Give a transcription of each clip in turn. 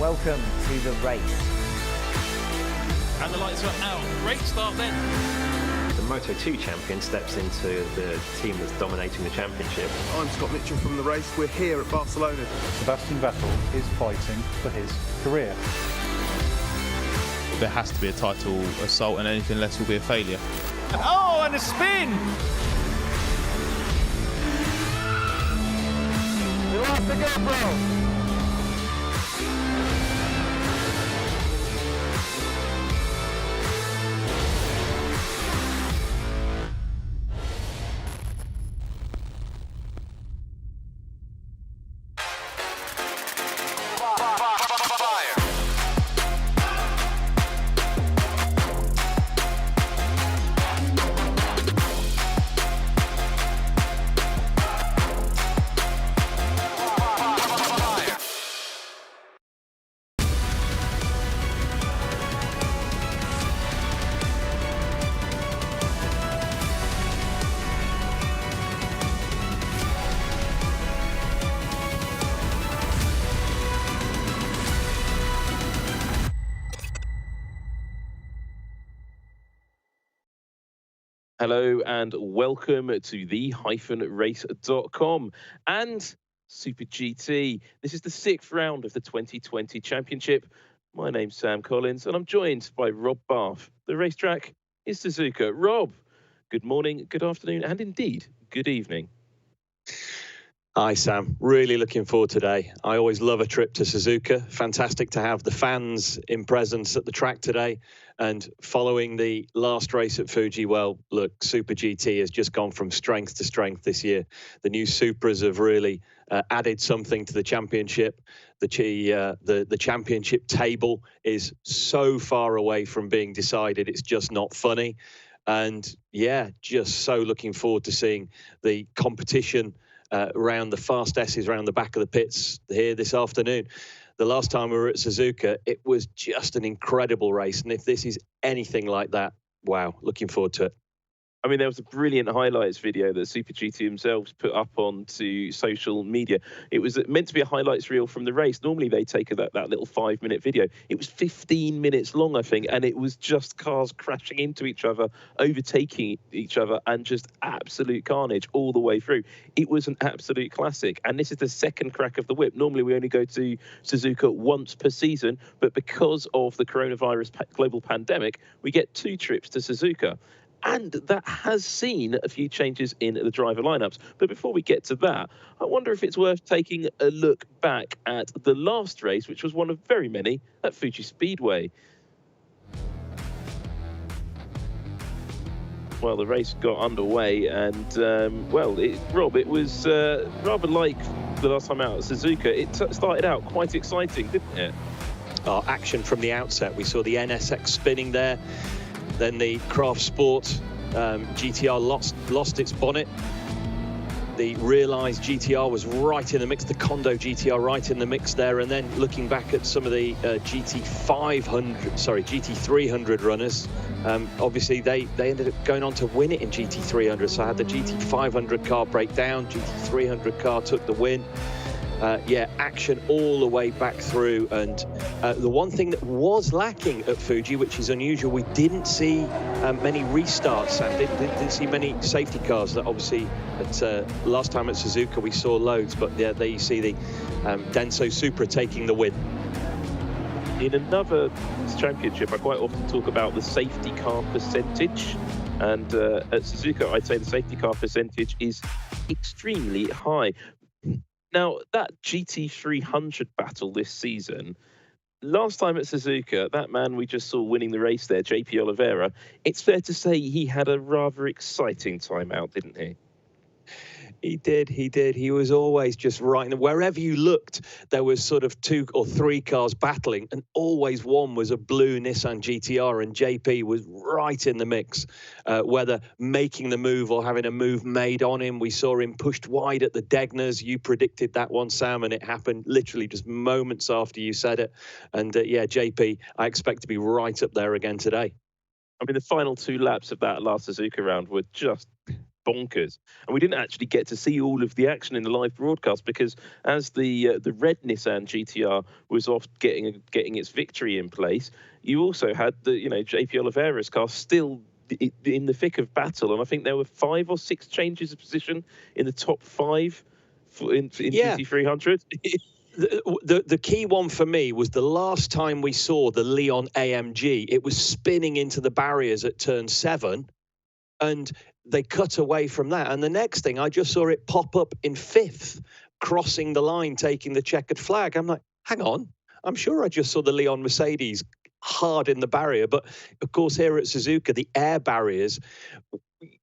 welcome to the race. And the lights are out. Great start then. The Moto2 champion steps into the team that's dominating the championship. I'm Scott Mitchell from the race. We're here at Barcelona. Sebastian Vettel is fighting for his career. There has to be a title assault, and anything less will be a failure. Oh, and a spin! We lost the GoPro. Hello and welcome to the-race.com and Super GT. This is the 6th round of the 2020 championship. My name's Sam Collins and I'm joined by Rob Barff. The racetrack is Suzuka. Rob, good morning, good afternoon, and indeed, good evening. Hi, Sam. Really looking forward today. I always love a trip to Suzuka. Fantastic to have the fans in presence at the track today. And following the last race at Fuji, well, look, Super GT has just gone from strength to strength this year. The new Supras have really added something to the championship. The championship table is so far away from being decided, it's just not funny. And yeah, just so looking forward to seeing the competition around the fast S's around the back of the pits here this afternoon. The last time we were at Suzuka, it was just an incredible race. And if this is anything like that, wow, looking forward to it. I mean, there was a brilliant highlights video that Super GT themselves put up onto social media. It was meant to be a highlights reel from the race. Normally they take that little 5-minute video. It was 15 minutes long, I think, and it was just cars crashing into each other, overtaking each other, and just absolute carnage all the way through. It was an absolute classic, and this is the second crack of the whip. Normally we only go to Suzuka once per season, but because of the coronavirus global pandemic, we get 2 trips to Suzuka. And that has seen a few changes in the driver lineups. But before we get to that, I wonder if it's worth taking a look back at the last race, which was one of very many at Fuji Speedway. Well, the race got underway and, Rob, it was rather like the last time out at Suzuka. It started out quite exciting, didn't it? Action from the outset. We saw the NSX spinning there. Then the Craft Sport GTR lost its bonnet. The Realised GTR was right in the mix, the Kondo GTR right in the mix there. And then looking back at some of the GT300 runners, obviously they ended up going on to win it in GT300. So I had the GT500 car break down, GT300 car took the win. Action all the way back through. And the one thing that was lacking at Fuji, which is unusual, we didn't see many restarts and didn't see many safety cars. That obviously at last time at Suzuka we saw loads, but yeah, there you see the Denso Supra taking the win. In another championship, I quite often talk about the safety car percentage. And at Suzuka, I'd say the safety car percentage is extremely high. Now, that GT300 battle this season, last time at Suzuka, that man we just saw winning the race there, JP Oliveira, it's fair to say he had a rather exciting time out, didn't he? He did. He was always just right. And wherever you looked, there was sort of 2 or 3 cars battling, and always one was a blue Nissan GTR, and JP was right in the mix, whether making the move or having a move made on him. We saw him pushed wide at the Degners. You predicted that one, Sam, and it happened literally just moments after you said it. And JP, I expect to be right up there again today. I mean, the final 2 laps of that last Suzuka round were just bonkers. And we didn't actually get to see all of the action in the live broadcast because as the red Nissan GTR was off getting its victory in place, you also had the JP Oliveira's car still in the thick of battle, and I think there were 5 or 6 changes of position in the top 5 in GT300. The key one for me was the last time we saw the Leon AMG. It was spinning into the barriers at turn 7, and they cut away from that. And the next thing, I just saw it pop up in 5th, crossing the line, taking the checkered flag. I'm like, hang on, I'm sure I just saw the Leon Mercedes hard in the barrier. But of course, here at Suzuka, the air barriers,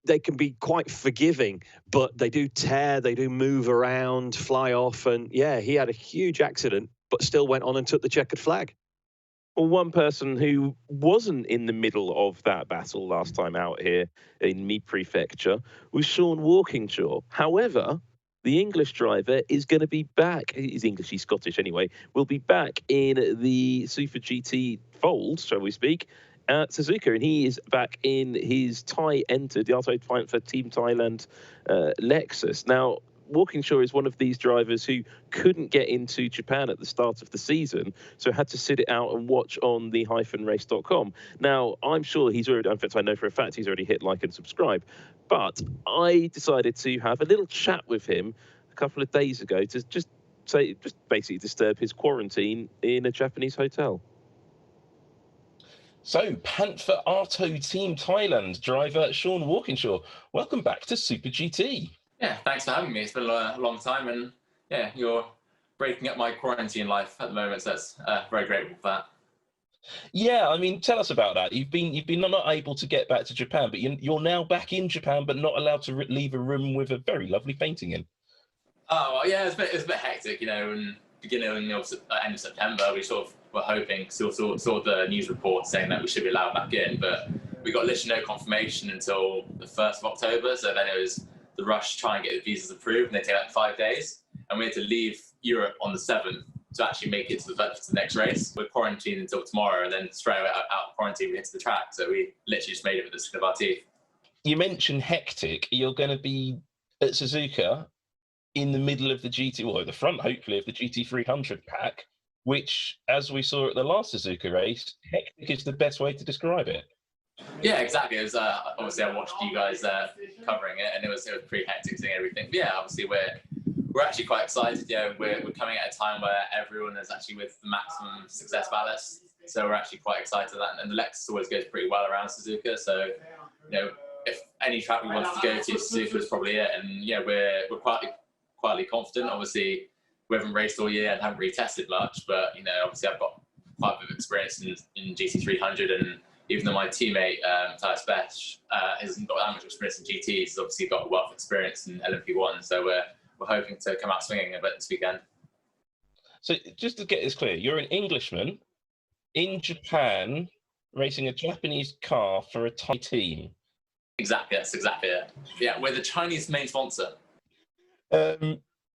they can be quite forgiving, but they do tear, they do move around, fly off. And yeah, he had a huge accident, but still went on and took the checkered flag. Well, one person who wasn't in the middle of that battle last time out here in Mead Prefecture was Sean Walkingshaw. However, the English driver is going to be back. He's English, he's Scottish anyway. Will be back in the Super GT fold, shall we speak, at Suzuka, and he is back in his Thai-entered, the Auto for Team Thailand Lexus. Now, Walkingshaw is one of these drivers who couldn't get into Japan at the start of the season, so had to sit it out and watch on the -race.com. Now, I'm sure he's already, in fact, I know for a fact he's already hit like and subscribe, but I decided to have a little chat with him a couple of days ago to just basically disturb his quarantine in a Japanese hotel. So, Panther Auto Team Thailand driver Sean Walkingshaw, welcome back to Super GT. Yeah, thanks for having me. It's been a long time, and yeah, you're breaking up my quarantine life at the moment, so that's very grateful for that. Yeah, I mean, tell us about that. You've been not able to get back to Japan, but you're now back in Japan, but not allowed to leave a room with a very lovely painting in. Oh, well, yeah, it's a bit hectic, and beginning of end of September, we sort of were hoping, saw the news report saying that we should be allowed back in, but we got literally no confirmation until the 1st of October, so then it was the rush to try and get the visas approved, and they take like 5 days, and we had to leave Europe on the 7th to actually make it to the next race. We're quarantined until tomorrow, and then straight away out of quarantine, we hit to the track, so we literally just made it with the skin of our teeth. You mentioned hectic. You're going to be at Suzuka in the middle of the the front, hopefully, of the GT300 pack, which, as we saw at the last Suzuka race, hectic is the best way to describe it. Yeah, exactly. It was obviously I watched you guys covering it, and it was pretty hectic seeing everything. But yeah, obviously we're actually quite excited. We're coming at a time where everyone is actually with the maximum success ballast, so we're actually quite excited for that. And the Lexus always goes pretty well around Suzuka, so if any track we wanted to go to, Suzuka is probably it. And yeah, we're quietly confident. Obviously, we haven't raced all year and haven't really tested much, but obviously I've got quite a bit of experience in GT300, and even though my teammate Tyler Spesh hasn't got that much experience in GTs, he's obviously got a wealth of experience in LMP1, so we're hoping to come out swinging a bit this weekend. So just to get this clear, you're an Englishman in Japan racing a Japanese car for a Thai team. Exactly, that's exactly it. Yeah, we're the Chinese main sponsor.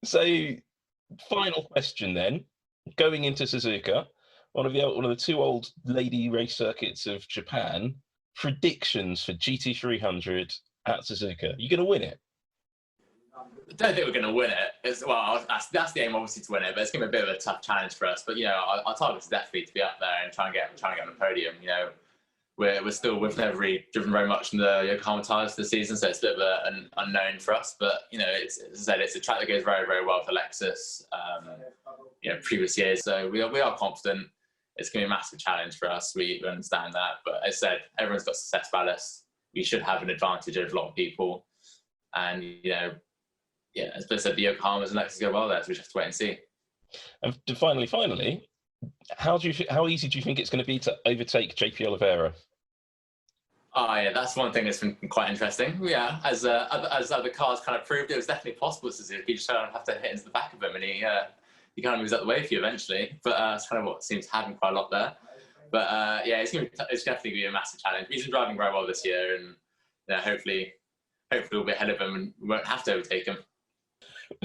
So, final question then, going into Suzuka, one of the 2 old lady race circuits of Japan, predictions for GT300 at Suzuka. You're going to win it? I don't think we're going to win it. That's the aim, obviously, to win it, but it's going to be a bit of a tough challenge for us. But, our target is definitely to be up there and try and get on the podium. We've never really driven very much in the Yokohama tyres this season, so it's a bit of an unknown for us. But, it's, as I said, it's a track that goes very, very well for Lexus, previous years. So we are confident. It's going to be a massive challenge for us. We understand that. But as I said, everyone's got success ballast. We should have an advantage over a lot of people. And, as I said, the Yokohamas and Lexus go well there, so we just have to wait and see. And finally, how easy do you think it's going to be to overtake JP Oliveira? Oh, yeah, that's one thing that's been quite interesting. Yeah, as other cars kind of proved, it was definitely possible to Suzuki. You just don't have to hit into the back of him, and he kind of moves out the way for you eventually. But it's kind of what seems to happen quite a lot there. But yeah, it's definitely going to be a massive challenge. He's been driving very well this year, and hopefully we'll be ahead of him and we won't have to overtake him.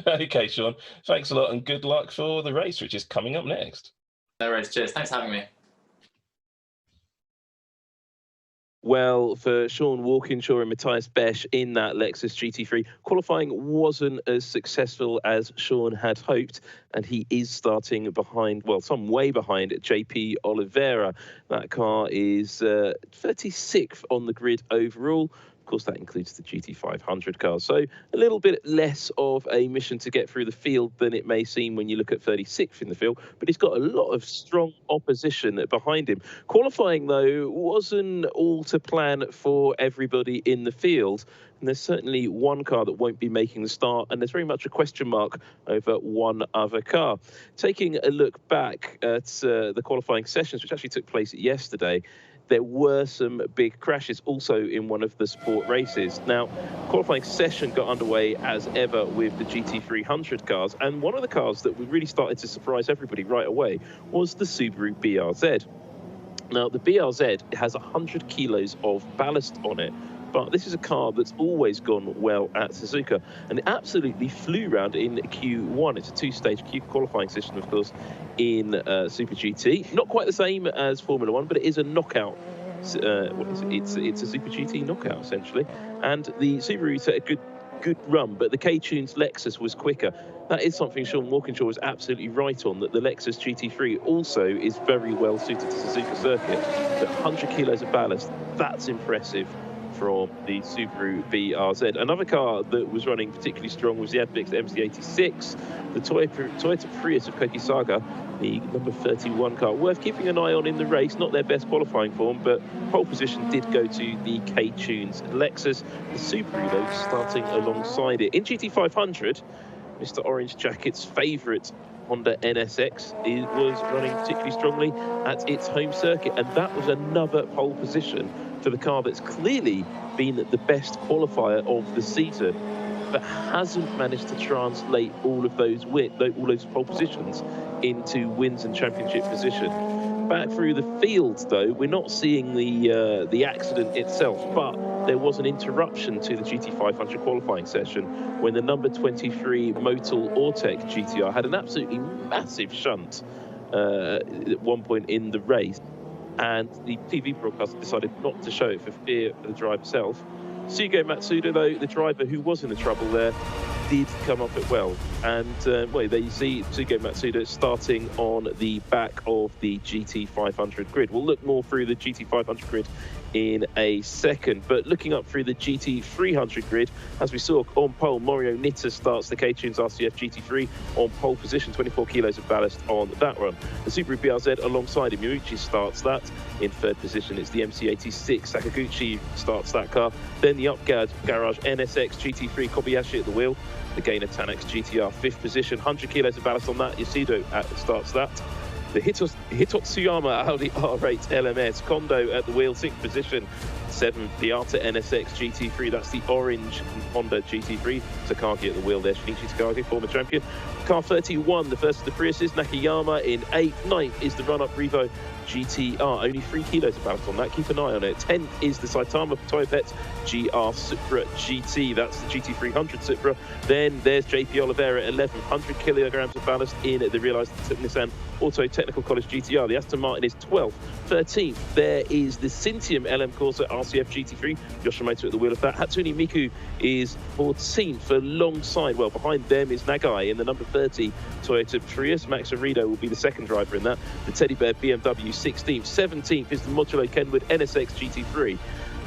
Okay, Sean, thanks a lot and good luck for the race, which is coming up next. No worries, cheers. Thanks for having me. well for Sean Walkinshaw and Matthias Besch in that Lexus GT3. Qualifying wasn't as successful as Sean had hoped, and he is starting behind, well, some way behind JP Oliveira. That car is 36th on the grid overall. Of course, that includes the GT500 cars. So a little bit less of a mission to get through the field than it may seem when you look at 36th in the field, but he's got a lot of strong opposition behind him. Qualifying, though, wasn't all to plan for everybody in the field. And there's certainly one car that won't be making the start, and there's very much a question mark over one other car. Taking a look back at the qualifying sessions, which actually took place yesterday, there were some big crashes also in one of the sport races. Now, qualifying session got underway as ever with the GT300 cars, and one of the cars that really started to surprise everybody right away was the Subaru BRZ. Now, the BRZ has 100 kilos of ballast on it, but this is a car that's always gone well at Suzuka, and it absolutely flew round in Q1. It's a two-stage Q qualifying system, of course, in Super GT. Not quite the same as Formula One, but it is a knockout. It's a Super GT knockout, essentially. And the Subaru set a good run, but the K-Tunes Lexus was quicker. That is something Sean Walkinshaw was absolutely right on, that the Lexus GT3 also is very well suited to Suzuka circuit. But 100 kilos of ballast, that's impressive from the Subaru BRZ. Another car that was running particularly strong was the Advix MC86, the Toyota Prius of Koki Saga, the number 31 car. Worth keeping an eye on in the race, not their best qualifying form, but pole position did go to the K-Tunes Lexus. The Subaru, though, starting alongside it. In GT500, Mr. Orange Jacket's favourite Honda NSX was running particularly strongly at its home circuit, and that was another pole position for the car that's clearly been the best qualifier of the season, but hasn't managed to translate all of those pole positions into wins and championship position. Back through the field, though, we're not seeing the accident itself, but there was an interruption to the GT500 qualifying session when the number 23 Motul Ortec GTR had an absolutely massive shunt at one point in the race, and the TV broadcaster decided not to show it for fear of the driver himself. Shugo Matsuda, though, the driver who was in the trouble there, did come up it well. And well, there you see Shugo Matsuda starting on the back of the GT500 grid. We'll look more through the GT500 grid in a second, but looking up through the GT300 grid, as we saw on pole, Morio Nitta starts the K-Tunes RCF GT3 on pole position, 24 kilos of ballast on that run. The Subaru BRZ alongside him, Miucci starts that. In third position, it's the MC86, Sakaguchi starts that car. Then the Up Garage NSX GT3, Kobayashi at the wheel. The Gainer Tanax GTR, fifth position, 100 kilos of ballast on that. Yasudo starts that. The Hitotsuyama Audi R8 LMS, Kondo at the wheel, sixth position. Seventh, the Arta NSX GT3, that's the orange Honda GT3. Takagi at the wheel there, Shinichi Takagi, former champion. Car 31, the first of the Priuses, Nakayama in 8th. 9th is the run-up Revo GTR, only 3 kilos of ballast on that, keep an eye on it. 10th is the Saitama Toyopet GR Supra GT, that's the GT300 Supra. Then there's JP Oliveira at 11th, 100 kilograms of ballast in the realised Nissan Auto Technical College GTR. The Aston Martin is 12th. 13th, there is the Cintium LM Corsa RCF GT3, Yoshimoto at the wheel of that. Hatsune Miku is 14th alongside, well, behind them is Nagai in the number 30 Toyota Prius. Max Arrido will be the second driver in that. The Teddy Bear BMW 16th. 17th is the Modulo Kenwood NSX GT3.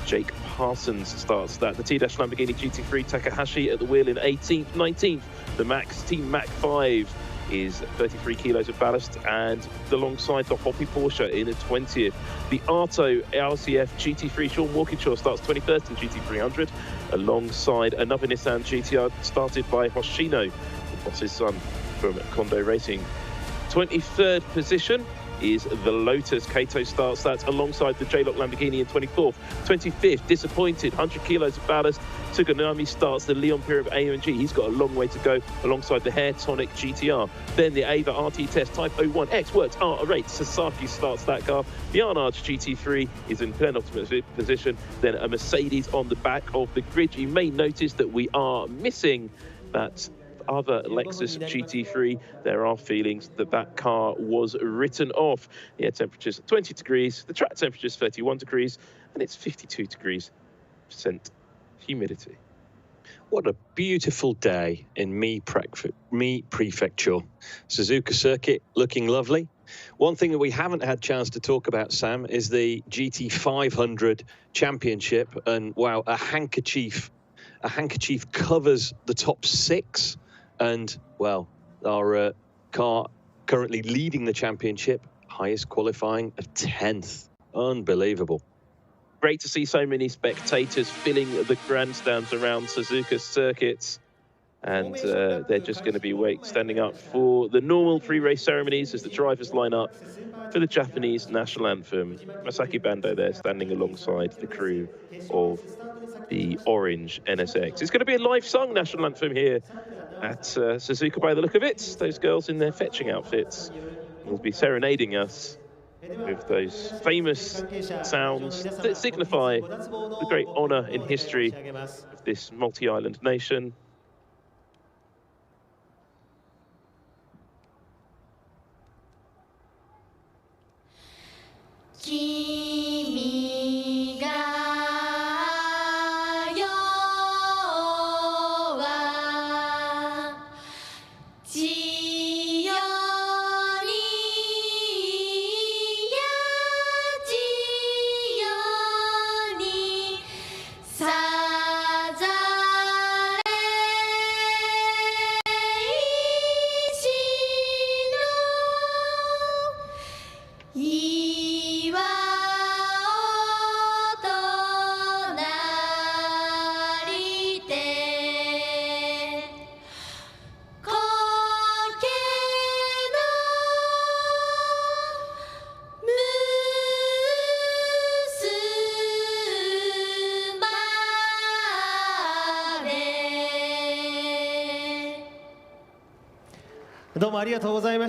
Jake Parsons starts that. The T-Dash Lamborghini GT3, Takahashi at the wheel in 18th. 19th, the Team Mac 5 is 33 kilos of ballast, and alongside the Hoppy Porsche in the 20th. The Arto RCF GT3, Sean Walkinshaw starts 21st in GT300, alongside another Nissan GTR started by Hoshino, the boss's son from Kondo Racing. 23rd position is the Lotus. Kato starts that alongside the J-Lock Lamborghini in 24th. 25th, disappointed, 100 kilos of ballast. Tsuganami starts the Leon Pure of AMG. He's got a long way to go alongside the Hair Tonic GTR. Then the Ava RT Test Type 01 X-Works R8. Sasaki starts that car. The Arnage GT3 is in penultimate position. Then a Mercedes on the back of the grid. You may notice that we are missing that other Lexus GT3. There are feelings that that car was written off. The air temperature is 20 degrees, the track temperature is 31 degrees, and it's 52% humidity. What a beautiful day in Mi Prefecture. Suzuka circuit looking lovely. One thing that we haven't had chance to talk about, Sam, is the GT500 Championship. And wow, a handkerchief covers the top 6. And well, our car currently leading the championship, highest qualifying of 10th. Unbelievable. Great to see so many spectators filling the grandstands around Suzuka circuits. And they're just going to be standing up for the normal pre-race ceremonies as the drivers line up for the Japanese national anthem. Masaki Bando there standing alongside the crew of the orange NSX. It's going to be a live sung national anthem here at Suzuka by the look of it. Those girls in their fetching outfits will be serenading us with those famous sounds that signify the great honour in history of this multi-island nation.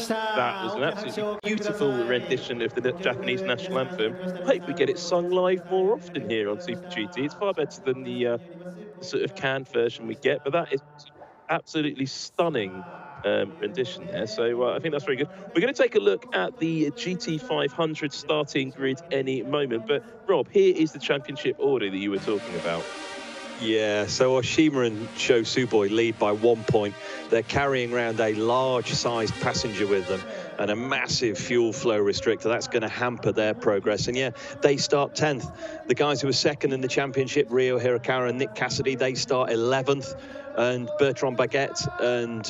That was an absolutely beautiful rendition of the Japanese national anthem. I hope we get it sung live more often here on Super GT. It's far better than the sort of canned version we get, but that is absolutely stunning rendition there. So I think that's very good. We're going to take a look at the GT500 starting grid any moment. But Rob, here is the championship order that you were talking about. Yeah, so Oshima and Sho Suboi lead by 1 point. They're carrying around a large-sized passenger with them and a massive fuel flow restrictor. That's going to hamper their progress. And yeah, they start 10th. The guys who are second in the championship, Ryo Hirakawa and Nick Cassidy, they start 11th. And Bertrand Baguette and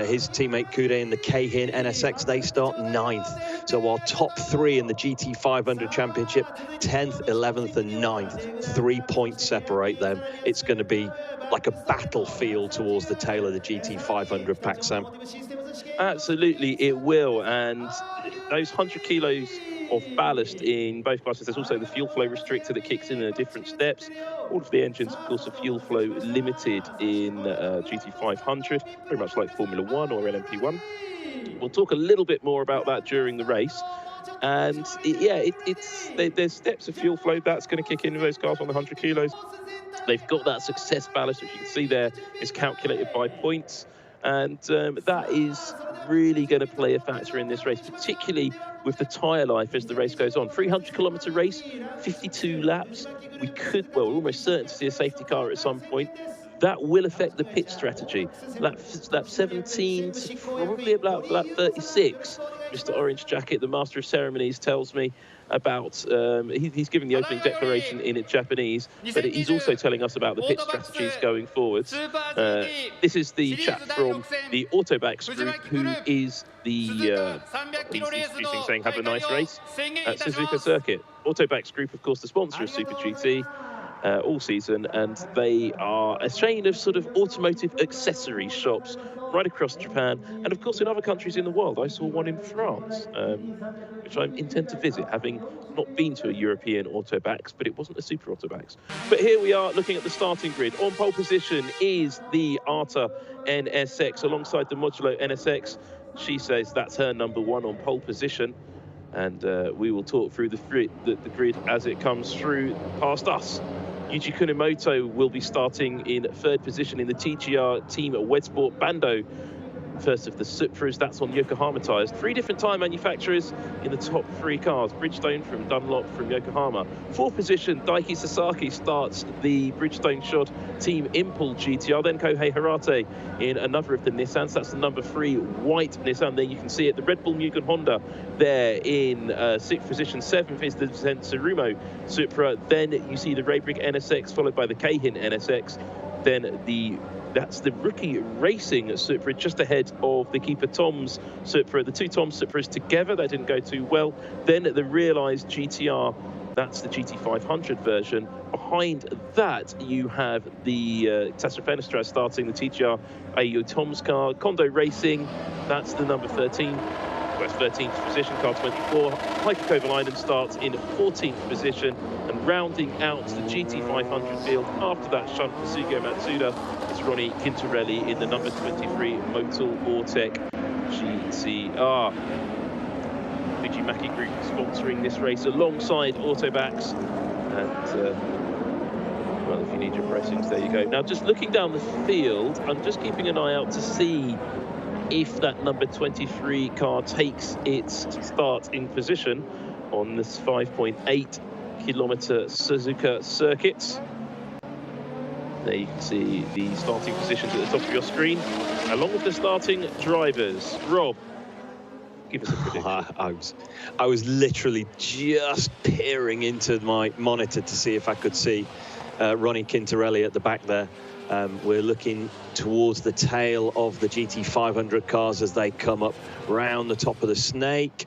his teammate Kude in the Keihin NSX, they start 9th. So our top 3 in the GT500 Championship, 10th, 11th and 9th. 3 points separate them. It's going to be like a battlefield towards the tail of the GT500 pack, Sam. Absolutely, it will. And those 100 kilos of ballast in both classes. There's also the fuel flow restrictor that kicks in at different steps. All of the engines, of course, are fuel flow limited in GT500, very much like Formula 1 or LMP1. We'll talk a little bit more about that during the race. And there's steps of fuel flow that's going to kick in those cars on the 100 kilos. They've got that success ballast, which you can see there is calculated by points. And that is really going to play a factor in this race, particularly with the tyre life as the race goes on. 300-kilometre race, 52 laps. We're almost certain to see a safety car at some point. That will affect the pit strategy. Lap 17 to probably about lap 36. Mr. Orange Jacket, the Master of Ceremonies, tells me about, he's giving the opening declaration in Japanese, but he's also telling us about the pit strategies going forwards. This is the chap from the Autobacks group who is the, he's introducing, saying, have a nice race at Suzuka Circuit. Autobacks group, of course, the sponsor of Super GT. All season, and they are a chain of sort of automotive accessory shops right across Japan, and of course in other countries in the world. I saw one in France, which I intend to visit, having not been to a European Autobacks, but it wasn't a Super Autobacks. But here we are looking at the starting grid. On pole position is the Arta NSX alongside the Modulo NSX. She says that's her number 1 on pole position. And we will talk through the grid as it comes through past us. Yuji Kunimoto will be starting in 3rd position in the TGR team at Wedsport. Bando First of the Supras, that's on Yokohama tyres. 3 different tyre manufacturers in the top 3 cars. Bridgestone from Dunlop from Yokohama. 4th position, Daiki Sasaki starts the Bridgestone shod Team Impul GTR. Then Kohei Hirate in another of the Nissans. That's the number 3 white Nissan. There you can see it. The Red Bull Mugen Honda there in 6th position. 7th is the Tsurumo Supra. Then you see the Raybrick NSX followed by the Keihin NSX. Then that's the Rookie Racing Supra just ahead of the keeper Tom's Supra. The 2 Tom Supras together, that didn't go too well. Then the Realised GTR, that's the GT500 version. Behind that, you have the Tatra Fenestras starting the TGR AU Tom's car. Kondo Racing, that's the number 13. That's 13th position, car 24. Hyper Kovalainen starts in 14th position, and rounding out the GT500 field after that shunt for Sugo Matsuda, it's Ronnie Quintarelli in the number 23 Motorsport GTR. Fuji Maki Group sponsoring this race alongside Autobacks. And well, if you need your pressings, there you go. Now, just looking down the field, I'm just keeping an eye out to see if that number 23 car takes its start in position on this 5.8 kilometer Suzuka circuit. There you can see the starting positions at the top of your screen, along with the starting drivers. Rob, give us a prediction. I was literally just peering into my monitor to see if I could see Ronnie Quintarelli at the back there. We're looking towards the tail of the GT500 cars as they come up round the top of the snake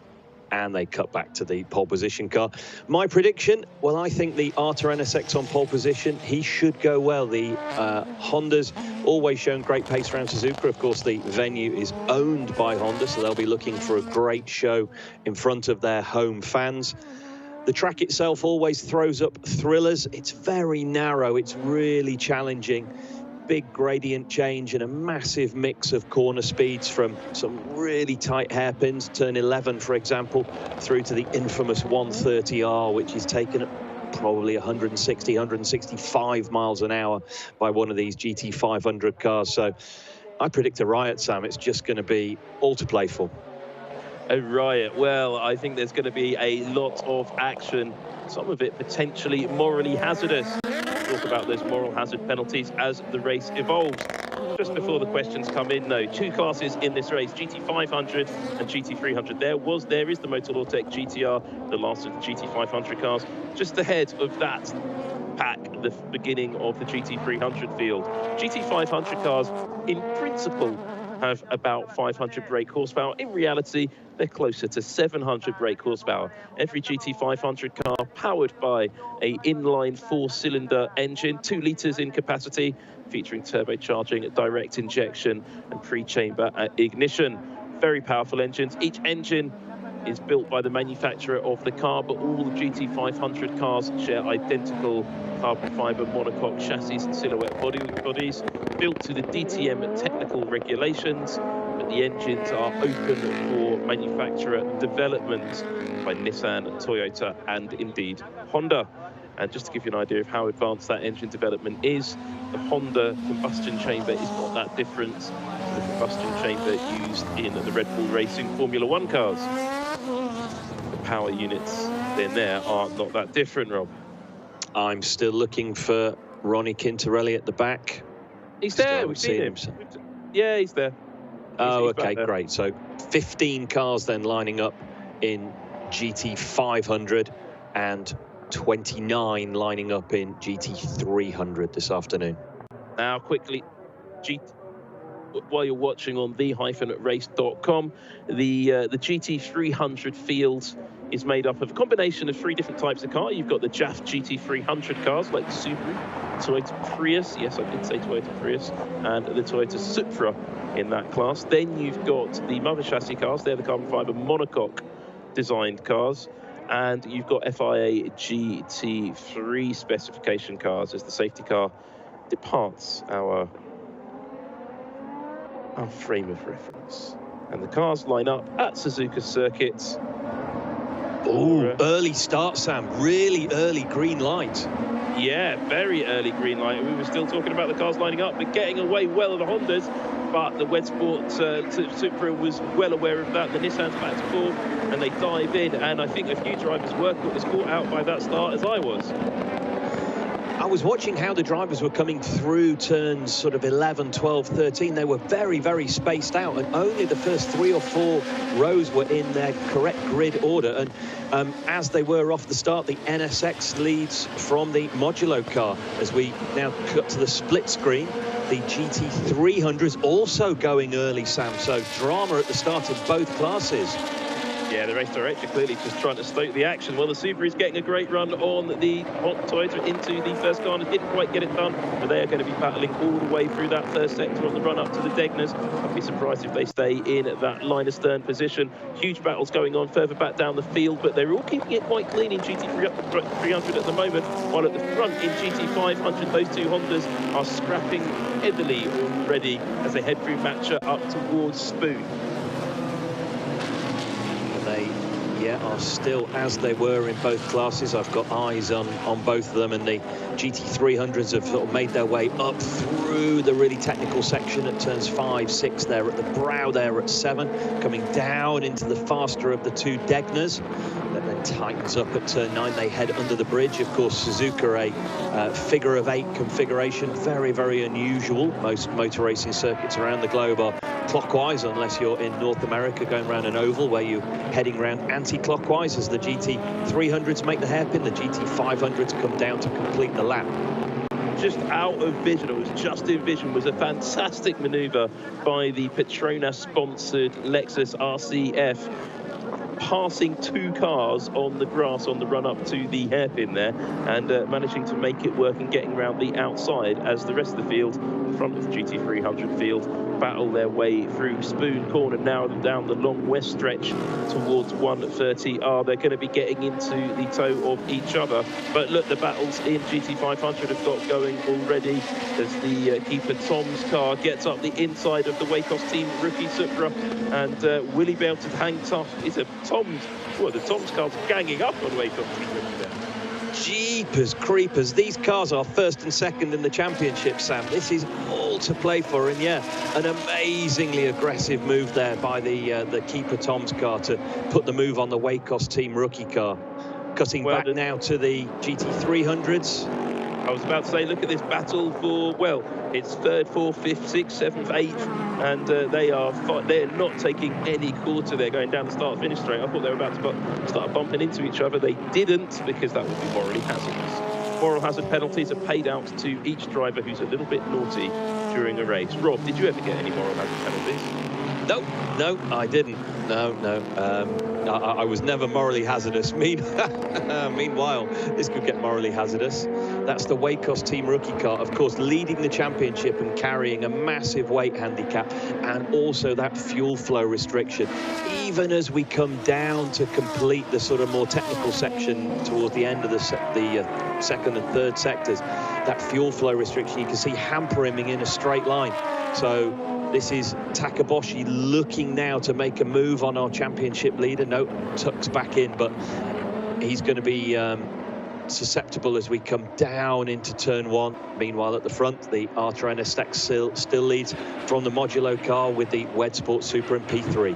and they cut back to the pole position car. My prediction, well, I think the Arta NSX on pole position, he should go well. The Honda's always shown great pace around Suzuka. Of course, the venue is owned by Honda, so they'll be looking for a great show in front of their home fans. The track itself always throws up thrillers. It's very narrow. It's really challenging. Big gradient change and a massive mix of corner speeds from some really tight hairpins, turn 11, for example, through to the infamous 130R, which is taken at probably 160, 165 miles an hour by one of these GT500 cars. So I predict a riot, Sam. It's just going to be all to play for. A riot. Well, I think there's going to be a lot of action, some of it potentially morally hazardous. We'll talk about those moral hazard penalties as the race evolves. Just before the questions come in, though, 2 classes in this race, GT500 and GT300. There is the Motorsport GTR, the last of the GT500 cars, just ahead of that pack, the beginning of the GT300 field. GT500 cars, in principle, have about 500 brake horsepower. In reality, they're closer to 700 brake horsepower. Every GT500 car powered by an inline 4-cylinder engine, 2 litres in capacity, featuring turbocharging, direct injection and pre-chamber ignition. Very powerful engines. Each engine is built by the manufacturer of the car, but all the GT500 cars share identical carbon fibre monocoque chassis and silhouette bodies, built to the DTM technical regulations, but the engines are open for manufacturer development by Nissan, Toyota, and indeed Honda. And just to give you an idea of how advanced that engine development is, the Honda combustion chamber is not that different to the combustion chamber used in the Red Bull Racing Formula 1 cars. The power units in there are not that different, Rob. I'm still looking for Ronnie Quintarelli at the back. He's there, we've seen him. Yeah, he's there. Oh, okay, great. So 15 cars then lining up in GT500 and 29 lining up in GT300 this afternoon. Now, quickly, while you're watching on the-race.com, the GT300 field is made up of a combination of 3 different types of car. You've got the JAF GT300 cars like the Subaru, Toyota Prius, yes, I did say Toyota Prius, and the Toyota Supra in that class. Then you've got the mother chassis cars, they're the carbon fibre monocoque designed cars. And you've got FIA GT3 specification cars as the safety car departs our frame of reference. And the cars line up at Suzuka circuits. Oh, early start, Sam. Really early green light. Yeah, very early green light. We were still talking about the cars lining up, but getting away well of the Hondas. But the Wedsport Supra was well aware of that. The Nissan's back to fourth, and they dive in. And I think a few drivers were as caught out by that start as I was. I was watching how the drivers were coming through turns sort of 11, 12, 13. They were very, very spaced out, and only the first 3 or 4 rows were in their correct grid order. And as they were off the start, the NSX leads from the Modulo car. As we now cut to the split screen, the GT300s also going early, Sam. So drama at the start in both classes. Yeah, the race director clearly just trying to stoke the action. Well, the Subaru is getting a great run on the Toyota into the first car and didn't quite get it done, but they are going to be battling all the way through that first sector on the run up to the Degners. I'd be surprised if they stay in that line astern position. Huge battles going on further back down the field, but they're all keeping it quite clean in GT300 at the moment, while at the front in GT500, those two Hondas are scrapping heavily already as they head through Matcha up towards Spoon. They are still as they were in both classes. I've got eyes on both of them, and the GT300s have sort of made their way up through the really technical section at turns 5, 6 there at the brow there at 7, coming down into the faster of the two Degners. That then tightens up at turn 9. They head under the bridge. Of course, Suzuka, a figure of 8 configuration, very, very unusual. Most motor racing circuits around the globe are clockwise, unless you're in North America going around an oval where you're heading around anti-clockwise as the GT300s make the hairpin. The GT500s come down to complete the lap. Just out of vision, it was just in vision, was a fantastic maneuver by the Petronas-sponsored Lexus RCF, passing 2 cars on the grass on the run up to the hairpin there, and managing to make it work and getting around the outside as the rest of the field, in front of the GT300 field, battle their way through Spoon Corner now down the long west stretch towards 130. They're going to be getting into the toe of each other. But look, the battles in GT500 have got going already as the keeper Tom's car gets up the inside of the Wacos team rookie Supra, and will he be able to hang tough? The Tom's car's ganging up on Wacos team rookie there. Jeepers creepers, these cars are first and second in the championship, Sam. This is all to play for, and yeah, an amazingly aggressive move there by the keeper Tom's car to put the move on the Wacos team rookie car. Cutting back now to the GT300s. I was about to say, look at this battle for, well, it's 3rd, 4th, 5th, 6th, 7th, 8th, and they're not taking any quarter. They're going down the start-finish straight. I thought they were about to start bumping into each other. They didn't, because that would be morally hazardous. Moral hazard penalties are paid out to each driver who's a little bit naughty during a race. Rob, did you ever get any moral hazard penalties? No, I didn't. No. I was never morally hazardous. Meanwhile, this could get morally hazardous. That's the Wacos team rookie car, of course, leading the championship and carrying a massive weight handicap, and also that fuel flow restriction. Even as we come down to complete the sort of more technical section towards the end of the second and third sectors, that fuel flow restriction, you can see hampering in a straight line. So this is Takaboshi looking now to make a move on our championship leader. No, tucks back in, but he's going to be susceptible as we come down into turn 1. Meanwhile, at the front, the Arta NSX still leads from the Modulo car with the Wedsport Supra and P3.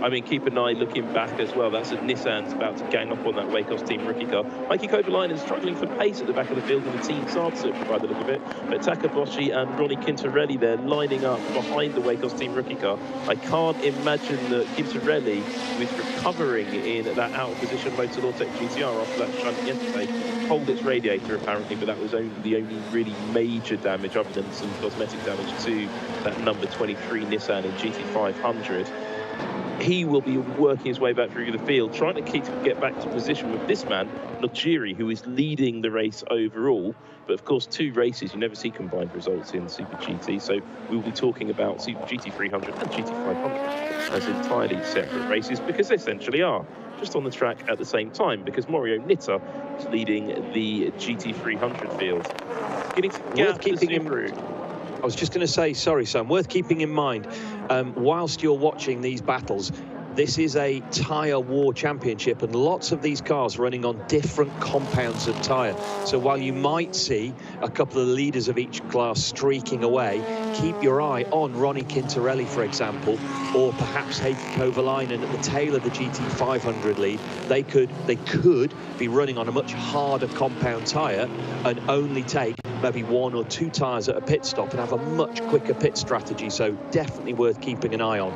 I mean, keep an eye looking back as well. That's Nissan's about to gang up on that Wacos team rookie car. Mikey Kovalainen struggling for pace at the back of the field with the team Saab Supra by the look of it. But Takaboshi and Ronnie Quintarelli there lining up behind the Wacos team rookie car. I can't imagine that Quintarelli, who is recovering in that out of position Motor Lawtech GTR after that shunt yesterday, pulled its radiator apparently, but that was the only really major damage other than some cosmetic damage to that number 23 Nissan in GT500. He will be working his way back through the field, trying to get back to position with this man, Nojiri, who is leading the race overall. But of course, 2 races, you never see combined results in Super GT. So we'll be talking about Super GT300 and GT500 as entirely separate races, because they essentially are just on the track at the same time, because Morio Nitta is leading the GT300 field. Worth keeping in. I was just going to say, sorry, Sam, worth keeping in mind, whilst you're watching these battles, this is a tyre war championship, and lots of these cars running on different compounds of tyre. So while you might see a couple of leaders of each class streaking away, keep your eye on Ronnie Quintarelli, for example, or perhaps Heikki Kovalainen at the tail of the GT500 lead. They could be running on a much harder compound tyre and only take maybe 1 or 2 tyres at a pit stop and have a much quicker pit strategy. So definitely worth keeping an eye on.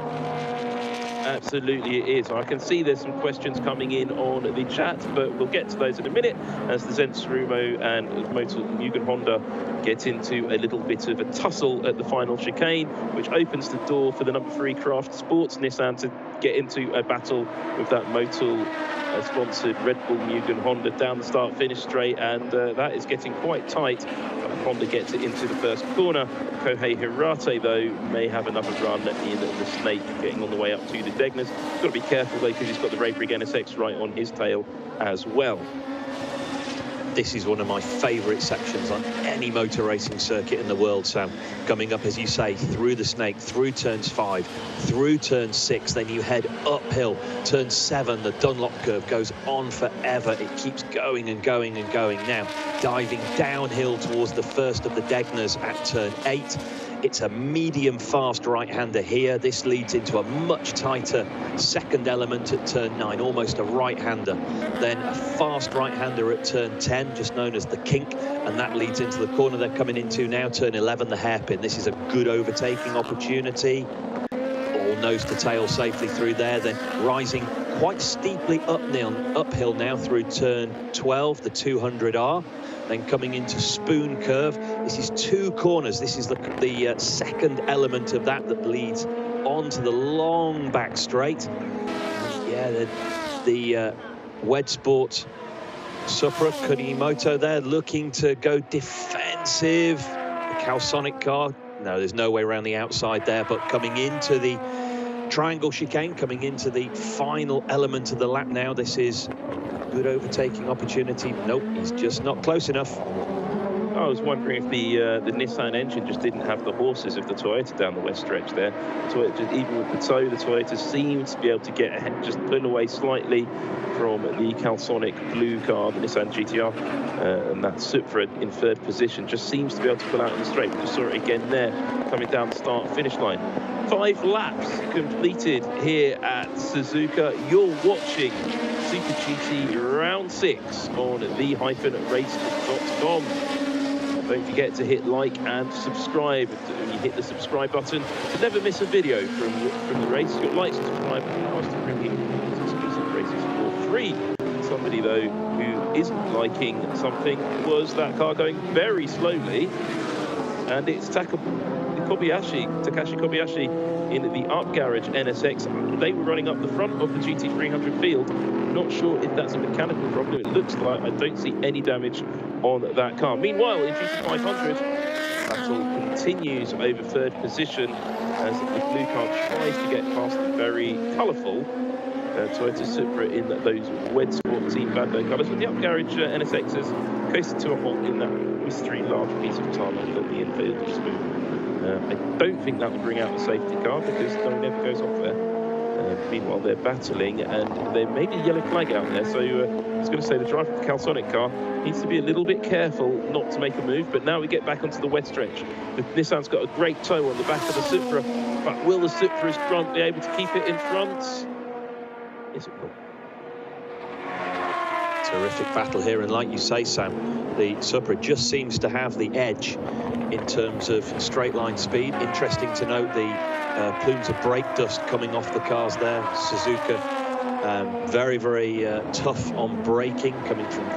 Absolutely it is. I can see there's some questions coming in on the chat, but we'll get to those in a minute as the Zen Tsurumo and Motor Mugen Honda get into a little bit of a tussle at the final chicane, which opens the door for the number 3 Craft Sports Nissan to get into a battle with that Motul sponsored Red Bull Mugen Honda down the start finish straight, and that is getting quite tight. Honda gets it into the first corner. Kohei Hirate, though, may have another run in the snake, getting on the way up to the Degners. Got to be careful, though, because he's got the Raybrig NSX right on his tail as well. This is one of my favourite sections on any motor racing circuit in the world, Sam. Coming up, as you say, through the snake, through turns 5, through turn 6, then you head uphill. Turn 7, the Dunlop curve goes on forever. It keeps going and going and going. Now, diving downhill towards the first of the Degners at turn 8. It's a medium fast right-hander here. This leads into a much tighter second element at turn 9, almost a right-hander. Then a fast right-hander at turn 10, just known as the kink, and that leads into the corner they're coming into now, turn 11, the hairpin. This is a good overtaking opportunity. All nose to tail safely through there, then rising quite steeply uphill now through turn 12, the 200R. Then coming into Spoon Curve. This is 2 corners. This is the second element of that leads onto the long back straight. Yeah, the Wed Sport Supra Kunimoto there looking to go defensive. The Calsonic car, no, there's no way around the outside there, but coming into the triangle chicane, coming into the final element of the lap now. This is a good overtaking opportunity. Nope, he's just not close enough. I was wondering if the Nissan engine just didn't have the horses of the Toyota down the west stretch there. Toyota, even with the toe, the Toyota seems to be able to get ahead, just pull away slightly from the Calsonic blue car, the Nissan GTR, and that Supra in 3rd position just seems to be able to pull out in the straight. We just saw it again there, coming down the start-finish line. 5 laps completed here at Suzuka. You're watching Super GT Round 6 on the-race.com. Don't forget to hit like and subscribe. You hit the subscribe button to never miss a video from the race. You've got like, subscribe, and asked to bring you exclusive races for free. Somebody, though, who isn't liking something was that car going very slowly, and it's Takashi Kobayashi in the Up Garage NSX. They were running up the front of the GT300 field. Not sure if that's a mechanical problem. It looks like I don't see any damage on that car. Meanwhile, in GT500, battle continues over 3rd position as the blue car tries to get past the very colourful Toyota Supra in those Wed Sport Team Bando colours. But the Up Garage NSXs coasted to a halt in that mystery large piece of tarmac on the infield smooth. I don't think that will bring out the safety car because no one ever goes off there. Meanwhile, they're battling, and there may be a yellow flag out there. So I was going to say the driver of the Calsonic car needs to be a little bit careful not to make a move. But now we get back onto the wet stretch. The Nissan's got a great toe on the back of the Supra, but will the Supra's front be able to keep it in front? Yes, it will. Terrific battle here, and like you say, Sam, the Supra just seems to have the edge in terms of straight line speed. Interesting to note the plumes of brake dust coming off the cars there. Suzuka very, very tough on braking, coming from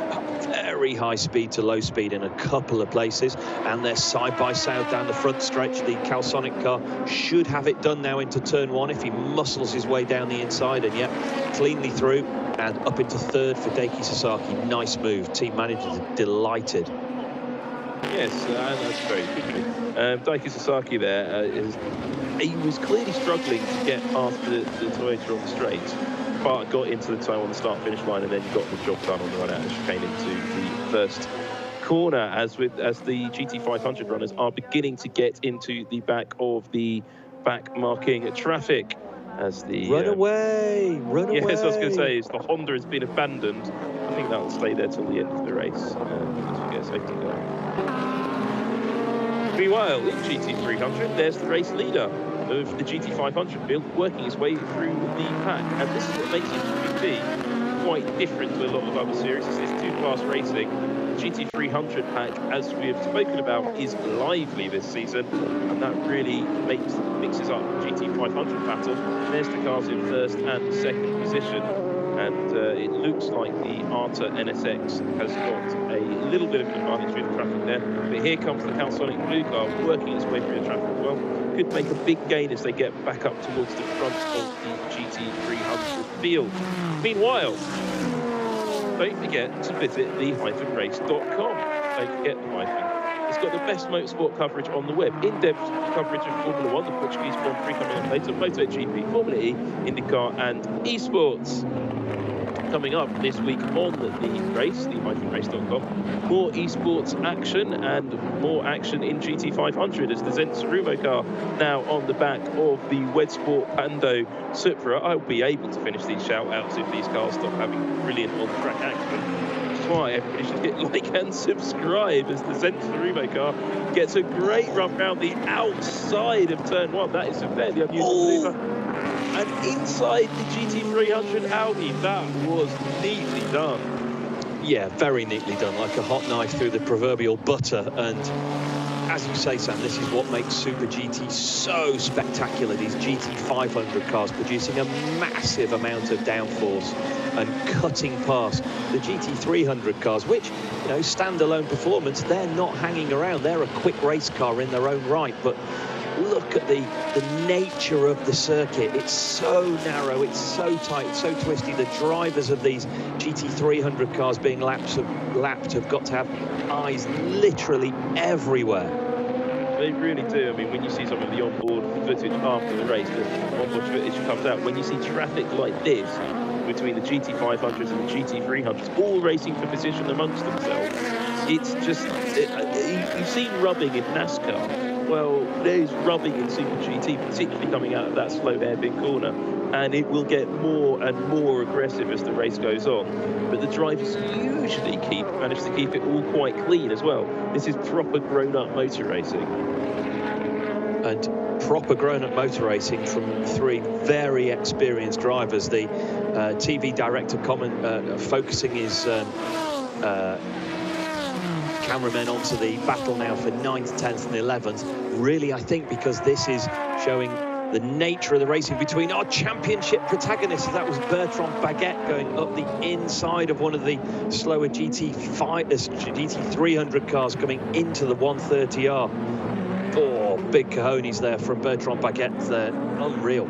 very high speed to low speed in a couple of places, and they're side by side down the front stretch. The Calsonic car should have it done now into turn 1 if he muscles his way down the inside, and yet cleanly through and up into 3rd for Daiki Sasaki. Nice move. Team managers are delighted. Yes, that's very good. Daiki Sasaki there he was clearly struggling to get past the Toyota on the straight, but got into the toe on the start-finish line and then got the job done on the run out and came into the first corner as the GT500 runners are beginning to get into the back of the back marking traffic. as the run away. Yes, I was going to say, is the Honda has been abandoned. I think that'll stay there till the end of the race. Once we get a safety car. Meanwhile, in GT300, there's the race leader of the GT500 build, working his way through the pack, and this is what makes it quite different to a lot of other series. This is two-class racing. The GT300 pack, as we have spoken about, is lively this season, and that really mixes up the GT500 battle. There's the cars in first and second position, and it looks like the Arta NSX has got a little bit of an advantage with the traffic there, but here comes the Calsonic Blue car working its way through the traffic as well. Could make a big gain as they get back up towards the front of the GT300 field. Meanwhile, don't forget to visit the-race.com. Don't forget the hyphen. It's got the best motorsport coverage on the web. In-depth coverage of Formula 1, the Portuguese Grand Prix coming up later, MotoGP, Formula E, IndyCar and esports. Coming up this week on the race, the-race.com, more esports action and more action in GT500 as the Zen Tsurumo car now on the back of the Wedsport Pando Supra. I'll be able to finish these shout-outs if these cars stop having brilliant on-track action. Which is why everybody should hit like and subscribe as the Zen Tsurumo car gets a great run round the outside of turn 1. That is a fairly unusual maneuver. And inside the GT300 Audi, that was neatly done. Yeah, very neatly done, like a hot knife through the proverbial butter. And as you say, Sam, this is what makes Super GT so spectacular. These GT500 cars producing a massive amount of downforce and cutting past the GT300 cars, which, you know, standalone performance, they're not hanging around. They're a quick race car in their own right, but look at the nature of the circuit. It's so narrow, it's so tight, it's so twisty. The drivers of these GT300 cars being lapped have got to have eyes literally everywhere. They really do. I mean, when you see some of the onboard footage after the race, the onboard footage comes out. When you see traffic like this between the GT500s and the GT300s, all racing for position amongst themselves, it's just, you've seen rubbing in NASCAR. Well, there's rubbing in Super GT, particularly coming out of that slow hairpin corner, and it will get more and more aggressive as the race goes on. But the drivers usually manage to keep it all quite clean as well. This is proper grown-up motor racing. And proper grown-up motor racing from three very experienced drivers. The TV director focusing his cameramen onto the battle now for 9th, 10th and 11th. Really, I think because this is showing the nature of the racing between our championship protagonists. That was Bertrand Baguette going up the inside of one of the slower GT300 cars coming into the 130R. Oh, big cojones there from Bertrand Baguette there. Unreal.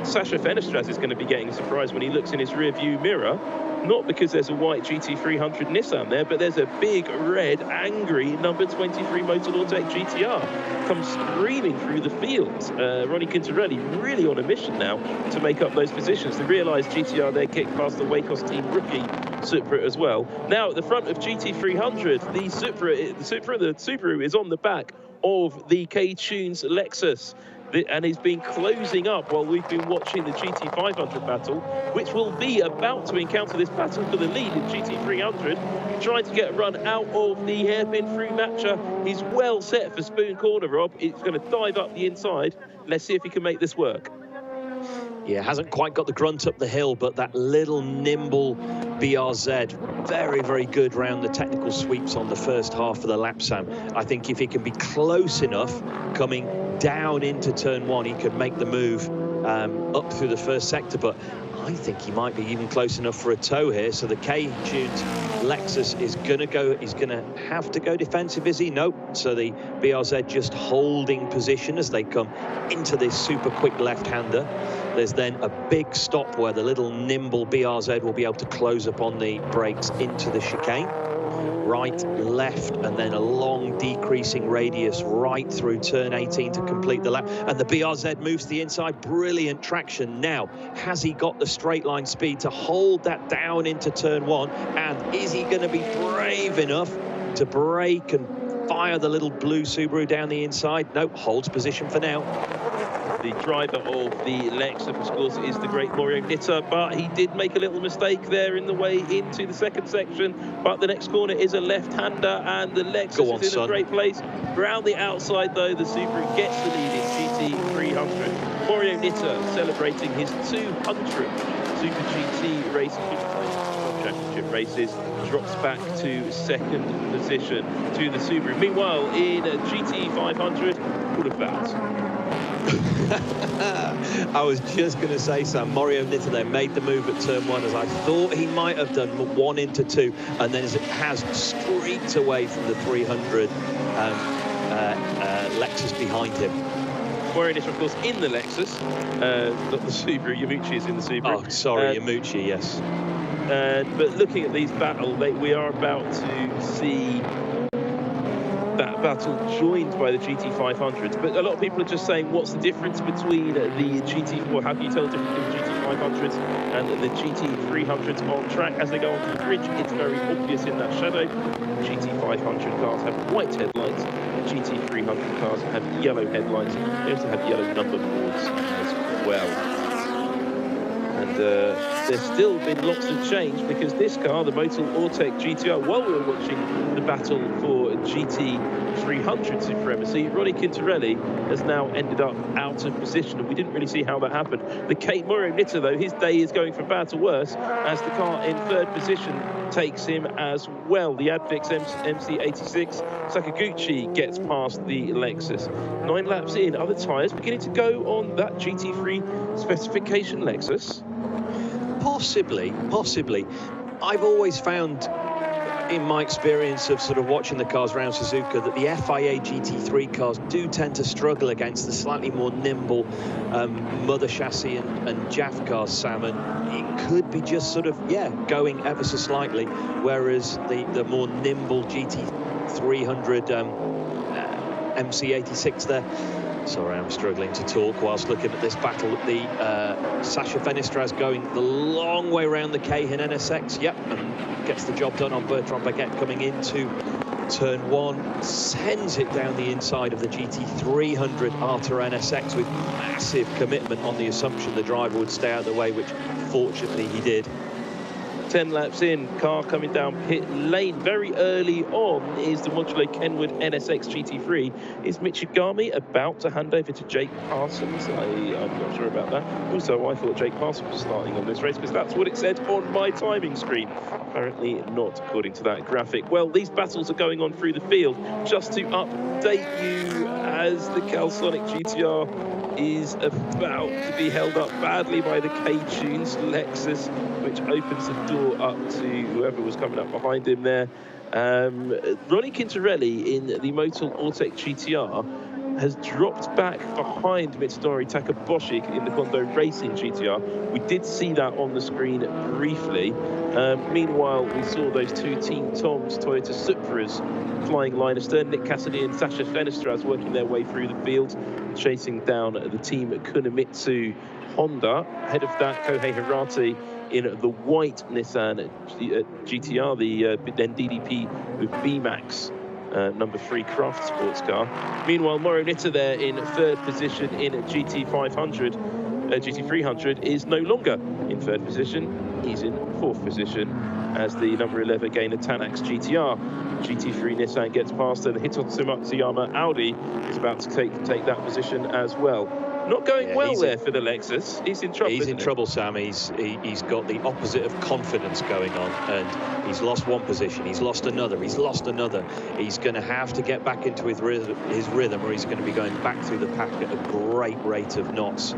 Sasha Fenestras is going to be getting a surprise when he looks in his rear view mirror. Not because there's a white GT300 Nissan there, but there's a big, red, angry number 23 Motorsport GTR comes screaming through the field. Ronnie Quintarelli really on a mission now to make up those positions. The realised GTR there kicked past the Wacos team rookie Supra as well. Now at the front of GT300, the Subaru is on the back of the K-Tunes Lexus. And he's been closing up while we've been watching the GT500 battle, which will be about to encounter this battle for the lead in GT300, trying to get a run out of the hairpin through Matcher. He's well set for Spoon Corner, Rob. He's going to dive up the inside. Let's see if he can make this work. Yeah, hasn't quite got the grunt up the hill, but that little nimble BRZ, very, very good round the technical sweeps on the first half of the lap, Sam. I think if he can be close enough coming down into turn 1, he could make the move up through the first sector, but I think he might be even close enough for a tow here. So the K-Tunes Lexus is going to go, he's going to have to go defensive, is he? Nope. So the BRZ just holding position as they come into this super quick left-hander. There's then a big stop where the little nimble BRZ will be able to close up on the brakes into the chicane. Right, left, and then a long decreasing radius right through turn 18 to complete the lap. And the BRZ moves to the inside. Brilliant traction. Now, has he got the straight line speed to hold that down into turn 1? And is he going to be brave enough to brake and fire the little blue Subaru down the inside. Nope, holds position for now. The driver of the Lexus, of course, is the great Mario Nitta, but he did make a little mistake there in the way into the second section. But the next corner is a left-hander, and the Lexus is in a great place. Round the outside, though, the Subaru gets the lead in GT 300. Mario Nitta celebrating his 200th Super GT race championship races, drops back to second position to the Subaru. Meanwhile, in GT 500, all of that. I was just going to say, Sam, Mario Nitta there made the move at turn 1 as I thought he might have done, 1 into 2, and then as it has streaked away from the 300 Lexus behind him. Mario Nitta, of course, in the Lexus, not the Subaru. Yamuchi is in the Subaru. Oh, sorry, Yamuchi, yes. But looking at these battles, we are about to see that battle joined by the GT 500s. But a lot of people are just saying, what's the difference between the GT, or how can you tell the difference between the GT 500s and the GT 300s on track? As they go onto the bridge, it's very obvious in that shadow. GT 500 cars have white headlights, GT 300 cars have yellow headlights. They also have yellow number boards as well. And there's still been lots of change, because this car, the Motul Ortec GTR, while we were watching the battle for GT 300 supremacy, Ronnie Quintarelli has now ended up out of position, and we didn't really see how that happened. The Kate Mario Nitta, though, his day is going from bad to worse, as the car in third position takes him as well. The Adfix MC86 Sakaguchi gets past the Lexus. 9 laps in, other tyres beginning to go on that GT3 specification Lexus. Possibly. I've always found, in my experience of sort of watching the cars around Suzuka, that the FIA GT3 cars do tend to struggle against the slightly more nimble mother chassis and JAF cars, Sam, and it could be just sort of, going ever so slightly, whereas the more nimble GT300 MC86 there. Sorry, I'm struggling to talk whilst looking at this battle. The Sasha Fenestraz going the long way around the Cahin NSX. Yep, and gets the job done on Bertrand Baguette coming into turn 1. Sends it down the inside of the GT300 Arta NSX with massive commitment on the assumption the driver would stay out of the way, which fortunately he did. 10 laps in, car coming down pit lane. Very early on is the Modulo Kenwood NSX GT3. Is Michigami about to hand over to Jake Parsons? I'm not sure about that. Also, I thought Jake Parsons was starting on this race, because that's what it said on my timing screen. Apparently not, according to that graphic. Well, these battles are going on through the field. Just to update you, as the Calsonic GTR is about to be held up badly by the K-Tunes Lexus, which opens the door up to whoever was coming up behind him there. Ronnie Quintarelli in the Motul Ortec GTR has dropped back behind Mitsunori Takaboshi in the Kondo Racing GTR. We did see that on the screen briefly. Meanwhile, we saw those two Team Toms Toyota Supras flying line astern. Nick Cassidy and Sasha Fenestraz working their way through the field, chasing down the Team Kunomitsu Honda. Ahead of that, Kohei Hirate in the white Nissan GTR, the then DDP with B-Max number 3 craft sports car. Meanwhile, Mario Nitta there in third position in GT 500. GT 300 is no longer in third position. He's in fourth position as the number 11 Gainer Tanax GTR. GT3 Nissan gets past, and the Hitotsu Matsuyama Audi is about to take that position as well. Not going well there for the Lexus. He's in trouble. He's in trouble, Sam. He's got the opposite of confidence going on, and he's lost one position. He's lost another. He's lost another. He's going to have to get back into his rhythm, or he's going to be going back through the pack at a great rate of knots.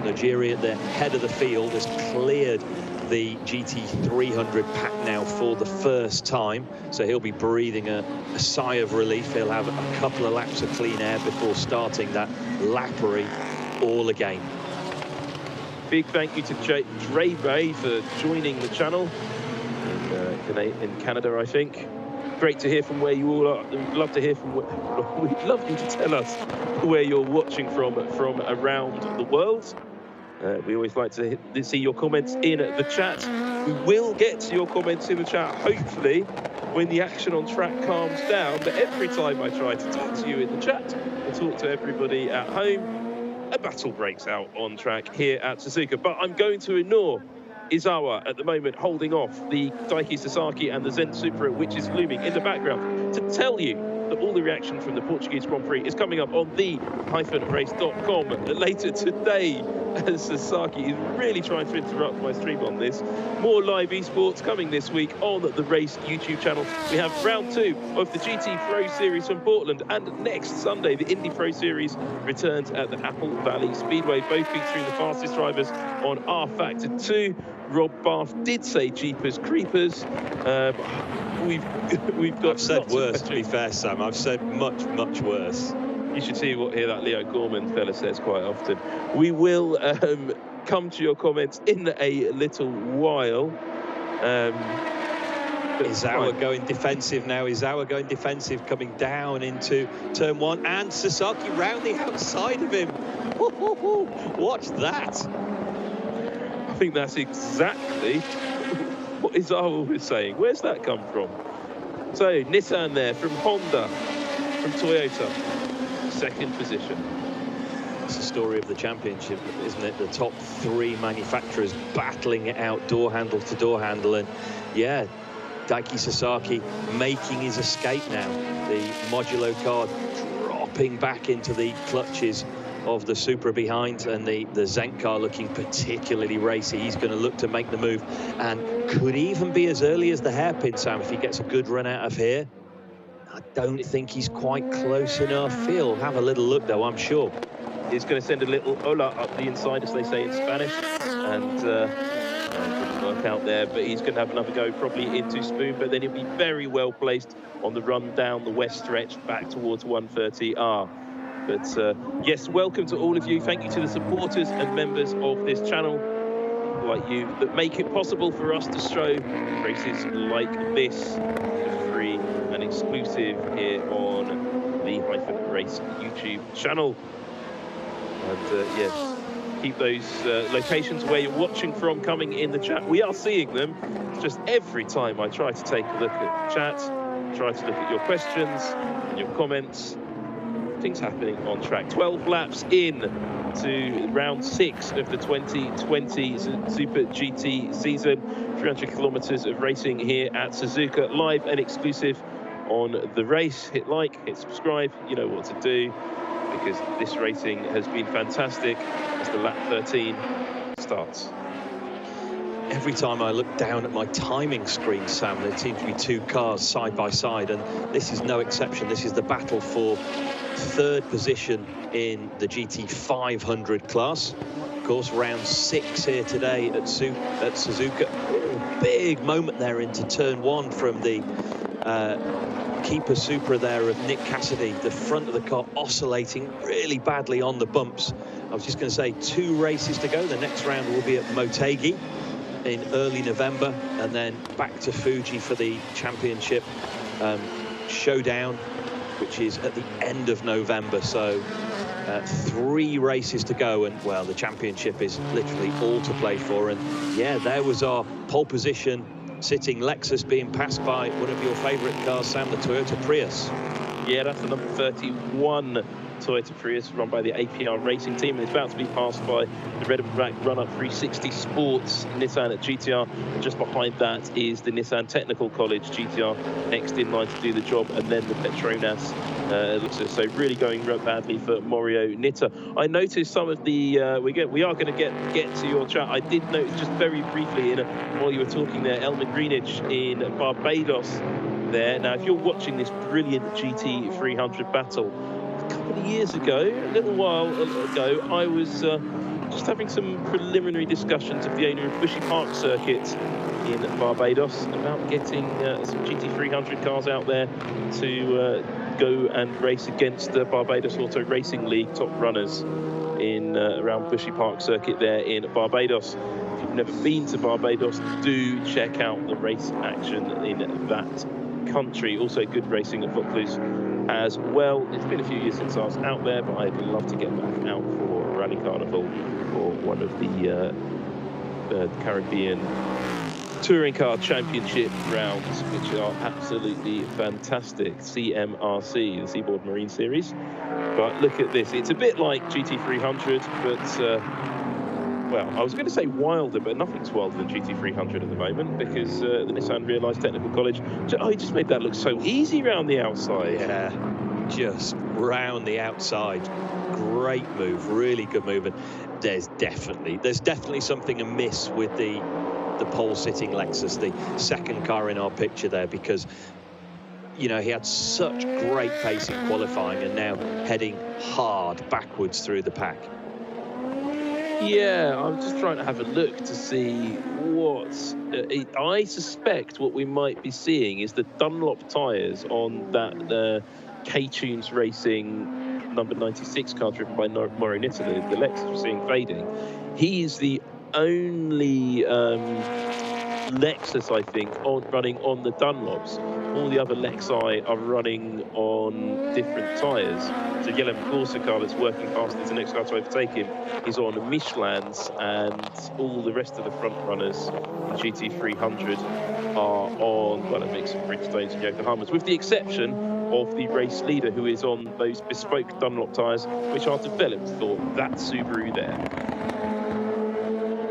Nigeria at the head of the field has cleared the GT300 pack now for the first time, so he'll be breathing a sigh of relief. He'll have a couple of laps of clean air before starting that lappery all again. Big thank you to Dre Bay for joining the channel in Canada, I think. Great to hear from where you all are. We'd love to hear from. We'd love you to tell us where you're watching from around the world. We always like to see your comments in the chat. We will get to your comments in the chat, hopefully, when the action on track calms down. But every time I try to talk to you in the chat or talk to everybody at home, a battle breaks out on track here at Suzuka. But I'm going to ignore Izawa at the moment, holding off the Daiki Sasaki and the Zen Supra, which is looming in the background, to tell you that all the reaction from the Portuguese Grand Prix is coming up on the-race.com later today, as Sasaki is really trying to interrupt my stream on this. More live esports coming this week on the Race YouTube channel. We have round 2 of the GT Pro Series from Portland, and next Sunday the Indy Pro Series returns at the Apple Valley Speedway, both featuring the fastest drivers on R Factor 2. Rob Barff did say Jeepers Creepers. We've got. I've said worse, to be fair, Sam. I've said much, much worse. You should hear that Leo Gorman fella says quite often. We will come to your comments in a little while. Izawa going defensive now. Izawa going defensive, coming down into turn 1, and Sasaki round the outside of him. Watch that. I think that's exactly what Izawa was saying. Where's that come from? So Nissan there from Honda, from Toyota, second position. It's the story of the championship, isn't it? The top 3 manufacturers battling it out door handle to door handle, and yeah, Daiki Sasaki making his escape now. The modulo car dropping back into the clutches of the Supra behind, and the Zenk car looking particularly racy. He's going to look to make the move, and could even be as early as the hairpin, Sam, if he gets a good run out of here. I don't think he's quite close enough. He'll have a little look, though, I'm sure. He's going to send a little hola up the inside, as they say in Spanish, and didn't work out there, but he's going to have another go probably into Spoon, but then he'll be very well placed on the run down the west stretch back towards 130R. But yes, welcome to all of you. Thank you to the supporters and members of this channel, like you, that make it possible for us to show races like this for free and exclusive here on the Race YouTube channel. And yes, keep those locations where you're watching from coming in the chat. We are seeing them. It's just every time I try to take a look at the chat, try to look at your questions and your comments, things happening on track. 12 laps in to round 6 of the 2020 Super GT season. 300 kilometers of racing here at Suzuka, live and exclusive on the race. Hit like, hit subscribe, you know what to do, because this racing has been fantastic as the lap 13 starts. Every time I look down at my timing screen, Sam, there seems to be 2 cars side by side, and this is no exception. This is the battle for 3rd position in the GT 500 class. Of course, round 6 here today at Suzuka. Big moment there into turn 1 from the keeper Supra there of Nick Cassidy. The front of the car oscillating really badly on the bumps. I was just going to say 2 races to go. The next round will be at Motegi in early November, and then back to Fuji for the championship showdown, which is at the end of November. So 3 races to go, and well, the championship is literally all to play for. And yeah, there was our pole position sitting Lexus being passed by one of your favorite cars, Sam, the Toyota Prius. Yeah, that's the number 31 Toyota Prius run by the APR racing team, and it's about to be passed by the red and black run-up 360 Sports Nissan at GTR, and just behind that is the Nissan Technical College GTR next in line to do the job, and then the Petronas Lexus. So really going badly for Mario Nitta. I noticed some of the we are going to get to your chat. I did notice just very briefly while you were talking there, Elmer Greenidge in Barbados there. Now, if you're watching this brilliant GT 300 battle, a couple of years ago, a little while ago, I was just having some preliminary discussions with the owner of Bushy Park Circuit in Barbados about getting some GT 300 cars out there to go and race against the Barbados Auto Racing League top runners in around Bushy Park Circuit there in Barbados. If you've never been to Barbados, do check out the race action in that country. Also good racing at Vaucluse as well. It's been a few years since I was out there, but I'd love to get back out for Rally Carnival or one of the Caribbean Touring Car Championship rounds, which are absolutely fantastic. CMRC, the Seaboard Marine Series. But look at this. It's a bit like GT300, but, well, I was going to say wilder, but nothing's wilder than GT300 at the moment because the Nissan Realised Technical College, he just made that look so easy round the outside. Yeah, just round the outside. Great move, really good movement. There's definitely something amiss with the pole-sitting Lexus, the second car in our picture there, because you know, he had such great pace in qualifying and now heading hard backwards through the pack. Yeah, I'm just trying to have a look to see what... I suspect what we might be seeing is the Dunlop tyres on that K-Tunes Racing number 96 car driven by Mauro Nitta, the Lexus we're seeing fading. He's the only Lexus, I think, running on the Dunlops. All the other Lexi are running on different tyres. So Guillaume Corsica that's working past into the next car to overtake him is on Michelin's, and all the rest of the front runners in GT300 are on, well, a mix of Bridgestones and Yokohamas, with the exception of the race leader, who is on those bespoke Dunlop tyres, which are developed for that Subaru there.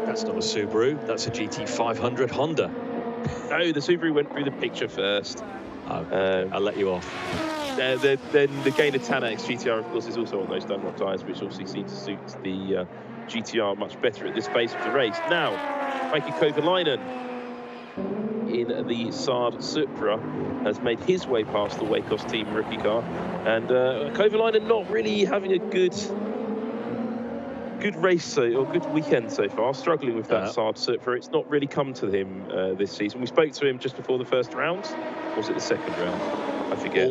That's not a Subaru, that's a GT500 Honda. No, the Subaru went through the picture first. Oh, I'll let you off. Then the Gainer Tanax GTR, of course, is also on those Dunlop tyres, which obviously seem to suit the GTR much better at this phase of the race. Now, Heikki Kovalainen in the Saab Supra has made his way past the Wacos team rookie car, and Kovalainen not really having a good race or good weekend so far, struggling with that Saab Supra. It's not really come to him this season. We spoke to him just before the first round. Or was it the second round? I forget.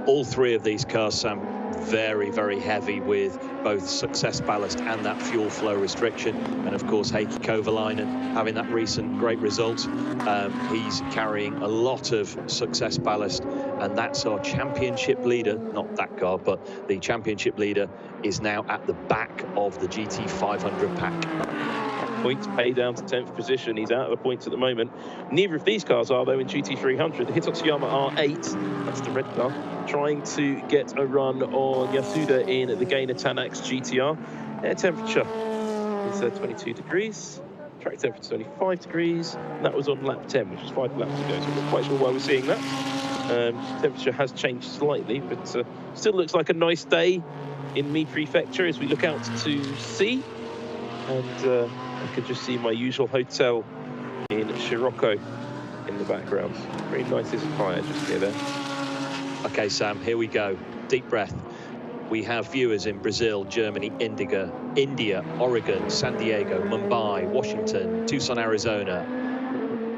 All three of these cars, Sam, very, very heavy with both success ballast and that fuel flow restriction. And of course, Heikki Kovalainen having that recent great result. He's carrying a lot of success ballast, and that's our championship leader, not that car, but the championship leader is now at the back of the GT500 pack. Points pay down to 10th position. He's out of the points at the moment. Neither of these cars are, though, in GT300. The Hitotsu-Yama R8, that's the red car, trying to get a run on Yasuda in the Gainer Tanax GTR. Air temperature is 22 degrees. Track temperature 25 degrees. And that was on lap 10, which was 5 laps ago. So I'm not quite sure why we're seeing that. Temperature has changed slightly, but still looks like a nice day in Mie Prefecture as we look out to sea. And I could just see my usual hotel in Scirocco in the background. Very nice little fire just near there. Okay, Sam, here we go. Deep breath. We have viewers in Brazil, Germany, India, Oregon, San Diego, Mumbai, Washington, Tucson, Arizona,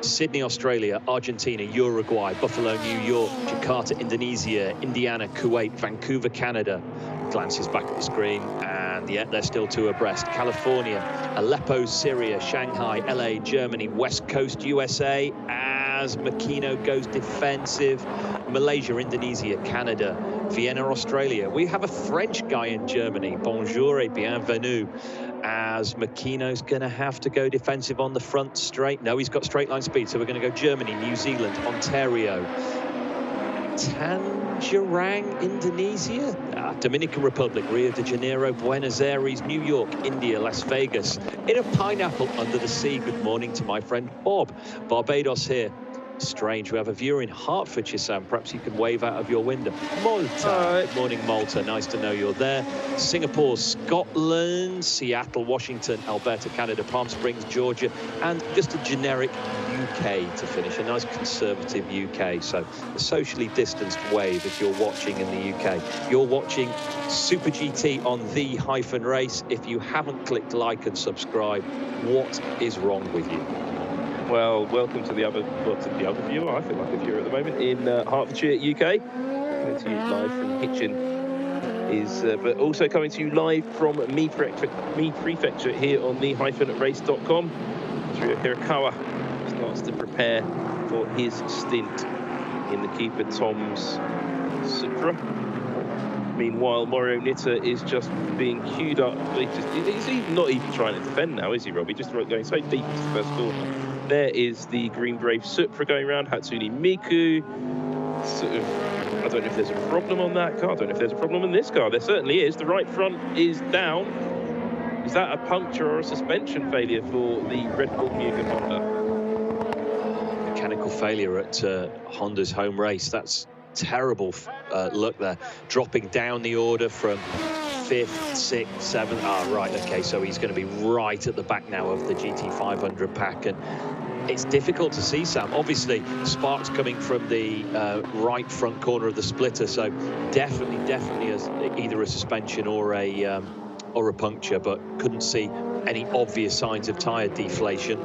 Sydney, Australia, Argentina, Uruguay, Buffalo, New York, Jakarta, Indonesia, Indiana, Kuwait, Vancouver, Canada. Glances back at the screen, and yet they're still two abreast. California, Aleppo, Syria, Shanghai, LA, Germany, West Coast, USA, as Makino goes defensive. Malaysia, Indonesia, Canada, Vienna, Australia. We have a French guy in Germany. Bonjour et bienvenue. As Makino's going to have to go defensive on the front straight. No, he's got straight line speed, so we're going to go Germany, New Zealand, Ontario, Tangerang, Indonesia, Dominican Republic, Rio de Janeiro, Buenos Aires, New York, India, Las Vegas, in a pineapple under the sea. Good morning to my friend Bob. Barbados here. Strange, we have a viewer in Hertfordshire, Sam. Perhaps you can wave out of your window. Malta. Good morning, Malta. Nice to know you're there. Singapore, Scotland, Seattle, Washington, Alberta, Canada, Palm Springs, Georgia, and just a generic UK to finish. A nice conservative UK. So a socially distanced wave if you're watching in the UK. You're watching Super GT on the-race. If you haven't clicked like and subscribe, what is wrong with you? Well, welcome to the other viewer. I feel like a viewer at the moment in Hertfordshire, UK. Coming to you live from Hitchin, but also coming to you live from Mie Prefecture here on the-race.com. Ryo Hirakawa starts to prepare for his stint in the keeper Tom's Supra. Meanwhile, Mauro Nitta is just being queued up. He's not even trying to defend now, is he, Rob? He's just going so deep into the first corner. There is the Green Brave Supra going around, Hatsune Miku. Sort of, I don't know if there's a problem on that car. I don't know if there's a problem in this car. There certainly is. The right front is down. Is that a puncture or a suspension failure for the Red Bull Mugen Honda? Mechanical failure at Honda's home race. That's terrible luck there. Dropping down the order from 5th, 6th, 7th. Ah, right, okay, so he's going to be right at the back now of the GT500 pack, and it's difficult to see, Sam. Obviously, sparks coming from the right front corner of the splitter, so definitely as either a suspension or a puncture, but couldn't see any obvious signs of tyre deflation.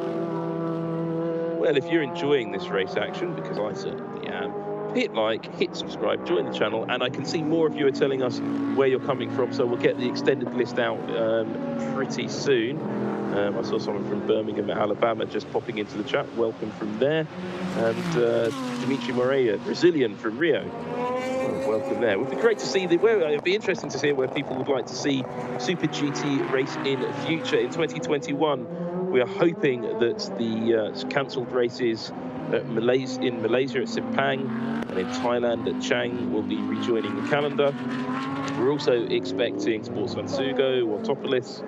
Well, if you're enjoying this race action, because I certainly am, hit like, hit subscribe, join the channel, and I can see more of you are telling us where you're coming from, so we'll get the extended list out pretty soon. I saw someone from Birmingham, Alabama just popping into the chat. Welcome from there. And Dimitri Moreira, Brazilian from Rio. Well, welcome there. It would be great to see, it'd be interesting to see where people would like to see Super GT race in future. In 2021, we are hoping that the cancelled races in Malaysia at Sepang and in Thailand at Chang will be rejoining the calendar. We're also expecting Sportsman Sugo, Autopolis,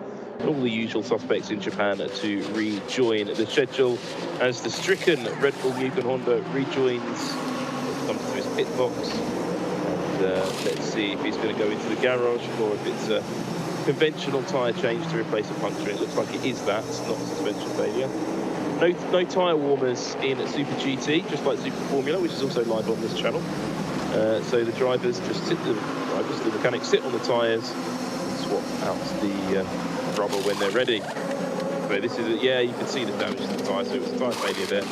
all the usual suspects in Japan to rejoin the schedule as the stricken Red Bull Mugen Honda rejoins, comes to his pit box. And let's see if he's going to go into the garage or if it's a conventional tyre change to replace a puncture. It looks like it is that, it's not a suspension failure. No tyre warmers in Super GT, just like Super Formula, which is also live on this channel. So the drivers just the mechanics sit on the tyres and swap out the rubber when they're ready. But this is, yeah, you can see the damage to the tyre, so it was a tyre failure there.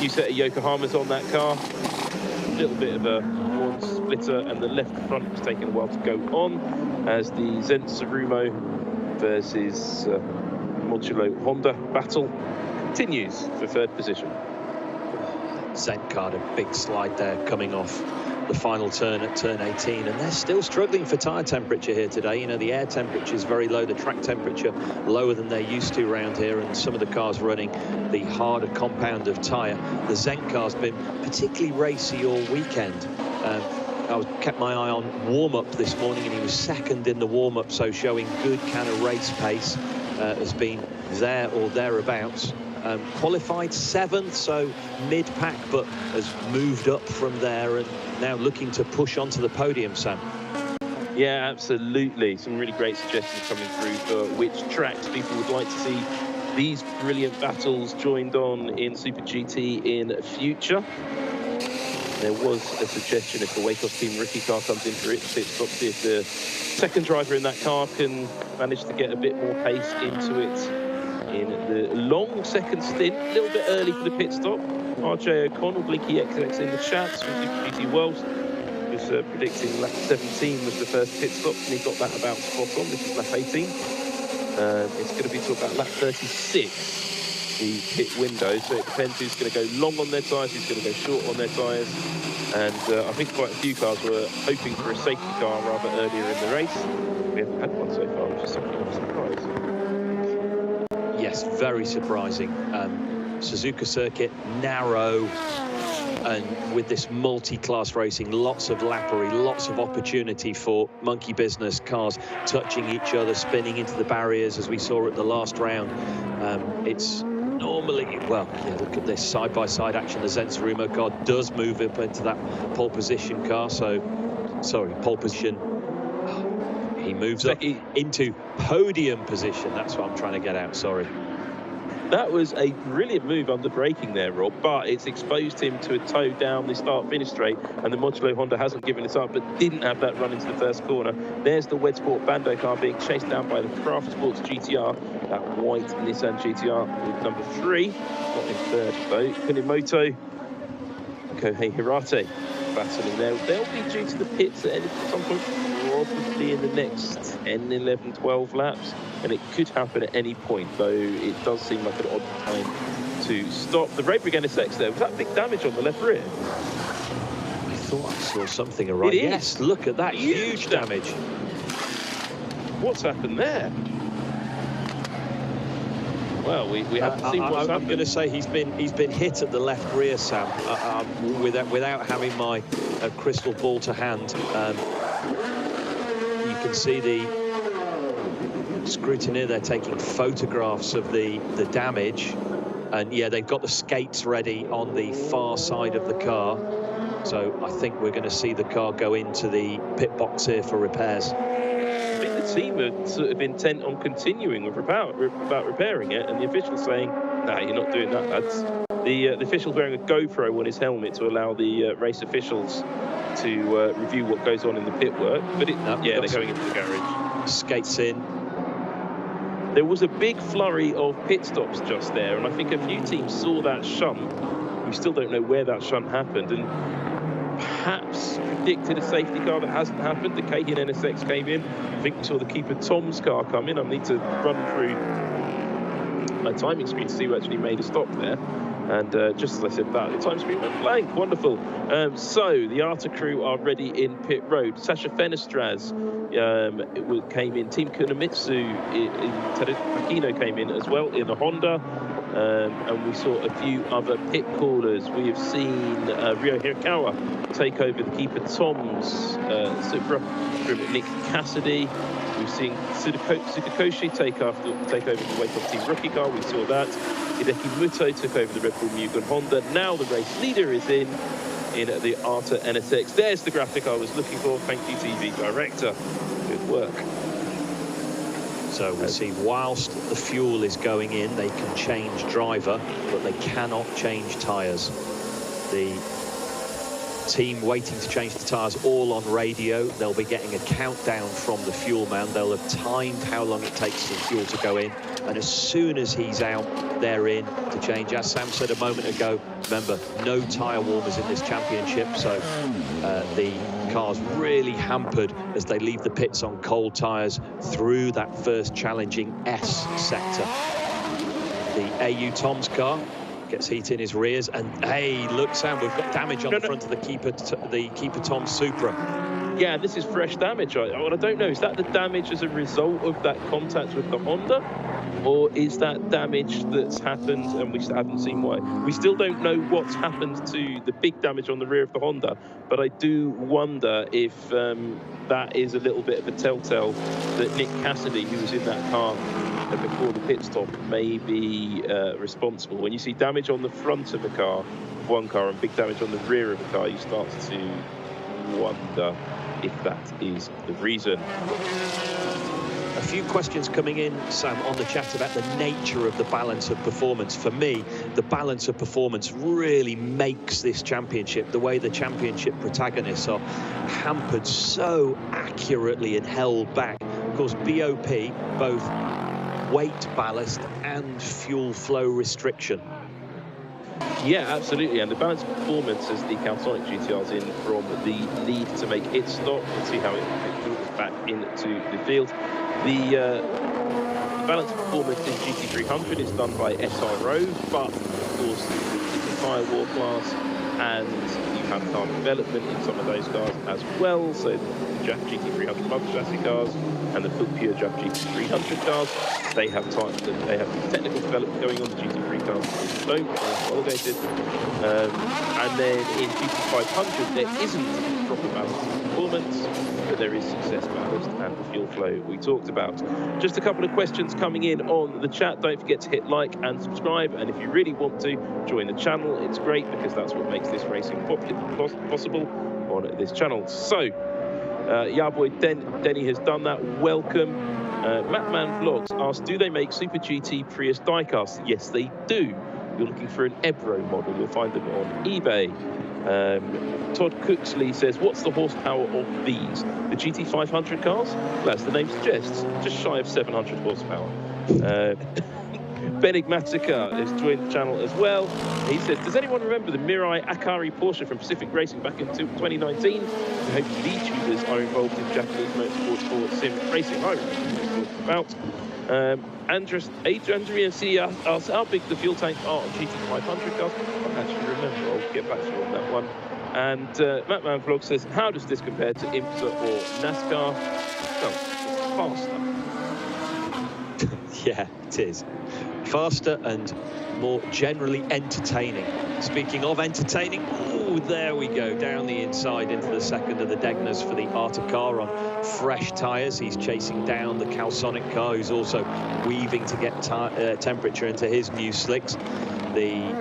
New set of Yokohamas on that car. A little bit of a horn splitter, and the left front was taking a while to go on as the Zen Tsurumo versus Modulo Honda battle continues for third position. Zen car, a big slide there coming off the final turn at turn 18, and they're still struggling for tyre temperature here today. You know, the air temperature is very low, the track temperature lower than they're used to around here, and some of the cars running the harder compound of tyre. The Zen car's been particularly racy all weekend. I kept my eye on warm-up this morning, and he was second in the warm-up, so showing good kind of race pace. Has been there or thereabouts. Qualified 7th, so mid-pack, but has moved up from there and now looking to push onto the podium, Sam. Yeah, absolutely. Some really great suggestions coming through for which tracks people would like to see these brilliant battles joined on in Super GT in future. There was a suggestion if the Wacos Team rookie car comes in for its pit stop, see if the second driver in that car can manage to get a bit more pace into it in the long second stint. A little bit early for the pit stop. RJ O'Connell, Blinky XX in the chats from Super GT World was predicting lap 17 was the first pit stop, and he got that about spot on. This is lap 18. It's going to be to about lap 36. The pit window, so it depends who's going to go long on their tyres, who's going to go short on their tyres, and I think quite a few cars were hoping for a safety car rather earlier in the race. We haven't had one so far, which is something of a surprise. Yes, very surprising. Suzuka circuit, narrow, and with this multi-class racing, lots of lappery, lots of opportunity for monkey business, cars touching each other, spinning into the barriers as we saw at the last round. It's normally, well, yeah, look at this side-by-side action. The Zen Tsurumo car does move up into that pole position car, pole position. He moves up into podium position. That's what I'm trying to get out, sorry. That was a brilliant move under braking there, Rob, but it's exposed him to a toe down the start-finish straight, and the Modulo Honda hasn't given it up, but didn't have that run into the first corner. There's the Wedsport Bando car being chased down by the Craft Sports GTR, that white Nissan GTR with number 3, not in third though. Kunimoto, Kohei Hirate battling there. They'll be due to the pits at some point, probably in the next 10, 11, 12 laps. And it could happen at any point, though it does seem like an odd time to stop. The Ray Brigannis X there, was that big damage on the left rear? I thought I saw something arrive. Yes, look at that, huge damage. What's happened there? Well, we haven't seen what's happened. I'm going to say he's been hit at the left rear, Sam, without having my crystal ball to hand. You can see the scrutineer there taking photographs of the damage, and yeah, they've got the skates ready on the far side of the car. So I think we're going to see the car go into the pit box here for repairs. I think the team are sort of intent on continuing about repairing it, and the official's saying, "No, you're not doing that, lads." The official's wearing a GoPro on his helmet to allow the race officials to review what goes on in the pit work. But they're going into the garage. Skates in. There was a big flurry of pit stops just there, and I think a few teams saw that shunt. We still don't know where that shunt happened, and perhaps predicted a safety car that hasn't happened. The Kahin NSX came in. I think we saw the keeper Tom's car come in. I need to run through my timing screen to see who actually made a stop there. And just as I said that, the time screen went blank. Wonderful. So the ARTA crew are ready in pit road. Sasha Fenestraz came in. Team Kunomitsu Makino came in as well in a Honda. And we saw a few other pit callers. We have seen Ryo Hirakawa take over the keeper Tom's Supra from Nick Cassidy. We've seen Tsukakoshi take over the Wake-Up Team rookie car. We saw that. Hideki Muto took over the Red Bull Mugen Honda. Now the race leader is in the ARTA NSX. There's the graphic I was looking for. Thank you, TV director. Good work. So we see whilst the fuel is going in, they can change driver, but they cannot change tyres. The team waiting to change the tyres all on radio. They'll be getting a countdown from the fuel man. They'll have timed how long it takes for the fuel to go in. And as soon as he's out, they're in to change. As Sam said a moment ago, remember, no tyre warmers in this championship. So the car's really hampered as they leave the pits on cold tyres through that first challenging S sector. The AU Tom's car gets heat in his rears, and hey, look, Sam, we've got damage on the front of the keeper Tom Supra. Yeah, this is fresh damage. What I don't know, is that the damage as a result of that contact with the Honda, or is that damage that's happened and we haven't seen why? We still don't know what's happened to the big damage on the rear of the Honda, but I do wonder if that is a little bit of a telltale that Nick Cassidy, who was in that car before the pit stop, may be responsible. When you see damage on the front of a car, one car, and big damage on the rear of a car, you start to wonder if that is the reason. A few questions coming in, Sam, on the chat about the nature of the balance of performance. For me, the balance of performance really makes this championship, the way the championship protagonists are hampered so accurately and held back. Of course, BOP, both weight ballast and fuel flow restriction. Yeah, absolutely, and the balanced performance as the Calsonic GTR's in from the lead to make its stop. Let's see how it filters back into the field. The balanced performance in GT300 is done by SRO, but of course it's a Firewall class, and you have car development in some of those cars as well. So the Jack GT300 Mother Chassis cars and the Pure Jack GT300 cars, they have technical development going on. The GT3 cars don't, they're homologated. And then in GT500 there isn't proper balance of performance, but there is success ballast and the fuel flow we talked about. Just a couple of questions coming in on the chat. Don't forget to hit like and subscribe, and if you really want to join the channel, it's great because that's what makes this racing possible on this channel. So Boy Denny has done that. Welcome. Matman Vlogs asks, do they make Super GT Prius diecasts? Yes, they do. If you're looking for an Ebro model, you'll find them on eBay. Todd Cooksley says, what's the horsepower of these? The GT500 cars? Well, as the name suggests, just shy of 700 horsepower. Benigmatica has joined the channel as well. He says, does anyone remember the Mirai Akari Porsche from Pacific Racing back in 2019? I hope VTubers are involved in Japanese motorsport for sim racing. I remember about. Andrea C asks how big the fuel tanks are on GT500 cars. I don't actually remember. I'll get back to you on that one. And Matman Vlog says, how does this compare to IMSA or NASCAR? Well, it's faster. Yeah, it is. faster and more generally entertaining. Speaking of entertaining, oh, there we go, down the inside into the second of the Degners for the Arctic car on fresh tyres. He's chasing down the Calsonic car, who's also weaving to get temperature into his new slicks. The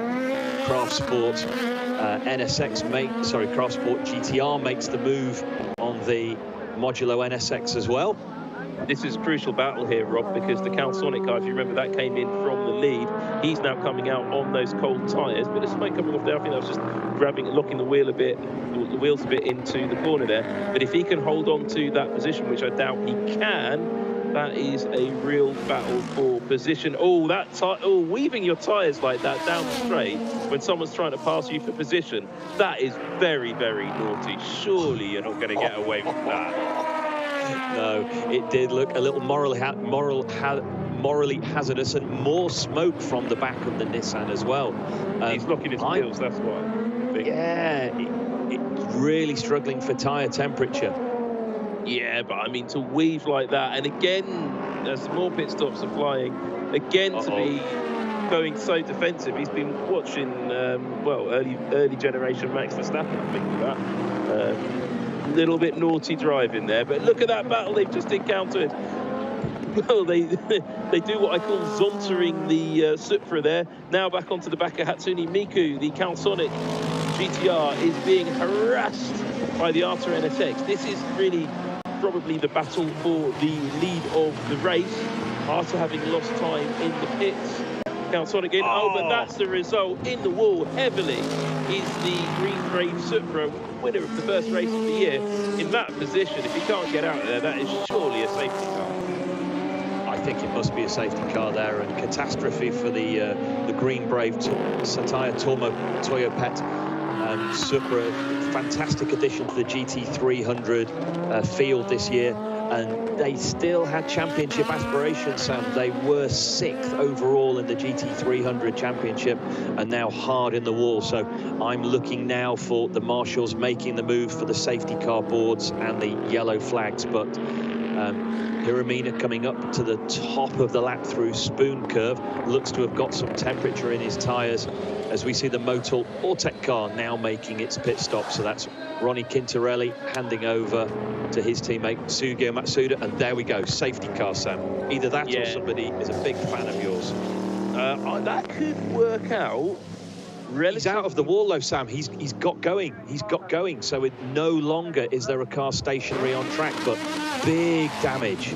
Craft Sport Craft Sport GTR makes the move on the Modulo NSX as well. This is a crucial battle here, Rob, because the Calsonic guy, if you remember, that came in from the lead. He's now coming out on those cold tyres. Bit of smoke coming off there. I think that was just locking the wheel a bit, the wheels a bit into the corner there. But if he can hold on to that position, which I doubt he can, that is a real battle for position. Oh, weaving your tyres like that down the straight when someone's trying to pass you for position, that is very, very naughty. Surely you're not going to get away with that. No, it did look a little morally hazardous, and more smoke from the back of the Nissan as well. He's locking his wheels, that's why. Yeah, it's really struggling for tyre temperature. Yeah, but I mean, to weave like that, and again, as more pit stops are flying, again to be going so defensive. He's been watching, early generation Max Verstappen, I think, that. Little bit naughty driving there, but look at that battle they've just encountered. Well, they do what I call zontering the Supra there. Now back onto the back of Hatsune Miku. The Calsonic GTR is being harassed by the Arta NSX. This is really probably the battle for the lead of the race. Arta having lost time in the pits. Calsonic in, but that's the result. In the wall heavily is the Green Brave Supra, winner of the first race of the year. In that position, if he can't get out of there, that is surely a safety car. I think it must be a safety car there, and catastrophe for the Green Brave Sataya Toyo Pet Supra. Fantastic addition to the GT300 field this year. And they still had championship aspirations, Sam. They were 6th overall in the GT300 championship and now hard in the wall. So I'm looking now for the marshals making the move for the safety car boards and the yellow flags. But Hiramina coming up to the top of the lap through Spoon Curve, looks to have got some temperature in his tyres as we see the Motul Ortec car now making its pit stop. So that's Ronnie Quintarelli handing over to his teammate Sugio Matsuda, and there we go, safety car, Sam. Either that or somebody is a big fan of yours. That could work out. He's out of the wall though, Sam. He's got going. He's got going. So it no longer is there a car stationary on track, but big damage.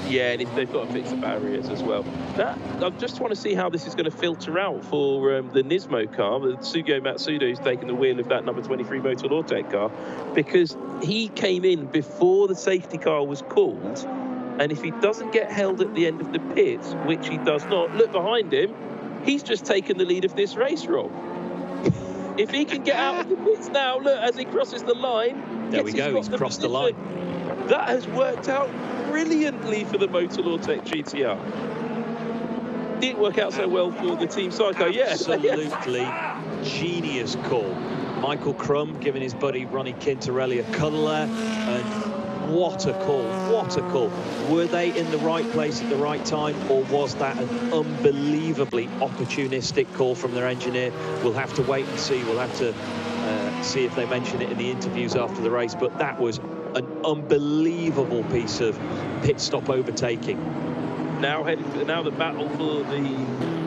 Yeah, and they've got to fix the barriers as well. I just want to see how this is going to filter out for the Nismo car, the Sugio Matsuda, who's taken the wheel of that number 23 Motul Ortec car, because he came in before the safety car was called, and if he doesn't get held at the end of the pits, which he does not, look behind him, he's just taken the lead of this race, Rob. If he can get out of the pits now, look, as he crosses the line. There we go, he's crossed the line. That has worked out brilliantly for the Motul Ortec GTR. Didn't work out so well for the Team Psycho, Absolutely genius call. Michael Crum giving his buddy Ronnie Quintarelli a cuddle there, and what a call, what a call. Were they in the right place at the right time, or was that an unbelievably opportunistic call from their engineer? We'll have to wait and see. We'll have to see if they mention it in the interviews after the race, but that was an unbelievable piece of pit stop overtaking. Now the battle for the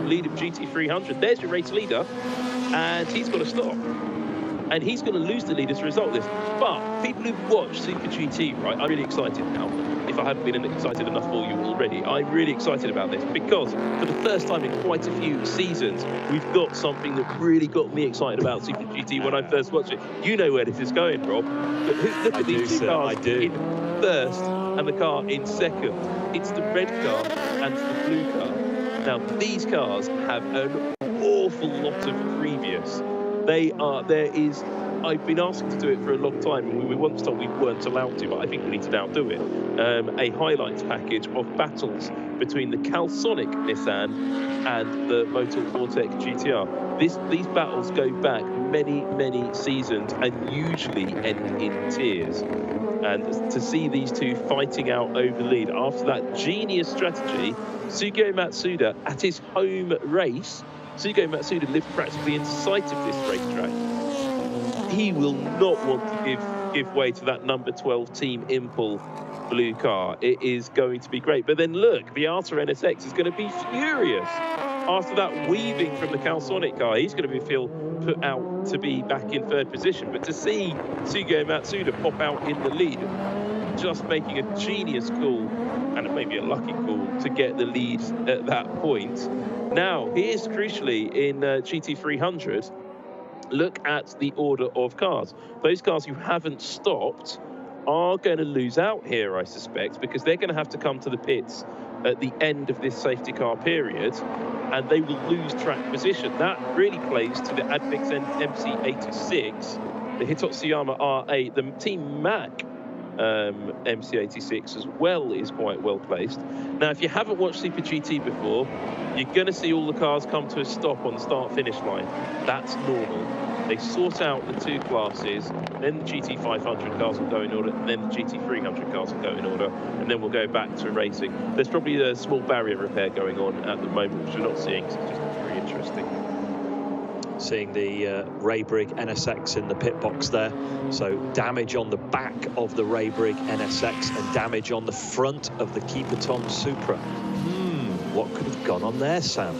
lead of GT300. There's your race leader, and he's got to stop. And he's going to lose the lead as a result of this. But people who've watched Super GT, right, I'm really excited now. If I haven't been excited enough for you already, I'm really excited about this because for the first time in quite a few seasons, we've got something that really got me excited about Super GT when I first watched it. You know where this is going, Rob. But look at these two cars in first and the car in second. It's the red car and the blue car. Now, these cars have an awful lot of previous. I've been asking to do it for a long time, and we were once told we weren't allowed to, but I think we need to now do it. A highlights package of battles between the Calsonic Nissan and the Motor Vortec GTR. These battles go back many seasons and usually end in tears. And to see these two fighting out over the lead after that genius strategy, Sugio Matsuda at his home race, Sugio Matsuda lived practically in sight of this racetrack. He will not want to give way to that number 12 Team Impel blue car. It is going to be great. But then look, the Arta NSX is going to be furious. After that weaving from the Calsonic car, he's going to feel put out to be back in third position. But to see Sugio Matsuda pop out in the lead, just making a genius call, and maybe a lucky call, to get the lead at that point. Now, here's crucially in GT300, look at the order of cars. Those cars who haven't stopped are going to lose out here, I suspect, because they're going to have to come to the pits at the end of this safety car period, and they will lose track position. That really plays to the Admix MC86, the Hitotsuyama R8, the Team Mac MC86 as well is quite well placed. Now, if you haven't watched Super GT before, you're going to see all the cars come to a stop on the start-finish line. That's normal. They sort out the two classes, then the GT500 cars will go in order, and then the GT300 cars will go in order, and then we'll go back to racing. There's probably a small barrier repair going on at the moment, which we're not seeing, so it's just very interesting. Seeing the Raybrig NSX in the pit box there. So damage on the back of the Raybrig NSX and damage on the front of the Keeperton Supra. What could have gone on there, Sam?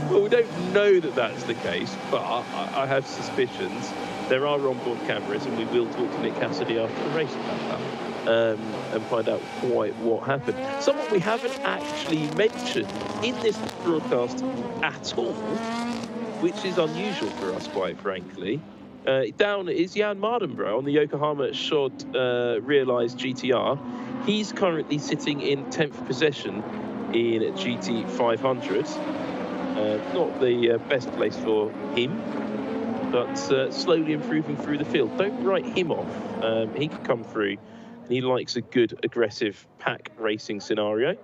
Well, we don't know that that's the case, but I have suspicions. There are onboard cameras, and we will talk to Nick Cassidy after the race about that and find out quite what happened. Someone we haven't actually mentioned in this broadcast at all, which is unusual for us, quite frankly. Down is Jan Mardenborough on the Yokohama Shod Realized GTR. He's currently sitting in 10th position in GT500. Not the best place for him, but slowly improving through the field. Don't write him off. He can come through, and he likes a good, aggressive pack racing scenario.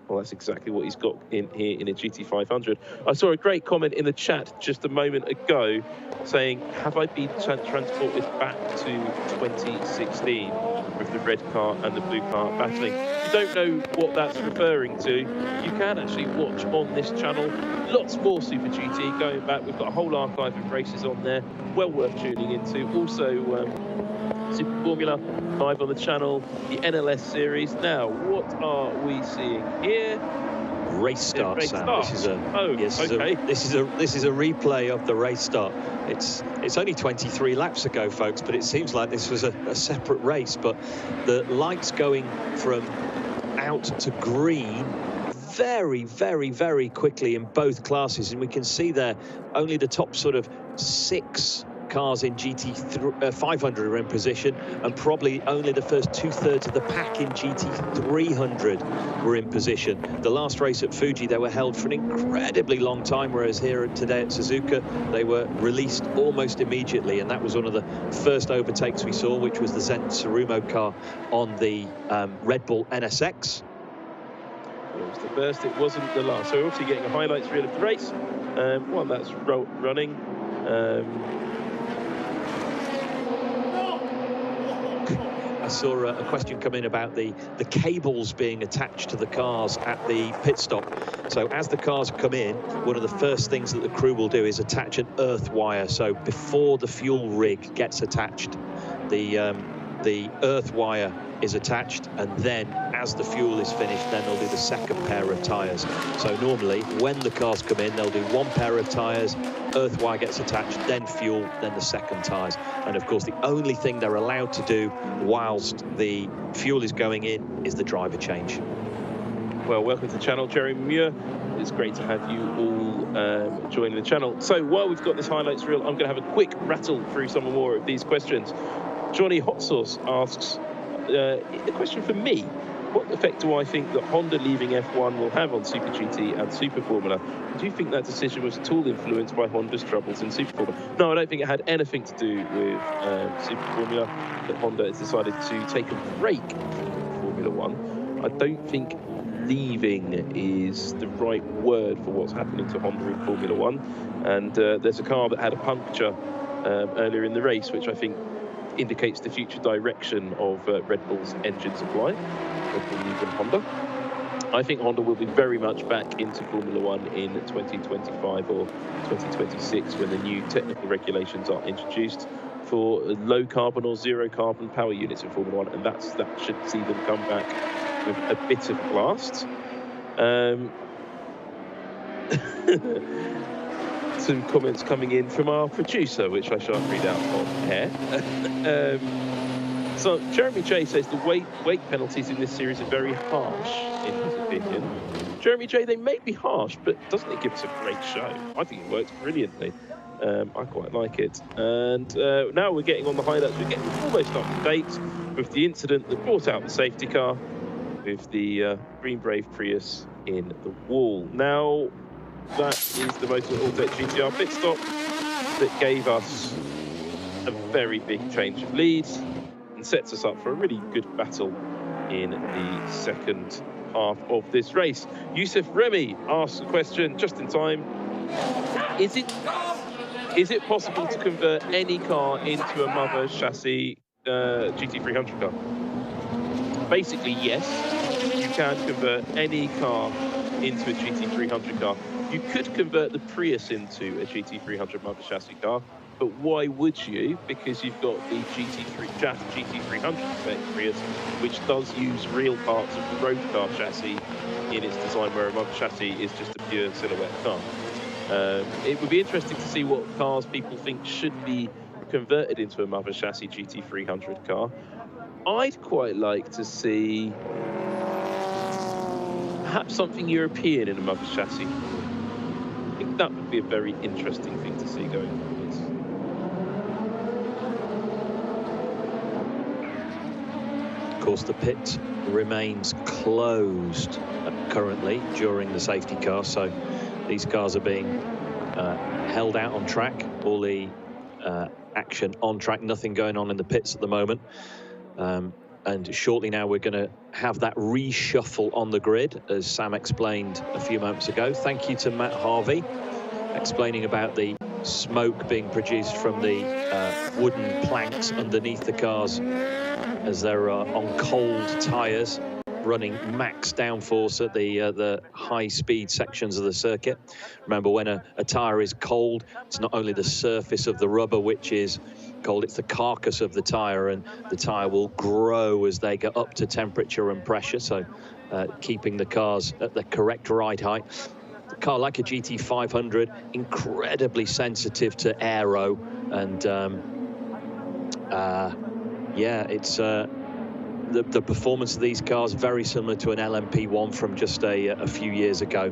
Well, that's exactly what he's got in here in a GT500. I saw a great comment in the chat just a moment ago saying, have I been transported back to 2016 with the red car and the blue car battling? If you don't know what that's referring to, you can actually watch on this channel lots more Super GT going back. We've got a whole archive of races on there, well worth tuning into. Also, Super Formula 5 on the channel, the NLS series. Now, what are we seeing here? Race start, Sam. This is this is a replay of the race start. It's only 23 laps ago, folks, but it seems like this was a separate race. But the lights going from out to green very quickly in both classes, and we can see there only the top sort of 6 cars in GT500 are in position, and probably only the first 2/3 of the pack in GT300 were in position. The last race at Fuji, they were held for an incredibly long time, whereas here today at Suzuka, they were released almost immediately, and that was one of the first overtakes we saw, which was the Zen Tsurumo car on the Red Bull NSX. It was the first, it wasn't the last. So we're obviously getting a highlights reel of the race. While that's running, I saw a question come in about the cables being attached to the cars at the pit stop. So as the cars come in, one of the first things that the crew will do is attach an earth wire. So before the fuel rig gets attached, the earth wire is attached, and then as the fuel is finished, then they'll do the second pair of tyres. So normally when the cars come in, they'll do one pair of tyres, earth wire gets attached, then fuel, then the second tyres. And of course the only thing they're allowed to do whilst the fuel is going in is the driver change. Well, welcome to the channel, Jerry Muir. It's great to have you all joining the channel. So while we've got this highlights reel, I'm going to have a quick rattle through some more of these questions. Johnny Hot Sauce asks, a question for me. what effect do I think that Honda leaving F1 will have on Super GT and Super Formula? Do you think that decision was at all influenced by Honda's troubles in Super Formula? No, I don't think it had anything to do with Super Formula, that Honda has decided to take a break from Formula One. I don't think leaving is the right word for what's happening to Honda in Formula One. And there's a car that had a puncture earlier in the race, which I think indicates the future direction of Red Bull's engine supply, Red Bull leaving Honda. I think Honda will be very much back into Formula One in 2025 or 2026 when the new technical regulations are introduced for low carbon or zero carbon power units in Formula One, and that should see them come back with a bit of blast. Some comments coming in from our producer, which I shan't read out on air. So Jeremy J says the weight penalties in this series are very harsh, in his opinion. Jeremy J, they may be harsh, but doesn't it give us a great show? I think it works brilliantly. I quite like it. And now we're getting on the highlights. We're getting almost up to date with the incident that brought out the safety car with the Green Brave Prius in the wall. Now, that is the Motorsport GTR pit stop that gave us a very big change of lead and sets us up for a really good battle in the second half of this race. Yusuf Remy asks a question just in time. Is it possible to convert any car into a mother chassis GT300 car? Basically, yes. You can convert any car into a GT300 car. You could convert the Prius into a GT300 mother chassis car, but why would you? Because you've got the GT300 spec Prius, which does use real parts of the road car chassis in its design, where a mother chassis is just a pure silhouette car. It would be interesting to see what cars people think should be converted into a mother chassis GT300 car. I'd quite like to see perhaps something European in a mother chassis. I think that would be a very interesting thing to see going forwards. Of course, the pit remains closed currently during the safety car, so these cars are being held out on track. All the action on track, nothing going on in the pits at the moment. And shortly now we're going to have that reshuffle on the grid, as Sam explained a few moments ago. Thank you to Matt Harvey, explaining about the smoke being produced from the wooden planks underneath the cars as they're on cold tyres, running max downforce at the high-speed sections of the circuit. Remember, when a tyre is cold, it's not only the surface of the rubber which is cold, it's the carcass of the tyre, and the tyre will grow as they get up to temperature and pressure, so keeping the cars at the correct ride height. A car like a GT500, incredibly sensitive to aero, and yeah, it's the performance of these cars very similar to an LMP1 from just a few years ago.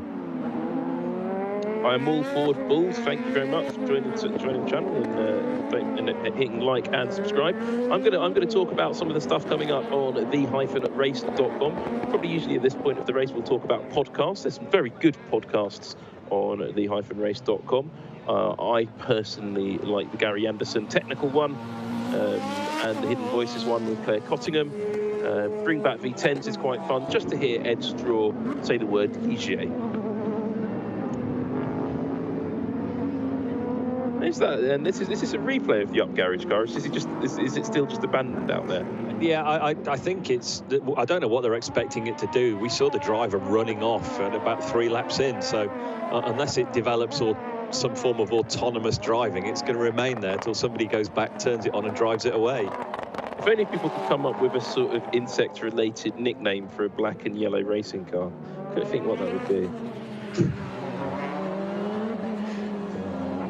I'm all forward bulls. Thank you very much for joining the channel and hitting like and subscribe. I'm gonna talk about some of the stuff coming up on the-race.com. Probably usually at this point of the race we'll talk about podcasts. There's some very good podcasts on the-race.com. I personally like the Gary Anderson technical one and the Hidden Voices one with Claire Cottingham. Bring Back V10s is quite fun, just to hear Ed Straw say the word DJ. Is that, and this is a replay of the Up Garage car? Is it still just abandoned out there? Yeah, I think it's, I don't know what they're expecting it to do. We saw the driver running off at about 3 laps in, so unless it develops or some form of autonomous driving, it's going to remain there till somebody goes back, turns it on and drives it away. If only people could come up with a sort of insect-related nickname for a black and yellow racing car. Couldn't think what that would be.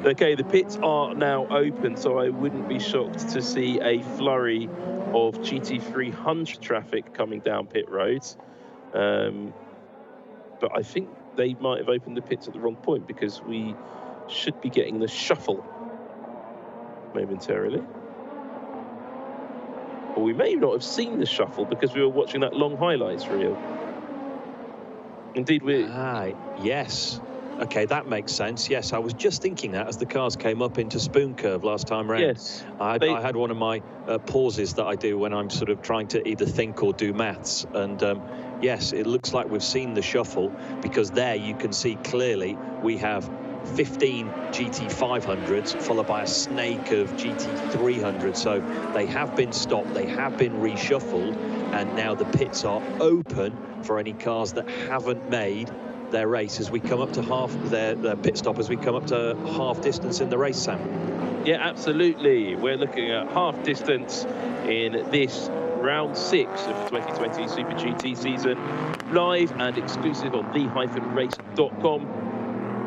Okay, the pits are now open, so I wouldn't be shocked to see a flurry of GT300 traffic coming down pit roads. But I think they might have opened the pits at the wrong point, because we should be getting the shuffle momentarily. Or we may not have seen the shuffle because we were watching that long highlights reel. Indeed, yes. Okay, that makes sense. Yes, I was just thinking that as the cars came up into Spoon Curve last time round. Yes. I had one of my pauses that I do when I'm sort of trying to either think or do maths. And yes, it looks like we've seen the shuffle, because there you can see clearly we have 15 GT500s followed by a snake of GT300s. So they have been stopped, they have been reshuffled, and now the pits are open for any cars that haven't made their race as we come up to their pit stop as we come up to half distance in the race, Sam. Yeah, absolutely. We're looking at half distance in this round 6 of 2020 Super GT season, live and exclusive on the-race.com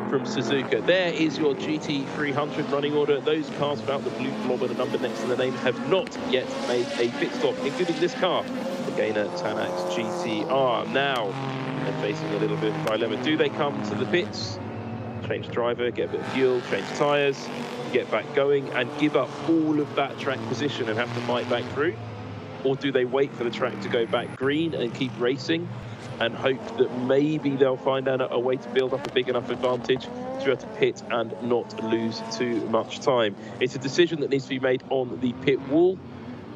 from Suzuka. There is your GT300 running order. Those cars without the blue blob and a number next to the name have not yet made a pit stop, including this car, the Gainer Tanax GTR. Now, they're facing a little bit of a dilemma. Do they come to the pits, change driver, get a bit of fuel, change tyres, get back going, and give up all of that track position and have to fight back through? Or do they wait for the track to go back green and keep racing and hope that maybe they'll find out a way to build up a big enough advantage to be able to pit and not lose too much time? It's a decision that needs to be made on the pit wall.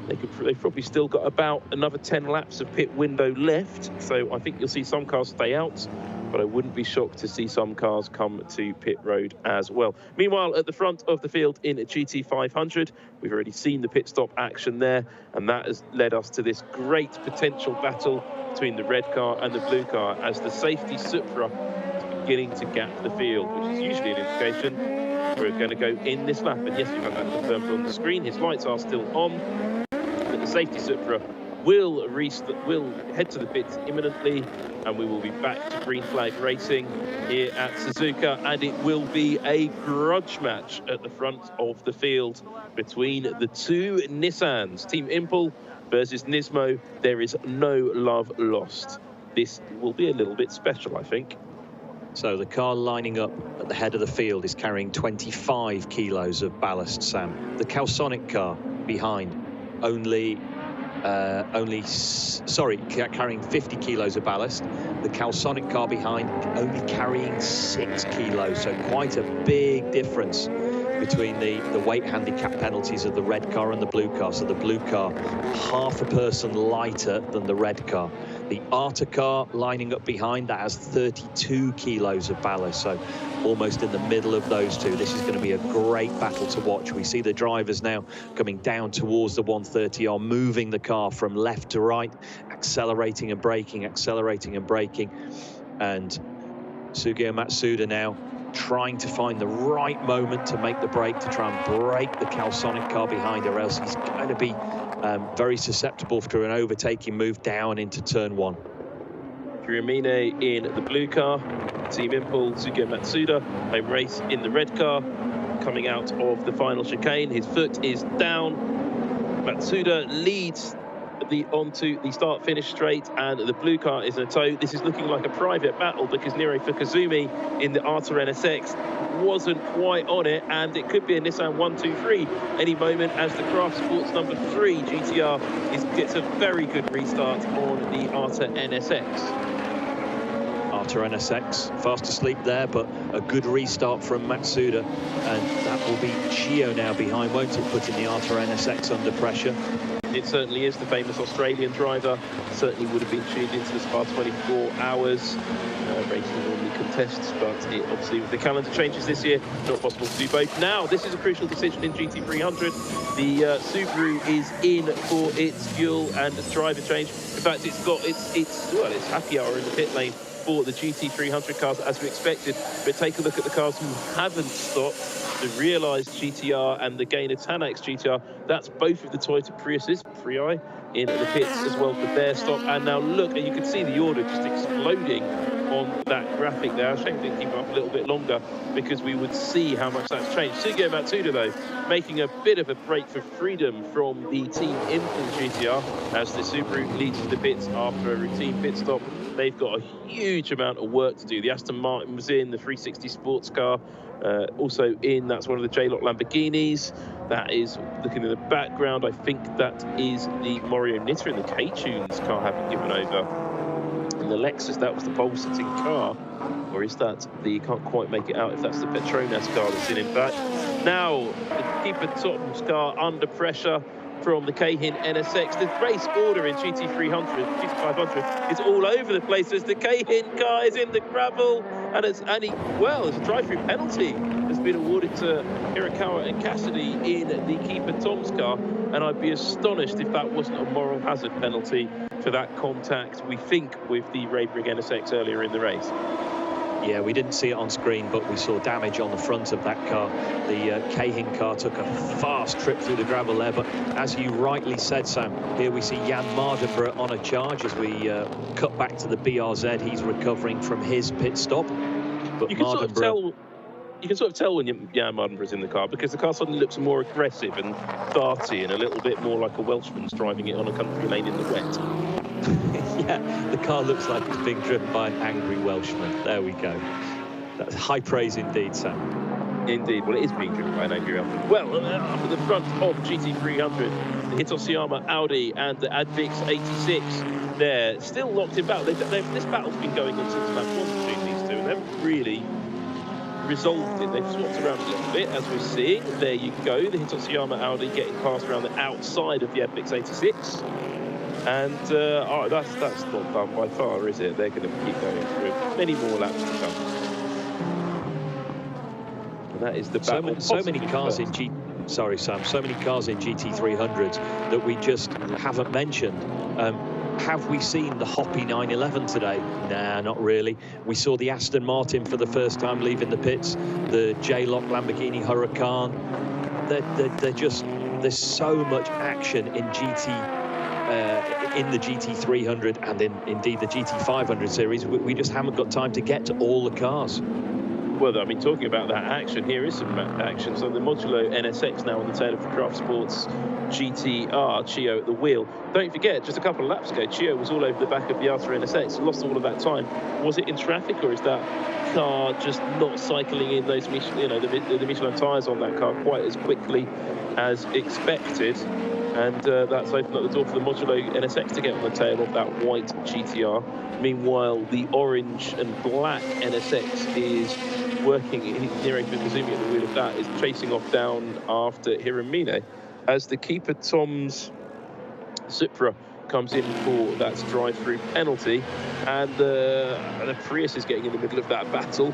They've probably still got about another 10 laps of pit window left, so I think you'll see some cars stay out, but I wouldn't be shocked to see some cars come to pit road as well. Meanwhile, at the front of the field in GT500, we've already seen the pit stop action there, and that has led us to this great potential battle between the red car and the blue car, as the safety Supra is beginning to gap the field, which is usually an indication we're going to go in this lap. And yes, we've had that confirmed on the screen. His lights are still on. The safety Supra will head to the pits imminently, and we will be back to green flag racing here at Suzuka, and it will be a grudge match at the front of the field between the two Nissans, Team Impel versus Nismo. There is no love lost. This will be a little bit special, I think. So the car lining up at the head of the field is carrying 25 kilos of ballast, Sam. The Calsonic car behind carrying 50 kilos of ballast. The Calsonic car behind only carrying 6 kilos, so quite a big difference between the weight handicap penalties of the red car and the blue car. So the blue car half a person lighter than the red car. The Arta car lining up behind, that has 32 kilos of ballast, so almost in the middle of those two. This is going to be a great battle to watch. We see the drivers now coming down towards the 130R, moving the car from left to right, accelerating and braking, and Sugeo Matsuda now trying to find the right moment to make the break, to try and break the Calsonic car behind, or else he's going to be very susceptible to an overtaking move down into turn 1. Kyomine in the blue car, Team Impel, Sugeo Matsuda, home race in the red car, coming out of the final chicane. His foot is down. Matsuda leads onto the start-finish straight, and the blue car is in a tow. This is looking like a private battle because Niro Fukuzumi in the Arta NSX wasn't quite on it, and it could be a Nissan 123 any moment as the Craft Sports number 3 GTR gets a very good restart on the Arta NSX. Arta NSX fast asleep there, but a good restart from Matsuda, and that will be GEO now behind, won't it, putting the Arta NSX under pressure. It certainly is. The famous Australian driver certainly would have been tuned into the Spa 24 hours. Racing normally contests, but it obviously with the calendar changes this year, not possible to do both. Now, this is a crucial decision in GT300. The Subaru is in for its fuel and driver change. In fact, it's happy hour in the pit lane for the GT300 cars as we expected. But take a look at the cars who haven't stopped. The realised GTR and the Gainer Tanax GTR, that's both of the Toyota Priuses, Prii, in the pits as well for their stop. And now look, and you can see the order just exploding on that graphic there. I was thinking to keep it up a little bit longer because we would see how much that's changed. Sugeo Matsuda, though, making a bit of a break for freedom from the Team Impel GTR as the Subaru leads to the pits after a routine pit stop. They've got a huge amount of work to do. The Aston Martin was in, the 360 sports car, Also in, that's one of the J-Lock Lamborghinis. That is, looking in the background, I think that is the Mario Nitta in the K-Tunes car having given over. In the Lexus, that was the pole-sitting car. Or is that the, can't quite make it out if that's the Petronas car that's in back. Now, the keeper Tom's car under pressure from the Cahin NSX. The race order in GT300, GT500 is all over the place as the Cahin car is in the gravel, and it's there's a drive-through penalty has been awarded to Hirakawa and Cassidy in the keeper Tom's car, and I'd be astonished if that wasn't a moral hazard penalty for that contact, we think, with the Raidring NSX earlier in the race. Yeah, we didn't see it on screen, but we saw damage on the front of that car. The Cahin car took a fast trip through the gravel there, but as you rightly said, Sam, here we see Jan Mardenborough on a charge as we cut back to the BRZ. He's recovering from his pit stop. But you can sort of tell when Jan Mardenborough's in the car, because the car suddenly looks more aggressive and darty and a little bit more like a Welshman's driving it on a country lane in the wet. Yeah, the car looks like it's being driven by an angry Welshman. There we go. That's high praise indeed, Sam. Indeed. Well, it is being driven by an angry Welshman. Well, up at the front of GT300, the Hitosuyama Audi and the Advix 86, they're still locked in battle. This battle's been going on since lap 1 between these two, and they haven't really resolved it. They've swapped around a little bit, as we're seeing. There you go, the Hitosuyama Audi getting past around the outside of the Advix 86. And that's not done by far, is it? They're going to keep going through many more laps to come. And that is the battle. So many cars in Sorry, Sam. So many cars in GT300s that we just haven't mentioned. Have we seen the Hoppy 911 today? Nah, not really. We saw the Aston Martin for the first time leaving the pits. The J-Lock Lamborghini Huracan. There's so much action in in the GT300 and indeed the GT500 series. We just haven't got time to get to all the cars. Well, I mean, talking about that action, here is some action. So the Modulo NSX now on the tail of the Craft Sports GTR, Chio at the wheel. Don't forget, just a couple of laps ago, Chio was all over the back of the Alta NSX, lost all of that time. Was it in traffic, or is that car just not cycling in those, the Michelin tyres on that car quite as quickly as expected? And that's opened up the door for the Modulo NSX to get on the tail of that white GTR. Meanwhile, the orange and black NSX is working. Niro Fukuzumi at the wheel of that is chasing off down after Hiramine as the keeper Tom's Supra comes in for that drive-through penalty, and the Prius is getting in the middle of that battle.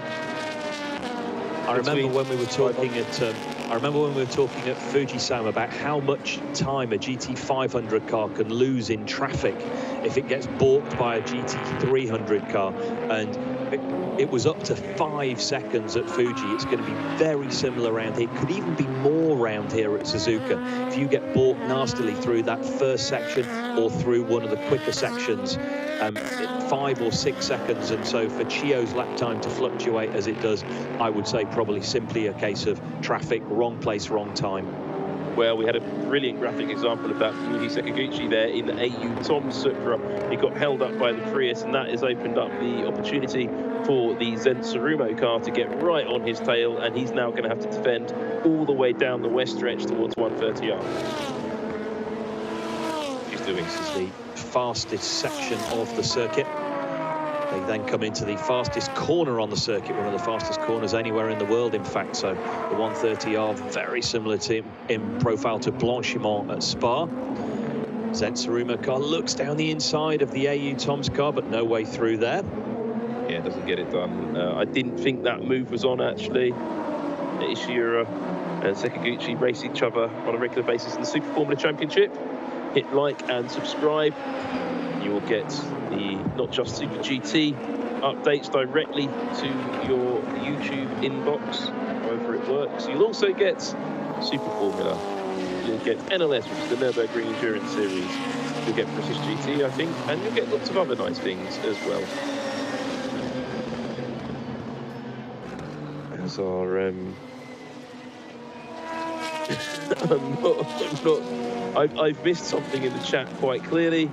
I remember when we were talking at Fuji-san about how much time a GT500 car can lose in traffic if it gets balked by a GT300 car, and it was up to 5 seconds at Fuji. It's going to be very similar around here. It could even be more around here at Suzuka if you get balked nastily through that first section or through one of the quicker sections. 5 or 6 seconds, and so for Chio's lap time to fluctuate as it does, I would say probably simply a case of traffic, wrong place, wrong time. Well, we had a brilliant graphic example of that from Yuji Sekaguchi there in the AU Tom Supra. He got held up by the Prius, and that has opened up the opportunity for the Zen Tsurumo car to get right on his tail, and he's now going to have to defend all the way down the west stretch towards 130R. He's doing the fastest section of the circuit. They then come into the fastest corner on the circuit, one of the fastest corners anywhere in the world, in fact. So the 130R, very similar to in profile to Blanchimont at Spa. Zen Tsurumo car looks down the inside of the AU Tom's car, but no way through there. Yeah, doesn't get it done. I didn't think that move was on, actually. Ishihara and Sekaguchi race each other on a regular basis in the Super Formula Championship. Hit like and subscribe. You will get the not just Super GT updates directly to your YouTube inbox, however it works. You'll also get Super Formula. You'll get NLS, which is the Nürburgring Endurance Series. You'll get British GT, I think, and you'll get lots of other nice things as well. As our I've missed something in the chat quite clearly.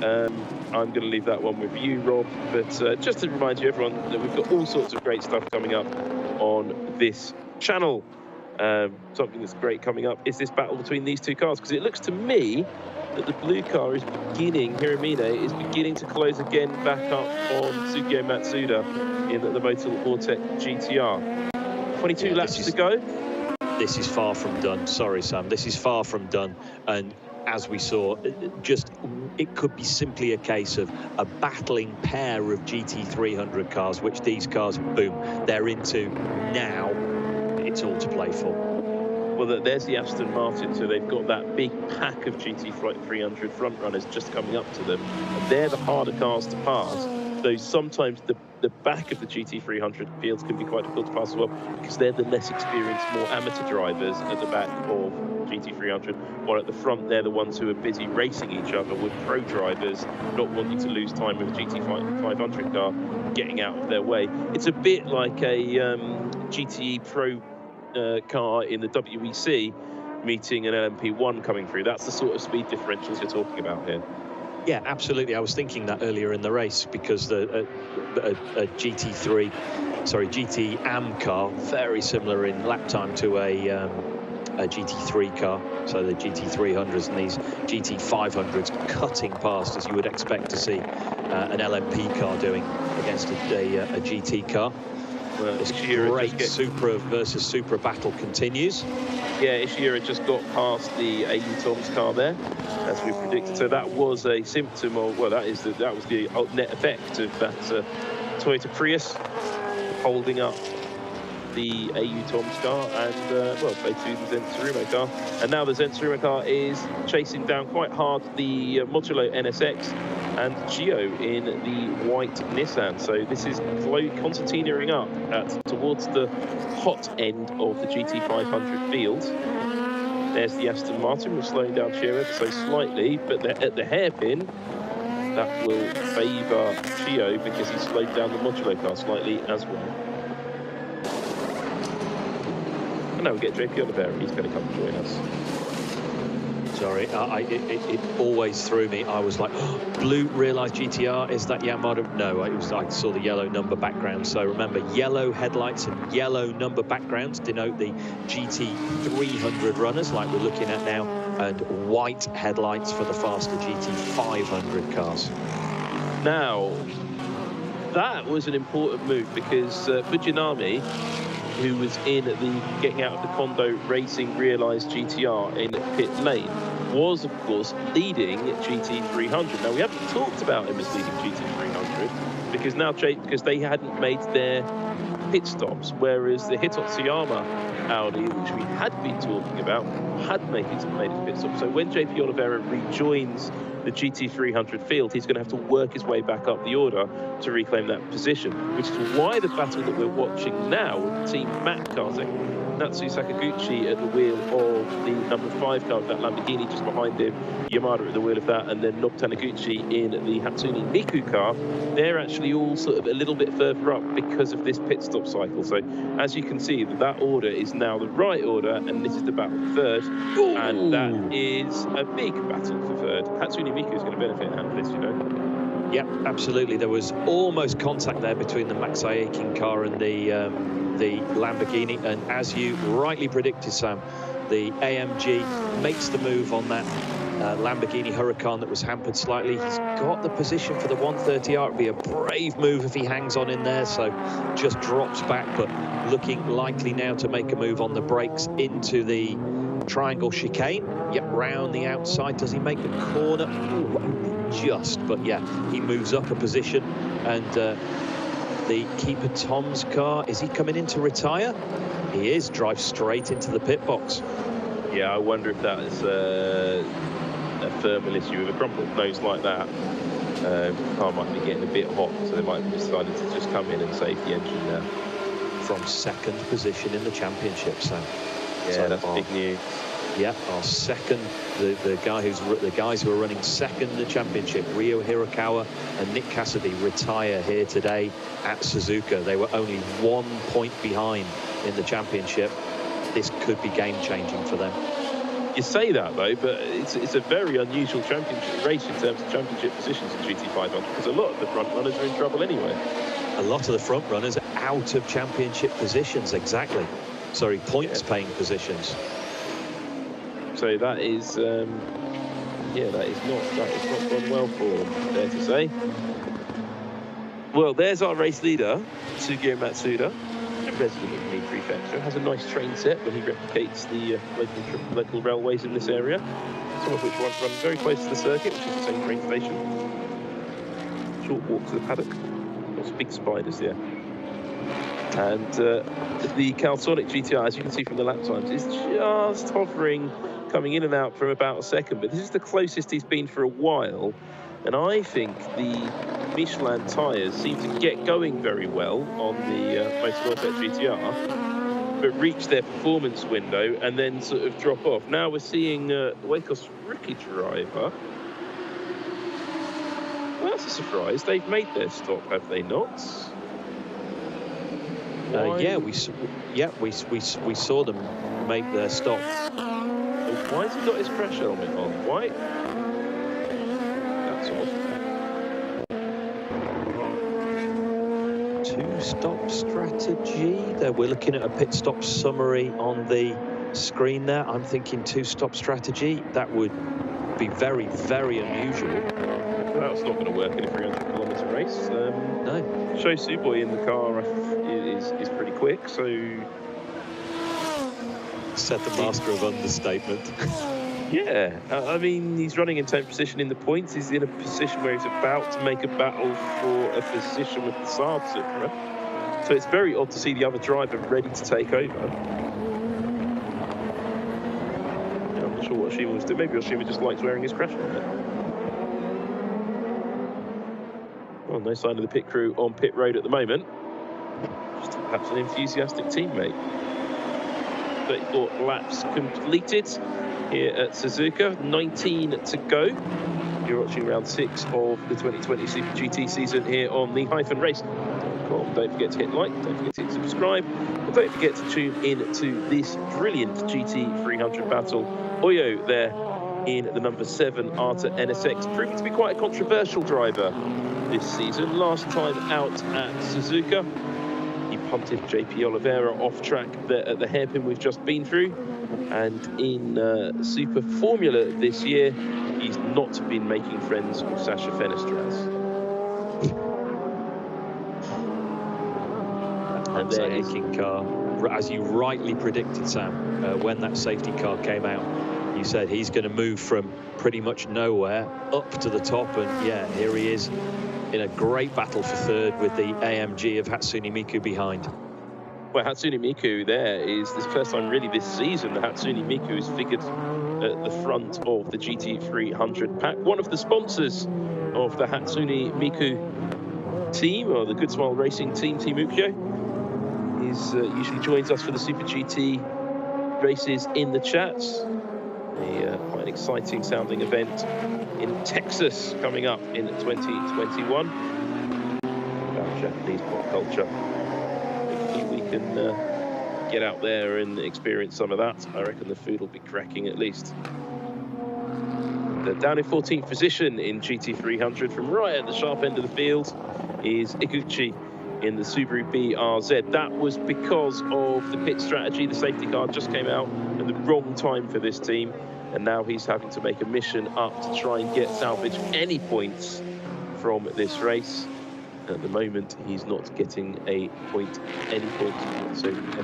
I'm going to leave that one with you, Rob. But just to remind you, everyone, that we've got all sorts of great stuff coming up on this channel. Something that's great coming up is this battle between these two cars, because it looks to me that the blue car is beginning, Hiramine is beginning to close again back up on Sugio Matsuda in the Motorsport GTR. 22 laps to go. This is far from done. Sorry, Sam. This is far from done. And as we saw, it could be simply a case of a battling pair of GT300 cars, which these cars, boom, they're into now. It's all to play for. Well, there's the Aston Martin, so they've got that big pack of GT300 front runners just coming up to them, and they're the harder cars to pass. Though sometimes the back of the GT300 fields can be quite difficult to pass as well, because they're the less experienced, more amateur drivers at the back of GT300, while at the front they're the ones who are busy racing each other with pro drivers not wanting to lose time with a GT500 car getting out of their way. It's a bit like a GTE Pro car in the WEC meeting an LMP1 coming through. That's the sort of speed differentials you're talking about here. Yeah, absolutely. I was thinking that earlier in the race, because a GT AM car, very similar in lap time to a GT3 car, so the GT300s and these GT500s cutting past, as you would expect to see an LMP car doing against a GT car. Well, this great Supra versus Supra battle continues. Yeah, Ishihara just got past the AU Tom's car there, as we predicted. So that was a symptom of, well, that was the net effect of that Toyota Prius holding up the AU Tom's car and, well, played to the Zen Tsurumo car. And now the Zen Tsurumo car is chasing down quite hard the Modulo NSX and Geo in the white Nissan. So this is concertinaing up towards the hot end of the GT500 field. There's the Aston Martin. We're slowing down Geo ever so slightly, but at the hairpin, that will favour Geo because he slowed down the Modulo car slightly as well. And now we get JP Oliveira. He's going to come and join us. Sorry, it always threw me. I was like, oh, blue realised GTR, is that Yamaha? No, I saw the yellow number background. So remember, yellow headlights and yellow number backgrounds denote the GT300 runners, like we're looking at now, and white headlights for the faster GT500 cars. Now, that was an important move because Fujinami, who was in the getting out of the Kondo Racing realised GTR in pit lane, was of course leading GT300. Now we haven't talked about him as leading GT300 because they hadn't made their pit stops, whereas the Hitotsuyama Audi, which we had been talking about, had made its pit stop. So when JP Oliveira rejoins the GT300 field, he's going to have to work his way back up the order to reclaim that position, which is why the battle that we're watching now with Team Matt karting, Natsu Sakaguchi at the wheel of the number 5 car, that Lamborghini just behind him, Yamada at the wheel of that, and then Nobu Taniguchi in the Hatsune Miku car. They're actually all sort of a little bit further up because of this pit stop cycle. So as you can see, that order is now the right order, and this is the battle for third. Ooh. And that is a big battle for third. Hatsune Miku is going to benefit out of this, you know. Yeah, absolutely. There was almost contact there between the Max Aikin car and the Lamborghini, and as you rightly predicted, Sam, the AMG makes the move on that Lamborghini Huracan that was hampered slightly. He's got the position for the 130R. It'd be a brave move if he hangs on in there, so just drops back, but looking likely now to make a move on the brakes into the triangle chicane. Yep, round the outside. Does he make the corner? Ooh, just, but yeah, he moves up a position, and the keeper Tom's car, is he coming in to retire? He is. Drives straight into the pit box. Yeah, I wonder if that is a thermal issue with a crumpled nose like that. The car might be getting a bit hot, so they might have decided to just come in and save the engine there. From second position in the championship, Sam. Yeah, so that's big news. Yeah, our second, the guys who are running second in the championship, Ryo Hirakawa and Nick Cassidy, retire here today at Suzuka. They were only 1 point behind in the championship. This could be game-changing for them. You say that though, but it's a very unusual championship race in terms of championship positions in GT500, because a lot of the front runners are in trouble anyway. a lot of the front runners are out of championship positions. Exactly. Sorry, points paying positions. So that is, that is not gone well for them, fair to say. Well, there's our race leader, Sugio Matsuda, a resident of Mie Prefecture, has a nice train set where he replicates the local railways in this area, some of which run very close to the circuit, which is the same train station. Short walk to the paddock. Lots of big spiders there. And the Calsonic GTR, as you can see from the lap times, is just hovering, coming in and out for about a second, but this is the closest he's been for a while. And I think the Michelin tyres seem to get going very well on the Motorsport GTR, but reach their performance window and then sort of drop off. Now we're seeing Wacos rookie driver. Well, that's a surprise. They've made their stop, have they not? Yeah, we saw them make their stop. Oh, why has he got his crash helmet on? Why? That's odd. Two-stop strategy. There, we're looking at a pit stop summary on the screen there. I'm thinking two-stop strategy. That would be very, very unusual. That's not going to work in a 300-kilometre race. No. Sho Suboi in the car is pretty quick, so... Said the master of understatement. Yeah, I mean, he's running in 10th position in the points. He's in a position where he's about to make a battle for a position with the Saab Supra. So it's very odd to see the other driver ready to take over. Yeah, I'm not sure what Oshima was doing. Maybe Oshima just likes wearing his crash helmet. Well, no sign of the pit crew on pit road at the moment. Just perhaps an enthusiastic teammate. 34 laps completed here at Suzuka, 19 to go. You're watching round 6 of the 2020 Super GT season here on the -race.com. Don't forget to hit like, don't forget to hit subscribe, and don't forget to tune in to this brilliant GT300 battle. Oyo there in the number 7 Arta NSX, proving to be quite a controversial driver this season. Last time out at Suzuka, he punted JP Oliveira off track at the hairpin we've just been through. And in Super Formula this year, he's not been making friends with Sasha Fenestras. And there is King car, as you rightly predicted, Sam, when that safety car came out. You said he's going to move from pretty much nowhere up to the top, and yeah, here he is in a great battle for third with the AMG of Hatsune Miku behind. Well, Hatsune Miku there is the first time really this season that Hatsune Miku has figured at the front of the GT300 pack. One of the sponsors of the Hatsune Miku team, or the Good Smile Racing team, Team Ukyo, is usually joins us for the Super GT races in the chats. Quite an exciting sounding event in Texas coming up in 2021 about Japanese pop culture. Hopefully we can get out there and experience some of that. I reckon the food will be cracking at least. Down in 14th position in GT300 from right at the sharp end of the field is Iguchi in the Subaru BRZ. That was because of the pit strategy. The safety car just came out at the wrong time for this team, and now he's having to make a mission up to try and salvage any points from this race. At the moment, he's not getting any points whatsoever.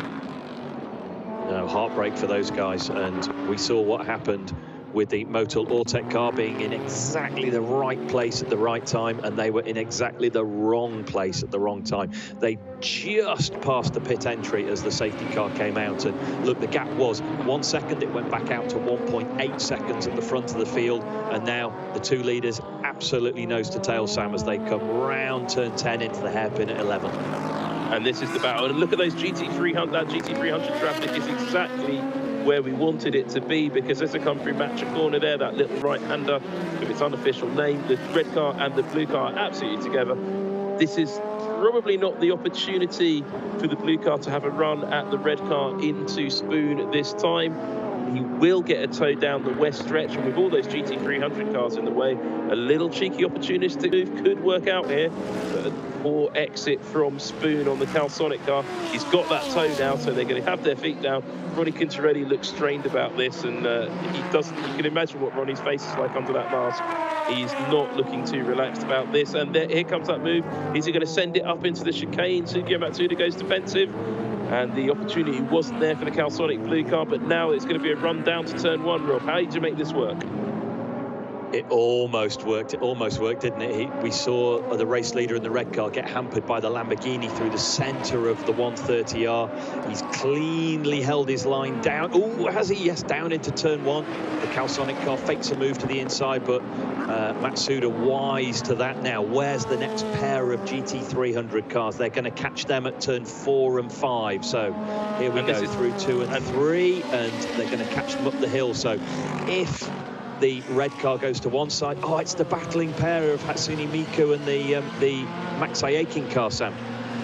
No, heartbreak for those guys, and we saw what happened with the Motul Ortec car being in exactly the right place at the right time, and they were in exactly the wrong place at the wrong time. They just passed the pit entry as the safety car came out, and look, the gap was 1 second. It went back out to 1.8 seconds at the front of the field, and now the two leaders absolutely nose to tail, Sam, as they come round turn 10 into the hairpin at 11. And this is the battle, and look at those GT300. That GT300 traffic is exactly where we wanted it to be, because as they come through Matcha Corner there, that little right-hander with its unofficial name, the red car and the blue car are absolutely together. This is probably not the opportunity for the blue car to have a run at the red car into Spoon this time. He will get a tow down the west stretch, and with all those GT300 cars in the way, a little cheeky opportunistic move could work out here. But a poor exit from Spoon on the Calsonic car. He's got that tow now, so they're going to have their feet down. Ronnie Quintarelli looks strained about this, and he doesn't. You can imagine what Ronnie's face is like under that mask. He's not looking too relaxed about this, and here comes that move. Is he going to send it up into the chicane? Suzuki Matsuda goes defensive, and the opportunity wasn't there for the Calsonic blue car, but now it's going to be a run down to turn one. Rob, how did you make this work? It almost worked. It almost worked, didn't it? We saw the race leader in the red car get hampered by the Lamborghini through the centre of the 130R. He's cleanly held his line down. Oh, has he? Yes, down into turn one. The Calsonic car fakes a move to the inside, but Matsuda wise to that now. Where's the next pair of GT300 cars? They're going to catch them at turn 4 and 5. So here we go through 2 and 3, and they're going to catch them up the hill. So if the red car goes to one side, oh, it's the battling pair of Hatsune Miku and the Max Ayakin car, Sam.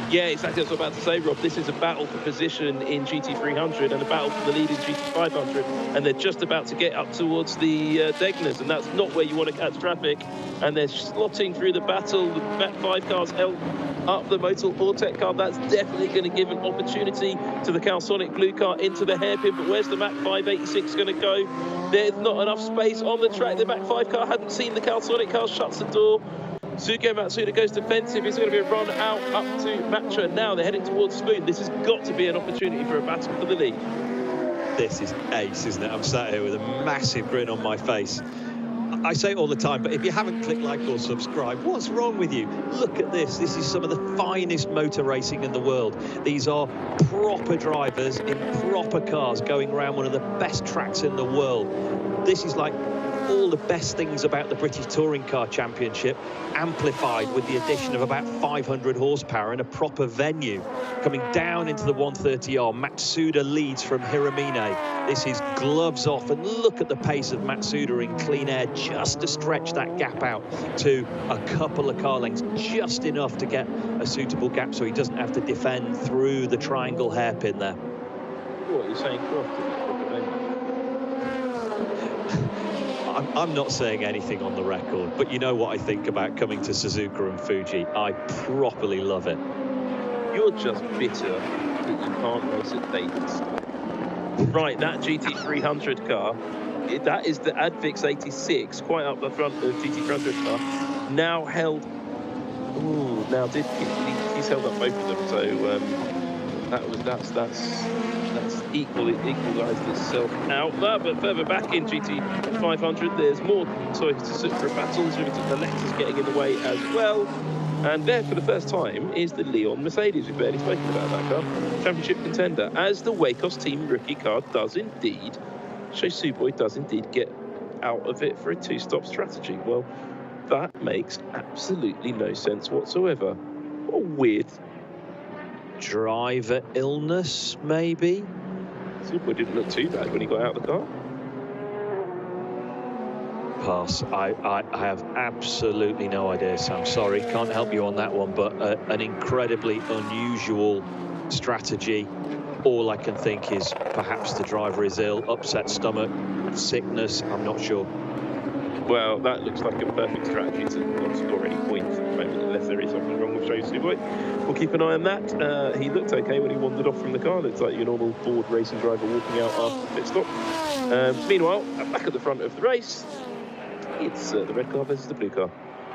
Yeah, exactly. That's what I was about to say, Rob. This is a battle for position in GT300 and a battle for the lead in GT500, and they're just about to get up towards the Degners, and that's not where you want to catch traffic. And they're slotting through the battle. The Mach 5 cars help up the Motorsport car. That's definitely going to give an opportunity to the Calsonic blue car into the hairpin. But where's the Mach 586 going to go? There's not enough space on the track. The Mach 5 car hadn't seen the Calsonic car, shuts the door. Suzuki Matsuda goes defensive. It's going to be a run out up to Matcha. Now they're heading towards Spoon. This has got to be an opportunity for a battle for the lead. This is ace, isn't it? I'm sat here with a massive grin on my face. I say it all the time, but if you haven't clicked like or subscribe, what's wrong with you? Look at this. This is some of the finest motor racing in the world. These are proper drivers in proper cars going around one of the best tracks in the world. This is like all the best things about the British Touring Car Championship, amplified with the addition of about 500 horsepower in a proper venue. Coming down into the 130R, Matsuda leads from Hiramine. This is gloves off, and look at the pace of Matsuda in clean air, just to stretch that gap out to a couple of car lengths, just enough to get a suitable gap so he doesn't have to defend through the triangle hairpin there. What are you saying, Croft? I'm not saying anything on the record, but you know what I think about coming to Suzuka and Fuji. I properly love it. You're just bitter that you can't race at David's. Right, that GT300 car, that is the Advix 86, quite up the front of GT300 car, now held. Ooh, now he's held up both of them, so that's equalised itself out there. But further back in GT500, there's more Suzuka battles with the Lexus getting in the way as well. And there, for the first time, is the Leon Mercedes. We've barely spoken about that car. Championship contender, as the Wacos team rookie car does indeed. Shosuboi does indeed get out of it for a two-stop strategy. Well, that makes absolutely no sense whatsoever. What a weird driver illness, maybe? Super didn't look too bad when he got out of the car. Pass. I have absolutely no idea, Sam. Sorry, can't help you on that one, but an incredibly unusual strategy. All I can think is perhaps the driver is ill, upset stomach, sickness, I'm not sure. Well, that looks like a perfect strategy to not score any points at the moment, unless there is something wrong with Shosuboi. We'll keep an eye on that. He looked okay when he wandered off from the car. Looks like your normal bored racing driver walking out after the pit stop. Meanwhile, back at the front of the race, it's the red car versus the blue car.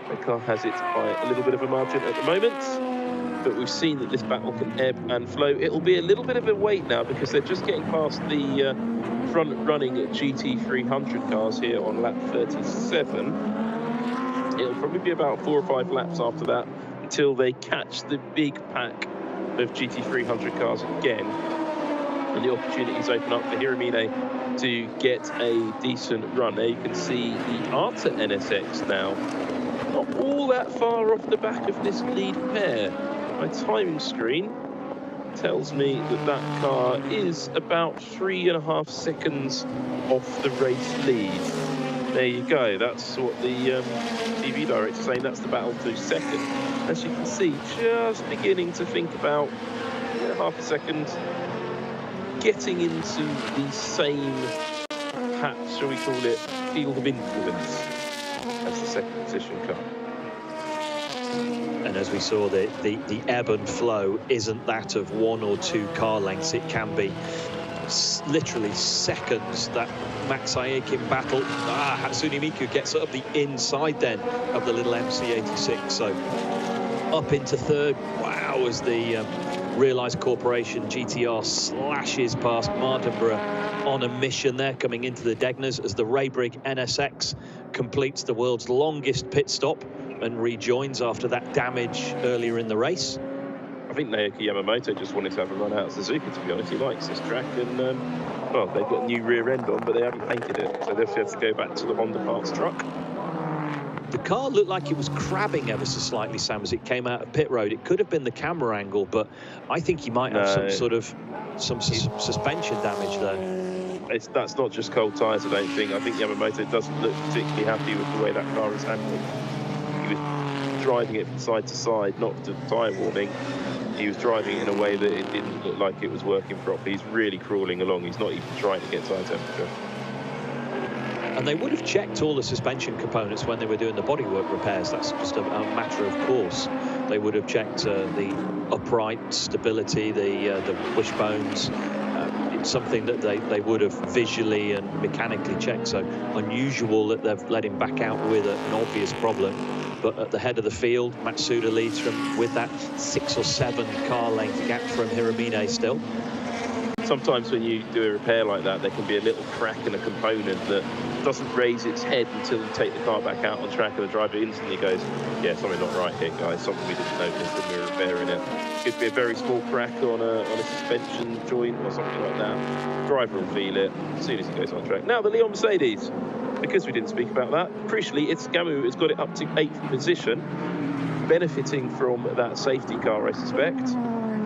Red car has it by a little bit of a margin at the moment, but we've seen that this battle can ebb and flow. It'll be a little bit of a wait now because they're just getting past the front-running GT300 cars here on lap 37. It'll probably be about 4 or 5 laps after that until they catch the big pack of GT300 cars again, and the opportunities open up for Hiramine to get a decent run. There you can see the Arta NSX now, not all that far off the back of this lead pair. My timing screen tells me that that car is about 3.5 seconds off the race lead. There you go. That's what the TV director's saying. That's the battle to second. As you can see, just beginning to think about half a second getting into the same perhaps, shall we call it, field of influence as the second position car. And as we saw, the ebb and flow isn't that of 1 or 2 car lengths. It can be literally seconds. That Max Ayekin battle. Hatsune Miku gets up the inside then of the little MC86. So up into third. Wow, as the Realised Corporation GTR slashes past Mardenborough on a mission there, coming into the Degners as the Raybrigg NSX completes the world's longest pit stop and rejoins after that damage earlier in the race. I think Naoki Yamamoto just wanted to have a run out of Suzuka, to be honest. He likes this track, and well, they've got a new rear end on, but they haven't painted it, so they'll have to go back to the Honda Parts truck. The car looked like it was crabbing ever so slightly, Sam, as it came out of pit road. It could have been the camera angle, but I think he might have some sort of suspension damage there. That's not just cold tyres, I don't think. I think Yamamoto doesn't look particularly happy with the way that car is handling. He was driving it from side to side, not to tyre warning. He was driving it in a way that it didn't look like it was working properly. He's really crawling along. He's not even trying to get tyre temperature. And they would have checked all the suspension components when they were doing the bodywork repairs. That's just a matter of course. They would have checked the upright stability, the wishbones. It's something that they would have visually and mechanically checked. So unusual that they've let him back out with an obvious problem. But at the head of the field, Matsuda leads from with that 6 or 7 car length gap from Hiramine still. Sometimes when you do a repair like that, there can be a little crack in a component that doesn't raise its head until you take the car back out on track, and the driver instantly goes, yeah, something not right here, guys, something we didn't notice when we were repairing it. Could be a very small crack on a suspension joint or something like that. Driver will feel it as soon as he goes on track. Now the Leon Mercedes, because we didn't speak about that, crucially, it's Gamu has got it up to 8th position, benefiting from that safety car, I suspect.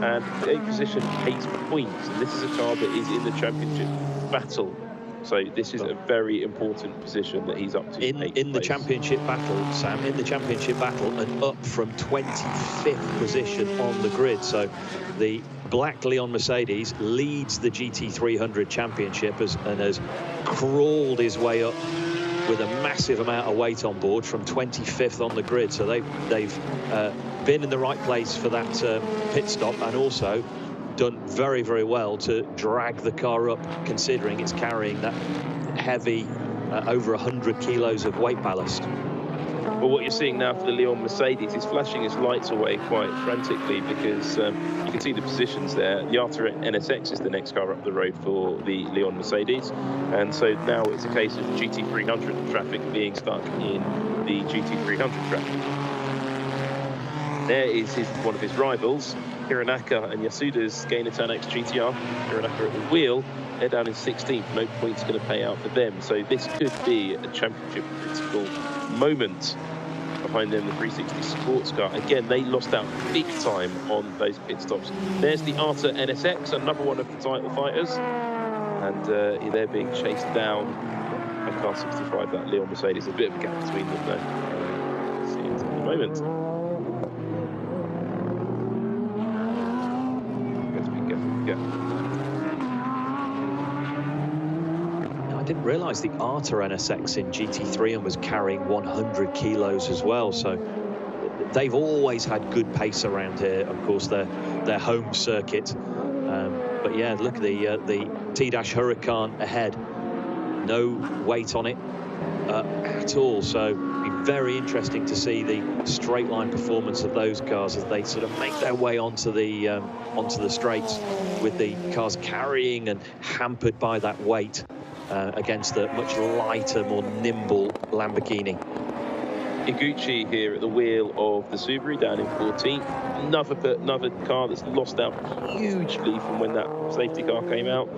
And 8th position, 8 points. And this is a car that is in the championship battle. So this is a very important position that he's up to. In the championship battle, Sam, in the championship battle, and up from 25th position on the grid. So the black Leon Mercedes leads the GT300 championship and has crawled his way up with a massive amount of weight on board from 25th on the grid. So they've been in the right place for that pit stop, and also done very, very well to drag the car up, considering it's carrying that heavy, over 100 kilos of weight ballast. Well, what you're seeing now for the Leon Mercedes is flashing its lights away quite frantically, because you can see the positions there. The Arta NSX is the next car up the road for the Leon Mercedes, and so now it's a case of GT300 traffic being stuck in the GT300 traffic. There is one of his rivals, Hiranaka, and Yasuda's Gainatan X GTR. Hiranaka at the wheel, they're down in 16th. No points going to pay out for them. So this could be a championship critical moment behind them, the 360 sports car. Again, they lost out big time on those pit stops. There's the Arta NSX, another one of the title fighters. And they're being chased down by car 65, that Leon Mercedes. A bit of a gap between them though. See it in a moment. I didn't realise the Arta NSX in GT3 and was carrying 100 kilos as well. So they've always had good pace around here. Of course, their home circuit. But yeah, look, the T-Dash Huracan ahead. No weight on it at all. So it'll be very interesting to see the straight line performance of those cars as they sort of make their way onto the straights, with the cars carrying and hampered by that weight against the much lighter, more nimble Lamborghini. Iguchi here at the wheel of the Subaru, down in 14th. Another car that's lost out hugely from when that safety car came out.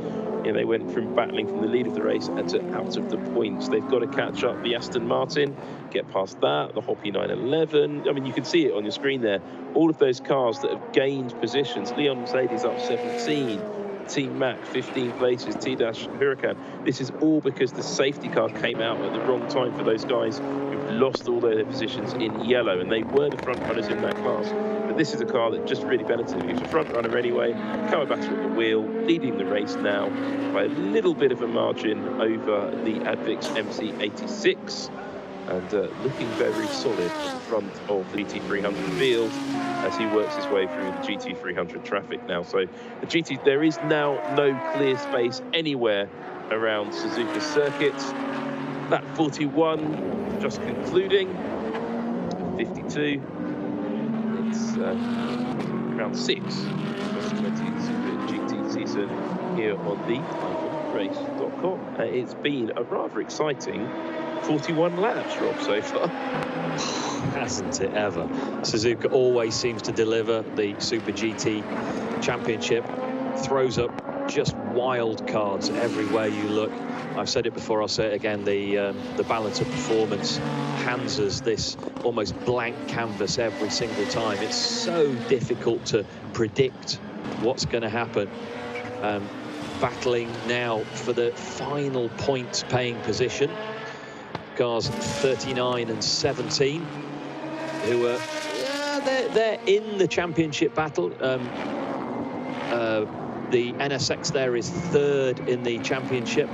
Yeah, they went from battling from the lead of the race and to out of the points. They've got to catch up the Aston Martin, get past that, the Hoppy 911. I mean, you can see it on your screen there. All of those cars that have gained positions. Leon Mercedes up 17, Team Mac, 15 places, T-Huracan. This is all because the safety car came out at the wrong time for those guys who've lost all their positions in yellow, and they were the front runners in that class. But this is a car that just really benefited. He was a front runner anyway, Kawabata at the wheel, leading the race now by a little bit of a margin over the Advix MC86. And looking very solid at the front of the GT300 field as he works his way through the GT300 traffic now. So the GT, there is now no clear space anywhere around Suzuka circuit. Lap 41 just concluding. 52. It's round 6 2020 Super GT season here on the race.com. It's been a rather exciting 41 laps, Rob, so far. Hasn't it ever? Suzuka always seems to deliver. The Super GT Championship throws up just wild cards everywhere you look. I've said it before, I'll say it again. The balance of performance hands us this almost blank canvas every single time. It's so difficult to predict what's going to happen. Battling now for the final points paying position. Cars 39 and 17, who are they're in the championship battle. The NSX there is third in the championship,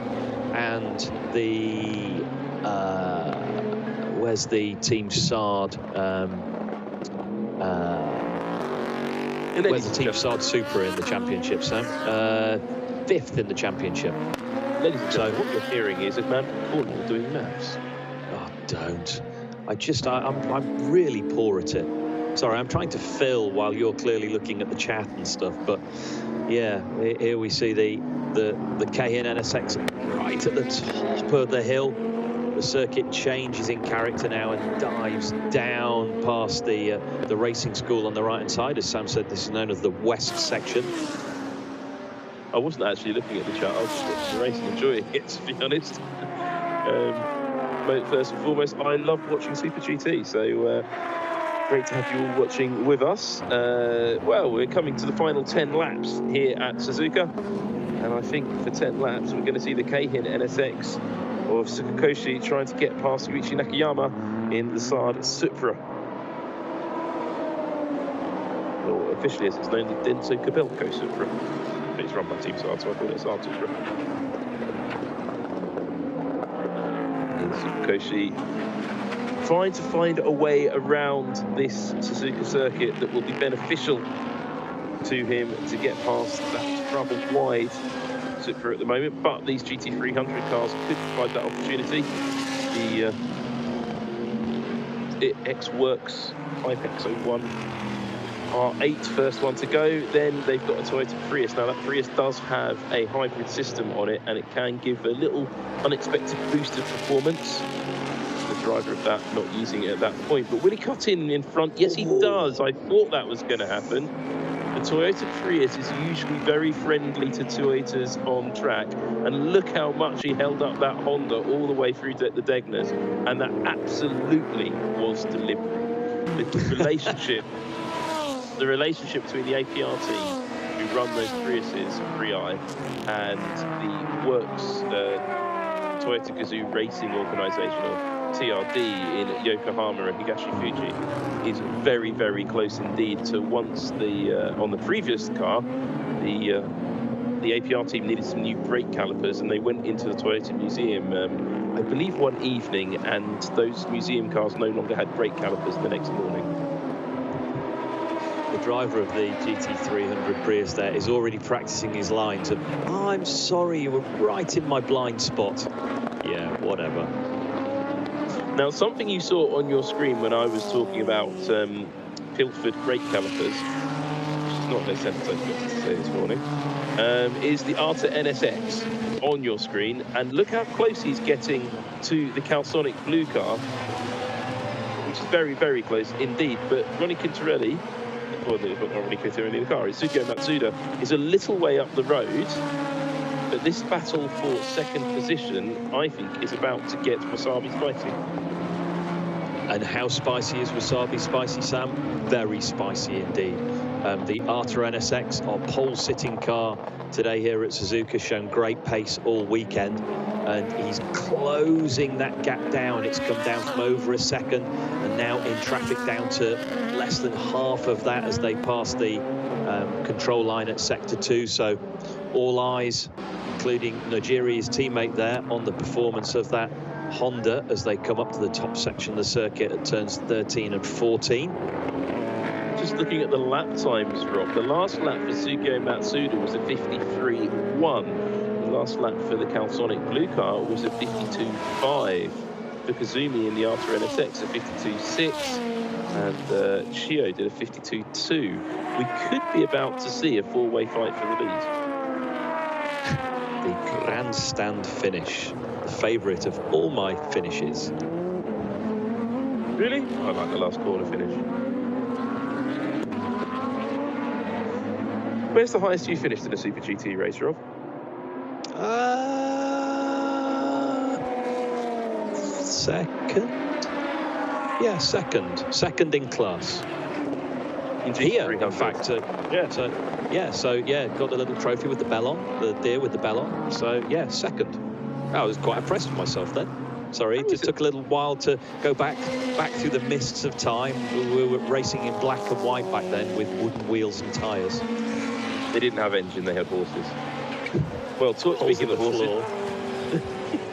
and the where's the Team Sard? Where's the Team Sard Supra in the championship, Sam? Fifth in the championship. Ladies and gentlemen, what you're hearing is a man from Cornwall doing maths. Oh, don't. I'm really poor at it. Sorry, I'm trying to fill while you're clearly looking at the chat and stuff. But yeah, here we see the Cayenne NSX right at the top of the hill. The circuit changes in character now and dives down past the racing school on the right-hand side. As Sam said, this is known as the West section. I wasn't actually looking at the chart, I was just watching the race and enjoying it, to be honest. First and foremost, I love watching Super GT, so great to have you all watching with us. Well, we're coming to the final 10 laps here at Suzuka, and I think for 10 laps we're going to see the Keihin NSX of Tsukukoshi trying to get past Yuichi Nakayama in the Sard Supra. Or officially as it's known, the Denso Kobelco Supra. It's run by Team Sard, so I call it Sard Supra. And Tsukukoshi trying to find a way around this Suzuka circuit that will be beneficial to him to get past that troubled wide Supra at the moment, but these GT300 cars could provide that opportunity. The X-Works 5X01 R8 first one to go. Then they've got a Toyota Prius. Now that Prius does have a hybrid system on it, and it can give a little unexpected boost of performance. The driver of that not using it at that point, but will he cut in front? Yes, he does. I thought that was going to happen. The Toyota Prius is usually very friendly to Toyotas on track, and look how much he held up that Honda all the way through the Degners, and that absolutely was deliberate. The relationship between the APR team who run those Priuses, Free-Eye, and the Works Toyota Gazoo Racing Organisation, or TRD, in Yokohama and Higashi Fuji is very, very close indeed. To once on the previous car, the APR team needed some new brake calipers, and they went into the Toyota Museum, I believe one evening, and those museum cars no longer had brake calipers the next morning. The driver of the GT300 Prius there is already practicing his lines of, oh, I'm sorry, you were right in my blind spot. Yeah, whatever. Now, something you saw on your screen when I was talking about Pilford brake calipers, which is not their sentence I was to say this morning, is the Arta NSX on your screen. And look how close he's getting to the Calsonic blue car, which is very, very close indeed. But Ronnie Quintarelli, well, not Ronnie Quintarelli, the car, it's Suzuki Matsuda, is a little way up the road. But this battle for second position, I think, is about to get Wasabi spicy. And how spicy is wasabi spicy, Sam? Very spicy indeed. The Arta NSX, our pole-sitting car today here at Suzuka, shown great pace all weekend. And he's closing that gap down. It's come down from over a second and now in traffic down to less than half of that as they pass the control line at sector 2. So all eyes, including Nigeria's teammate there, on the performance of that Honda as they come up to the top section of the circuit at turns 13 and 14. Just looking at the lap times, Rob, the last lap for Sugio Matsuda was a 53.1. The last lap for the Calsonic Blue car was a 52.5. For Kazumi in the Arta NSX, a 52.6. And Chio did a 52.2. We could be about to see a four-way fight for the lead. The grandstand finish, the favourite of all my finishes. Really? I like the last corner finish. Where's the highest you finished in a Super GT race, Rob? Second? Yeah, second. Second in class. In Here, in fact. Yeah. So got the little trophy with the bell on, the deer with the bell on. So, yeah, second. I was quite impressed with myself then. Sorry, it just took a little while to go back through the mists of time. We were racing in black and white back then with wooden wheels and tyres. They didn't have engine, they had horses. Well, speaking of horses,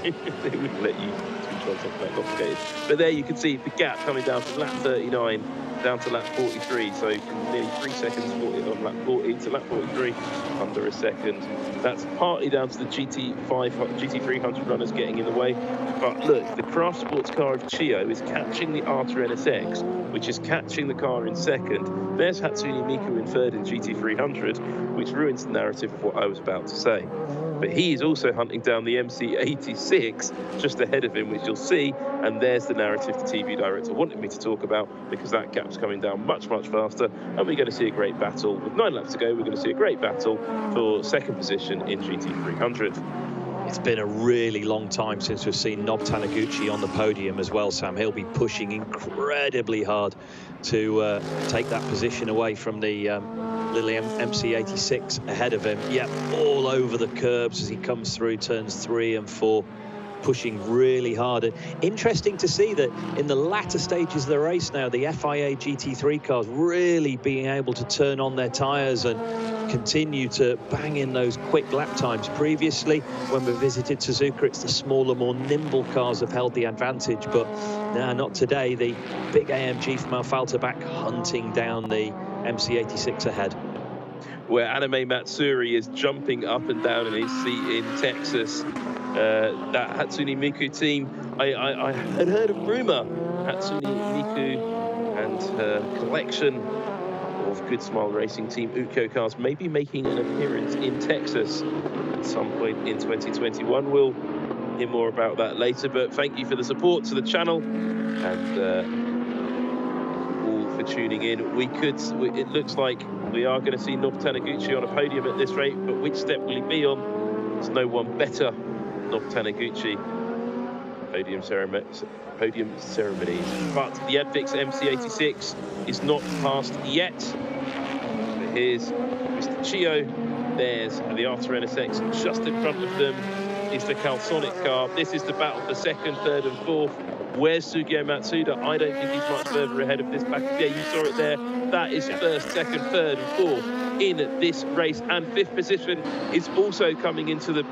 they wouldn't let you switch on something that complicated. But there you can see the gap coming down from lap 39 down to lap 43. So from nearly 3 seconds on lap 40 to lap 43, under a second. That's partly down to the GT300 runners getting in the way. But look, the craft sports car of Chio is catching the Arta NSX, which is catching the car in second. There's Hatsune Miku in third in GT300, which ruins the narrative of what I was about to say. But he is also hunting down the MC86 just ahead of him, which you'll see. And there's the narrative the TV director wanted me to talk about, because that gap's coming down much, much faster. And we're going to see a great battle. With 9 laps to go, we're going to see a great battle for second position in GT300. It's been a really long time since we've seen Nob Taniguchi on the podium as well, Sam. He'll be pushing incredibly hard to take that position away from the little MC86 ahead of him. Yep, all over the curbs as he comes through turns 3 and 4. Pushing really hard. And interesting to see that in the latter stages of the race now, the FIA GT3 cars really being able to turn on their tyres and continue to bang in those quick lap times. Previously, when we visited Suzuka, it's the smaller, more nimble cars have held the advantage, but no, not today. The big AMG from Alfalta back hunting down the MC86 ahead. Where Anime Matsuri is jumping up and down in his seat in Texas. That Hatsune Miku team, I had heard a rumor Hatsune Miku and her collection of Good Smile Racing Team Uko cars may be making an appearance in Texas at some point in 2021. We'll hear more about that later, but thank you for the support to the channel and all for tuning in. It looks like we are going to see Nob Taniguchi on a podium at this rate, but which step will he be on? There's no one better. Nob Taniguchi, podium ceremonies. But the Advix MC86 is not passed yet. But here's Mr. Chio. There's the Arta NSX. Just in front of them is the Calsonic car. This is the battle for second, third, and fourth. Where's Sugio Matsuda? I don't think he's much further ahead of this back. Yeah, you saw it there. That is first, second, third, and fourth in this race. And fifth position is also coming into the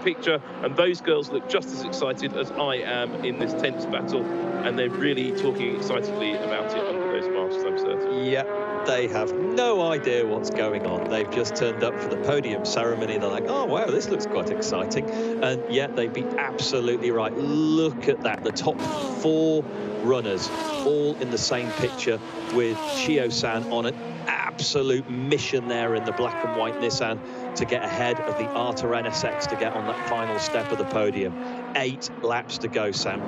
picture, and those girls look just as excited as I am in this tense battle, and they're really talking excitedly about it under those masks, I'm certain. Yeah, they have no idea what's going on. They've just turned up for the podium ceremony. They're like, oh wow, this looks quite exciting. And yet they'd be absolutely right. Look at that, the top 4 runners all in the same picture, with Chio-san on an absolute mission there in the black and white Nissan to get ahead of the Arta NSX to get on that final step of the podium. 8 laps to go, Sam.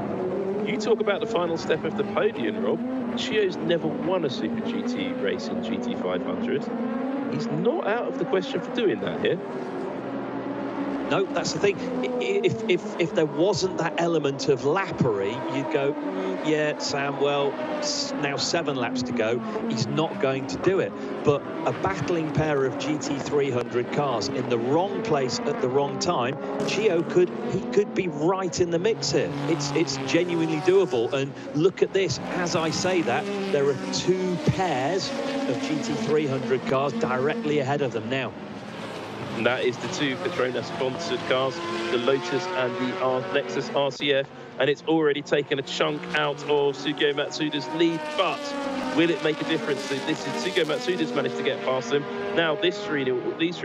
You talk about the final step of the podium, Rob. Chio's never won a Super GT race in GT500. He's not out of the question for doing that here. No, that's the thing. If there wasn't that element of lappery, you'd go, yeah, Sam, well, now 7 laps to go. He's not going to do it. But a battling pair of GT300 cars in the wrong place at the wrong time, Gio could be right in the mix here. It's genuinely doable. And look at this. As I say that, there are 2 pairs of GT300 cars directly ahead of them now. And that is the 2 Petronas-sponsored cars, the Lotus and the Lexus RCF, and it's already taken a chunk out of Sugio Matsuda's lead, but will it make a difference? So this is Sugio Matsuda's managed to get past them. Now these three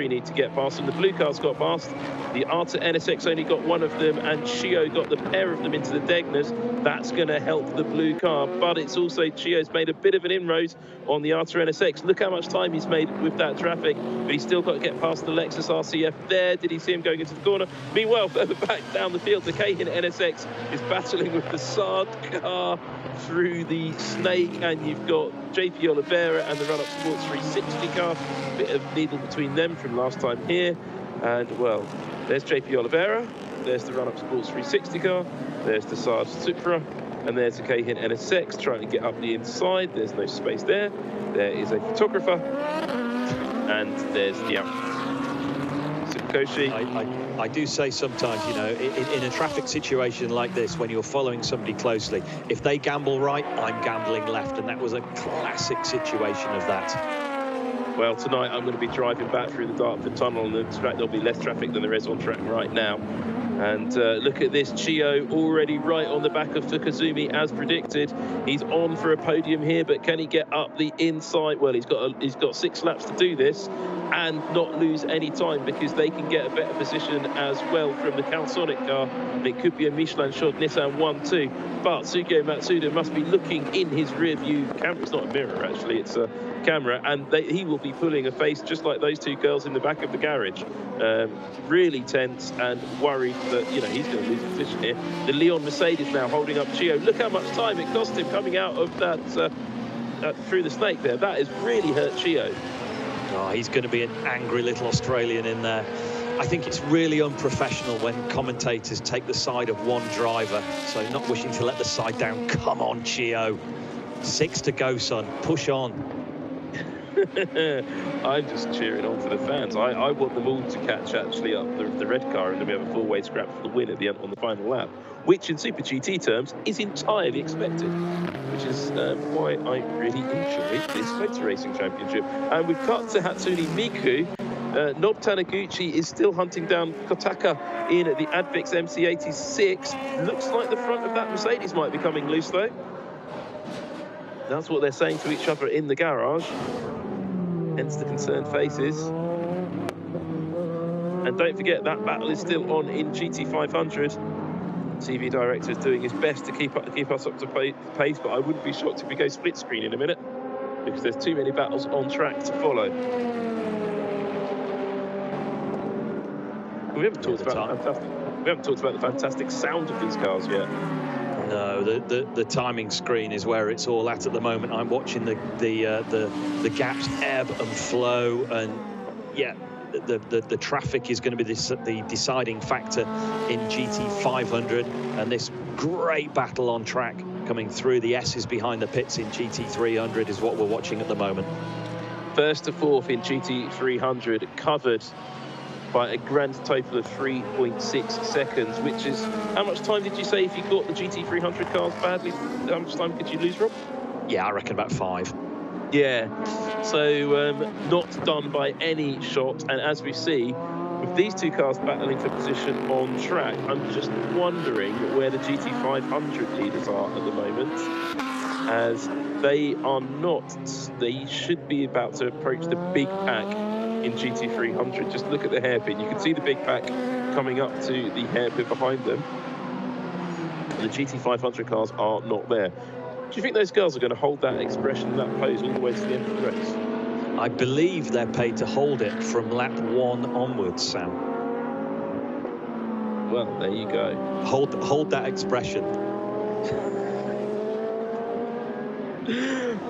need to get past them. The blue cars got past. The Arta NSX only got one of them, and Chio got the pair of them into the Degnas. That's going to help the blue car, but it's also Chio's made a bit of an inroad on the Arta NSX. Look how much time he's made with that traffic, but he's still got to get past the Lexus RCF there. Did he see him going into the corner? Meanwhile, further back down the field, the Cahin NSX is battling with the Saad car through the snake, and you've got JP Oliveira and the Run-Up Sports 360 car. Bit of needle between them from last time here. And, well, there's JP Oliveira, there's the Run-Up Sports 360 car, there's the Saad Supra, and there's the Cahin NSX trying to get up the inside. There's no space there. There is a photographer, and there's the Koshi. I do say sometimes, you know, in a traffic situation like this, when you're following somebody closely, if they gamble right, I'm gambling left, and that was a classic situation of that. Well, tonight I'm going to be driving back through the Dartford Tunnel, and the track, there'll be less traffic than there is on track right now. And look at this, Chio already right on the back of Fukuzumi as predicted. He's on for a podium here, but can he get up the inside? Well, he's got 6 laps to do this and not lose any time, because they can get a better position as well from the Calsonic car. And it could be a Michelin Shot Nissan 1-2. But Sugio Matsuda must be looking in his rear view camera. It's not a mirror, actually, it's a camera, and he will be pulling a face just like those 2 girls in the back of the garage. Really tense and worried that, you know, he's going to lose position here. The Leon Mercedes now holding up Chio. Look how much time it cost him coming out of that through the snake there. That has really hurt Chio. Oh, he's going to be an angry little Australian in there. I think it's really unprofessional when commentators take the side of one driver, so not wishing to let the side down. Come on, Chio. 6 to go, son. Push on. I'm just cheering on for the fans. I want them all to catch actually up the red car, and then we have a 4-way scrap for the win at the end on the final lap, which in Super GT terms is entirely expected, which is why I really enjoy this motor racing championship. And we've cut to Hatsune Miku. Nob Taniguchi is still hunting down Kotaka in the Advix MC86. Looks like the front of that Mercedes might be coming loose though. That's what they're saying to each other in the garage. Hence the concerned faces. And don't forget, that battle is still on in GT500. TV director is doing his best to keep us up to pace, but I wouldn't be shocked if we go split screen in a minute, because there's too many battles on track to follow. We haven't talked about the fantastic sound of these cars yet. No, the timing screen is where it's all at the moment. I'm watching the gaps ebb and flow, and yeah, the traffic is going to be the deciding factor in GT500, and this great battle on track coming through the S's behind the pits in GT300 is what we're watching at the moment. First to fourth in GT300, covered by a grand total of 3.6 seconds, which is, how much time did you say if you got the GT300 cars badly? How much time could you lose, Rob? Yeah, I reckon about 5. Yeah, so not done by any shot. And as we see, with these 2 cars battling for position on track, I'm just wondering where the GT500 leaders are at the moment, as they are not. They should be about to approach the big pack in GT300. Just look at the hairpin. You can see the big pack coming up to the hairpin behind them. The GT500 cars are not there. Do you think those girls are going to hold that expression, that pose, all the way to the end of the race? I believe they're paid to hold it from lap 1 onwards, Sam. Well, there you go. Hold that expression.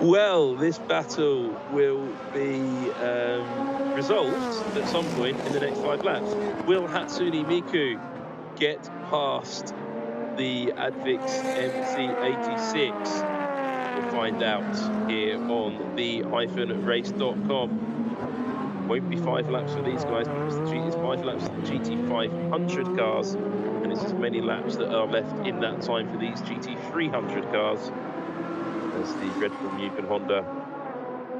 Well, this battle will be resolved at some point in the next 5 laps. Will Hatsune Miku get past the Advix MC86? We'll find out here on the -race.com. Won't be 5 laps for these guys because it's 5 laps for the GT500 cars, and it's as many laps that are left in that time for these GT300 cars. As the Red Bull Mugen Honda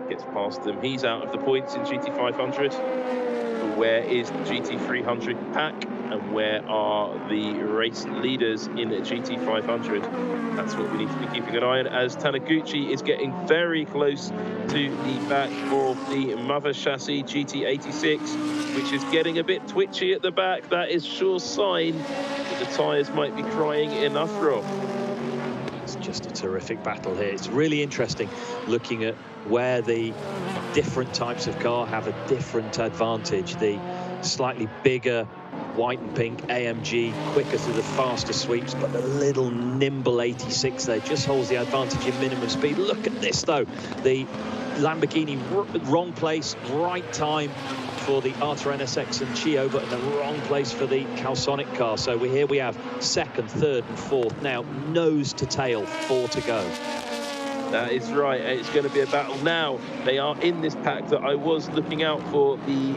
gets past them, he's out of the points in GT500. But where is the GT300 pack, and where are the race leaders in the GT500? That's what we need to be keeping an eye on, as Taniguchi is getting very close to the back of the mother chassis GT86, which is getting a bit twitchy at the back. That is sure sign that the tyres might be crying enough, Rob. It's just a terrific battle here. It's really interesting looking at where the different types of car have a different advantage. The slightly bigger white and pink AMG, quicker through the faster sweeps, but the little nimble 86 there just holds the advantage in minimum speed. Look at this though, the Lamborghini, wrong place, right time for the Arta NSX and Chio, but in the wrong place for the Calsonic car. So here we have 2nd, 3rd and 4th. Now nose to tail, 4 to go. That is right, it's going to be a battle now. They are in this pack that I was looking out for. The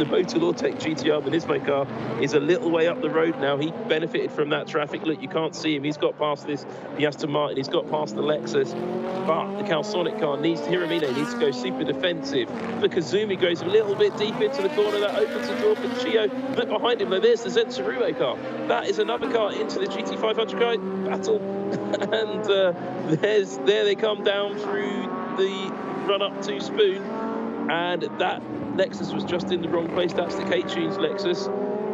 Motorsport GTR Nismo car is a little way up the road now. He benefited from that traffic. Look, you can't see him. He's got past this, the Aston Martin. He's got past the Lexus. But the Calsonic car needs, Hiramine needs to go super defensive. The Kazumi goes a little bit deep into the corner. That opens the door for Chio. Look behind him, though. There's the Zensuruo car. That is another car into the GT500 car battle. And there they come down through the run-up to Spoon. And that Lexus was just in the wrong place. That's the K-Tunes Lexus,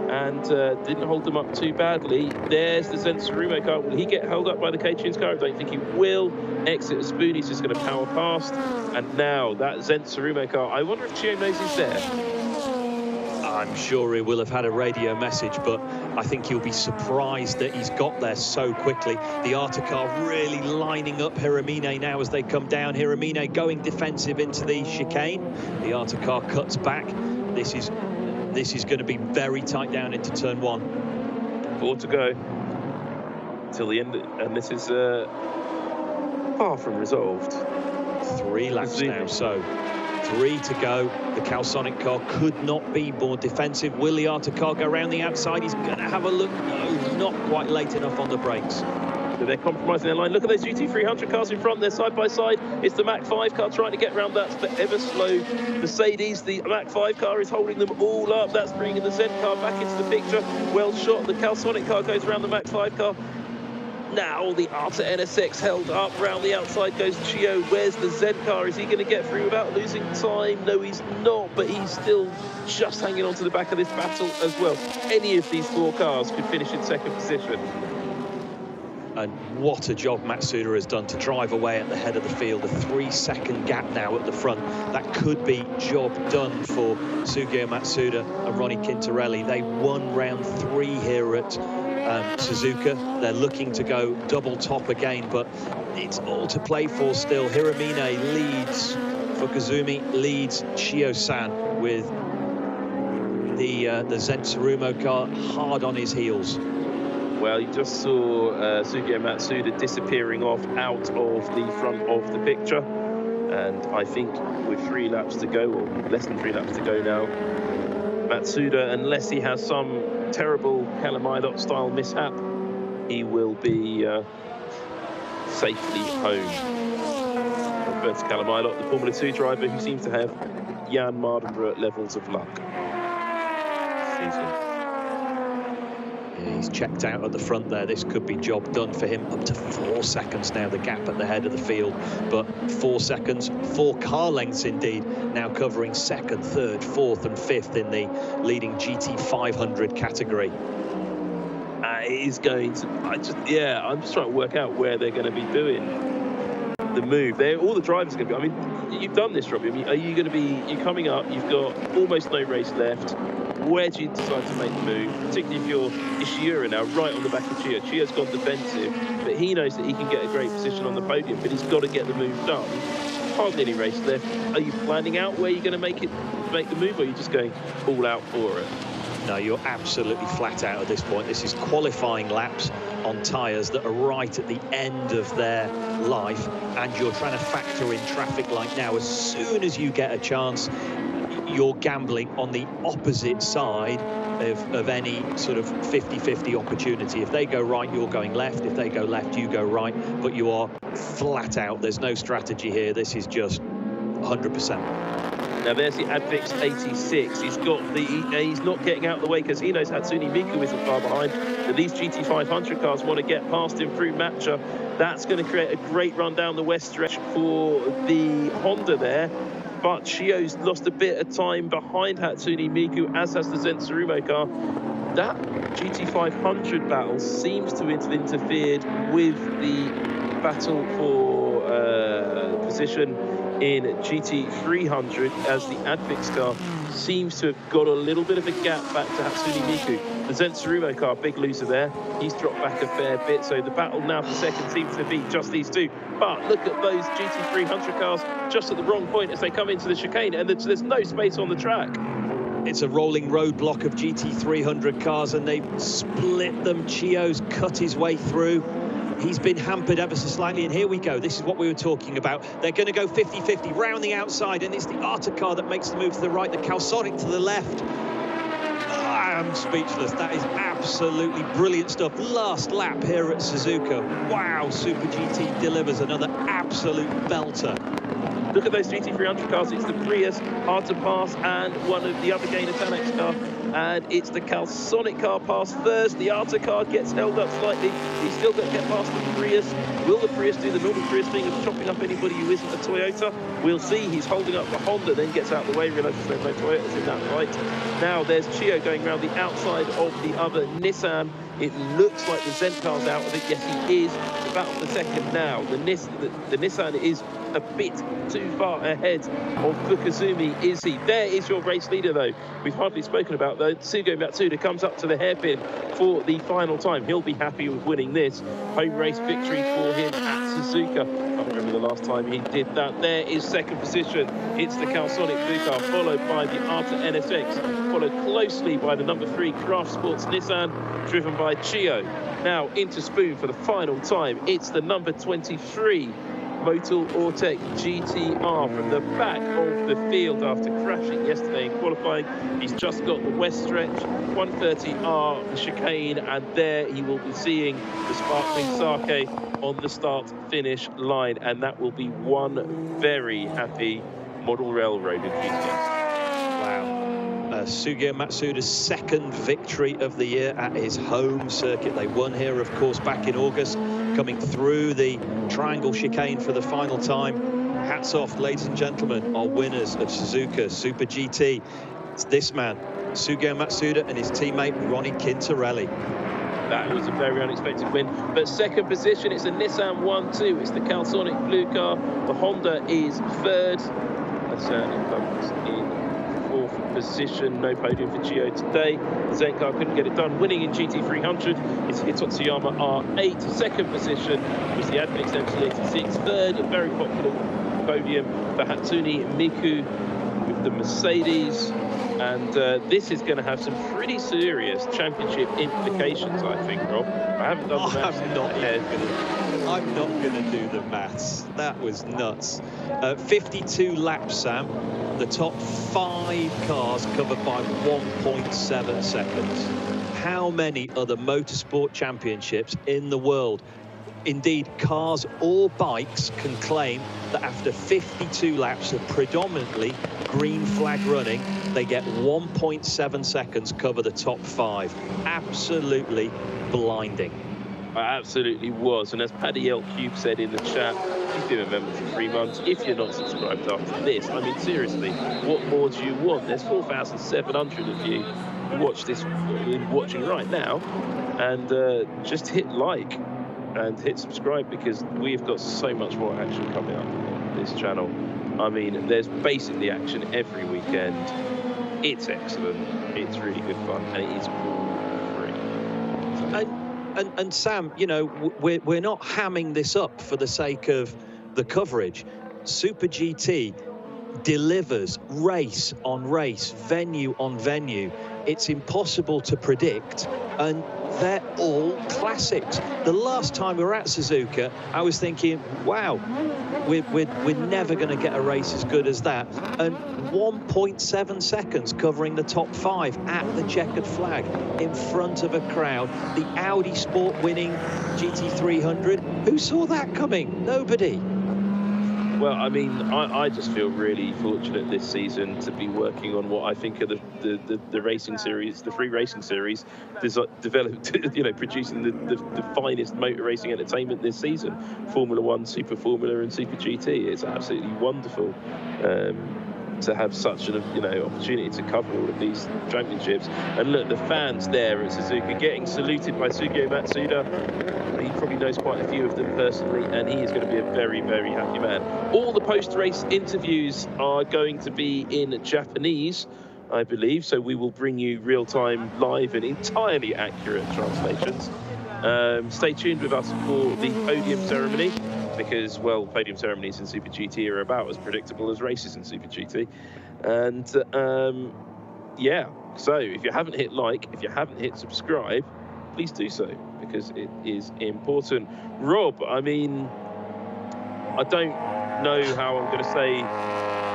and didn't hold them up too badly. There's the Zensuruo car. Will he get held up by the K-Tunes car? I don't think he will. Exit a Spoon, he's just going to power past. And now that Zensuruo car, I wonder if Chio knows he's there. I'm sure he will have had a radio message, but I think he'll be surprised that he's got there so quickly. The Arta car really lining up Hiramine now as they come down. Hiramine going defensive into the chicane. The Arta car cuts back. This is going to be very tight down into turn 1. 4 to go till the end, and this is far from resolved. 3 laps now, so 3 to go. The Calsonic car could not be more defensive. Will the Arta car go around the outside? He's going to have a look. No, not quite late enough on the brakes. So they're compromising their line. Look at those GT300 cars in front. They're side by side. It's the Mach 5 car trying to get around that ever slow Mercedes. The Mach 5 car is holding them all up. That's bringing the Zen car back into the picture. Well shot. The Calsonic car goes around the Mach 5 car. Now the Arta NSX held up. Round the outside goes Chio. Where's the Zen car? Is he going to get through without losing time? No, he's not, but he's still just hanging on to the back of this battle as well. Any of these 4 cars could finish in 2nd position. And what a job Matsuda has done to drive away at the head of the field. A 3-second gap now at the front. That could be job done for Sugio Matsuda and Ronnie Quintarelli. They won round 3 here at Suzuka. They're looking to go double top again, but it's all to play for still. Hiramine leads for Kazumi, leads Chio-san with the Zensuruo car hard on his heels. Well, you just saw Sugio Matsuda disappearing off out of the front of the picture. And I think with 3 laps to go, or less than 3 laps to go now, Matsuda, unless he has some terrible Kalamidot style mishap, he will be safely home. Roberto Kalamidot, the Formula 2 driver who seems to have Jan Mardenborough levels of luck. He's checked out at the front there. This could be job done for him. Up to 4 seconds now, the gap at the head of the field. But 4 seconds, 4 car lengths indeed, now covering 2nd, 3rd, 4th and 5th in the leading GT500 category. It is going to, I'm just trying to work out where they're going to be doing. the move. All the drivers are going to be. I mean, you've done this, Robbie. I mean, are you going to be? You're coming up. You've got almost no race left. Where do you decide to make the move? Particularly if you're Ishihara now, right on the back of Chio. Chio's gone defensive, but he knows that he can get a great position on the podium. But he's got to get the move done. Hardly any race left. Are you planning out where you're going to make the move, or are you just going all out for it? No, you're absolutely flat out at this point. This is qualifying laps on tyres that are right at the end of their life, and you're trying to factor in traffic like now. As soon as you get a chance, you're gambling on the opposite side of any sort of 50-50 opportunity. If they go right, you're going left. If they go left, you go right. But you are flat out. There's no strategy here. This is just 100%. Now there's the Advix 86. He's not getting out of the way because he knows Hatsune Miku isn't far behind. But these GT500 cars want to get past him through Matcha. That's going to create a great run down the west stretch for the Honda there. But Chio's lost a bit of time behind Hatsune Miku, as has the Zen Tsurumo car. That GT500 battle seems to have interfered with the battle for position in GT300, as the Advix car seems to have got a little bit of a gap back to Hatsune Miku. The Zen Tsurumo car, big loser there. He's dropped back a fair bit, so the battle now for second seems to be just these two. But look at those GT300 cars just at the wrong point as they come into the chicane, and there's no space on the track. It's a rolling roadblock of GT300 cars, and they split them. Chio's cut his way through. He's been hampered ever so slightly, and here we go. This is what we were talking about. They're going to go 50-50 round the outside, and it's the Arta car that makes the move to the right, the Calsonic to the left. I'm speechless. That is absolutely brilliant stuff. Last lap here at Suzuka. Wow, Super GT delivers another absolute belter. Look at those GT300 cars. It's the Prius, hard to pass, and one of the other Gainer Tanex car. And it's the Calsonic car pass first. The Arta car gets held up slightly. He's still got to get past the Prius. Will the Prius do the normal Prius thing of chopping up anybody who isn't a Toyota? We'll see. He's holding up the Honda, then gets out of the way, realises there's no Toyotas in that fight. Now there's Chio going around the outside of the other Nissan. It looks like the Zen car's out of it. Yes, he is. The battle for second now. The Nissan is a bit too far ahead of Fukuzumi, is he? There is your race leader, though. We've hardly spoken about, though. Tsugo Matsuda comes up to the hairpin for the final time. He'll be happy with winning this. Home race victory for him at Suzuka. I can't remember the last time he did that. There is second position. It's the Calsonic blue car, followed by the Arta NSX, followed closely by the number 3 Craft Sports Nissan, driven by Chio. Now into Spoon for the final time. It's the number 23 Motul Ortec GTR from the back of the field after crashing yesterday in qualifying. He's just got the west stretch, 130R, the chicane, and there he will be seeing the sparkling sake on the start-finish line, and that will be one very happy model railroad enthusiast. Wow. Sugio Matsuda's second victory of the year at his home circuit. They won here, of course, back in August, coming through the triangle chicane for the final time. Hats off, ladies and gentlemen, our winners of Suzuka Super GT. It's this man, Sugio Matsuda, and his teammate Ronnie Quintarelli. That was a very unexpected win. But second position, it's a Nissan 1-2. It's the Calsonic blue car. The Honda is third. That's comes in fourth position. No podium for Chio today. The Zen car couldn't get it done. Winning in GT300 is Hitotsuyama R8. Second position was the Advix MC86. Third, a very popular podium for Hatsune Miku with the Mercedes. And this is going to have some pretty serious championship implications, I think, Rob. I haven't done the maths. I'm not going to do the maths. That was nuts. 52 laps, Sam. The top 5 cars covered by 1.7 seconds. How many other motorsport championships in the world, indeed cars or bikes, can claim that after 52 laps of predominantly green flag running, they get 1.7 seconds cover the top 5? Absolutely blinding. It absolutely was. And as Paddy L. Cube said in the chat, he's been a member for 3 months. If you're not subscribed after this, I mean, seriously, what more do you want? There's 4,700 of you who watch this, watching right now, and just hit like and hit subscribe, because we've got so much more action coming up on this channel. I mean, there's basically action every weekend. It's excellent, it's really good fun, and it is all free. And Sam, you know, we're not hamming this up for the sake of the coverage. Super GT delivers race on race, venue on venue. It's impossible to predict, and they're all classics. The last time we were at Suzuka, I was thinking, wow, we're never going to get a race as good as that. And 1.7 seconds covering the top 5 at the checkered flag in front of a crowd. The Audi Sport winning GT300. Who saw that coming? Nobody. Well, I mean, I just feel really fortunate this season to be working on what I think are the racing series, the free racing series, developed, you know, producing the finest motor racing entertainment this season. Formula One, Super Formula, and Super GT. It's absolutely wonderful to have such an opportunity to cover all of these championships. And look, the fans there at Suzuka getting saluted by Sugio Matsuda. He probably knows quite a few of them personally, and he is going to be a very, very happy man. All the post-race interviews are going to be in Japanese, I believe, so we will bring you real-time, live and entirely accurate translations. Stay tuned with us for the podium ceremony, because, well, podium ceremonies in Super GT are about as predictable as races in Super GT. And yeah, so if you haven't hit like, if you haven't hit subscribe, please do so, because it is important. Rob, I mean, I don't know how I'm going to say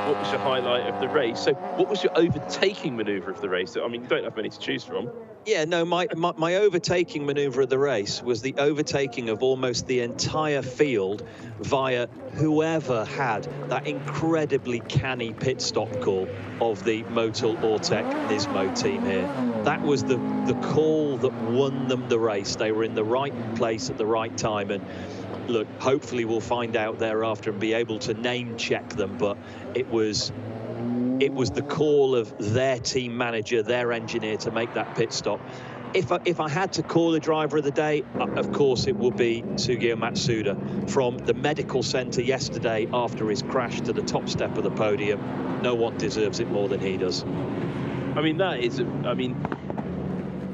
what was your highlight of the race. So what was your overtaking manoeuvre of the race? I mean, you don't have many to choose from. Yeah, no, my overtaking manoeuvre of the race was the overtaking of almost the entire field via whoever had that incredibly canny pit stop call of the Motul Ortec Nismo team here. That was the call that won them the race. They were in the right place at the right time, and look, hopefully we'll find out thereafter and be able to name check them, but it was the call of their team manager, their engineer, to make that pit stop. If I had to call a driver of the day, of course it would be Sugio Matsuda. From the medical centre yesterday after his crash to the top step of the podium, no one deserves it more than he does. I mean,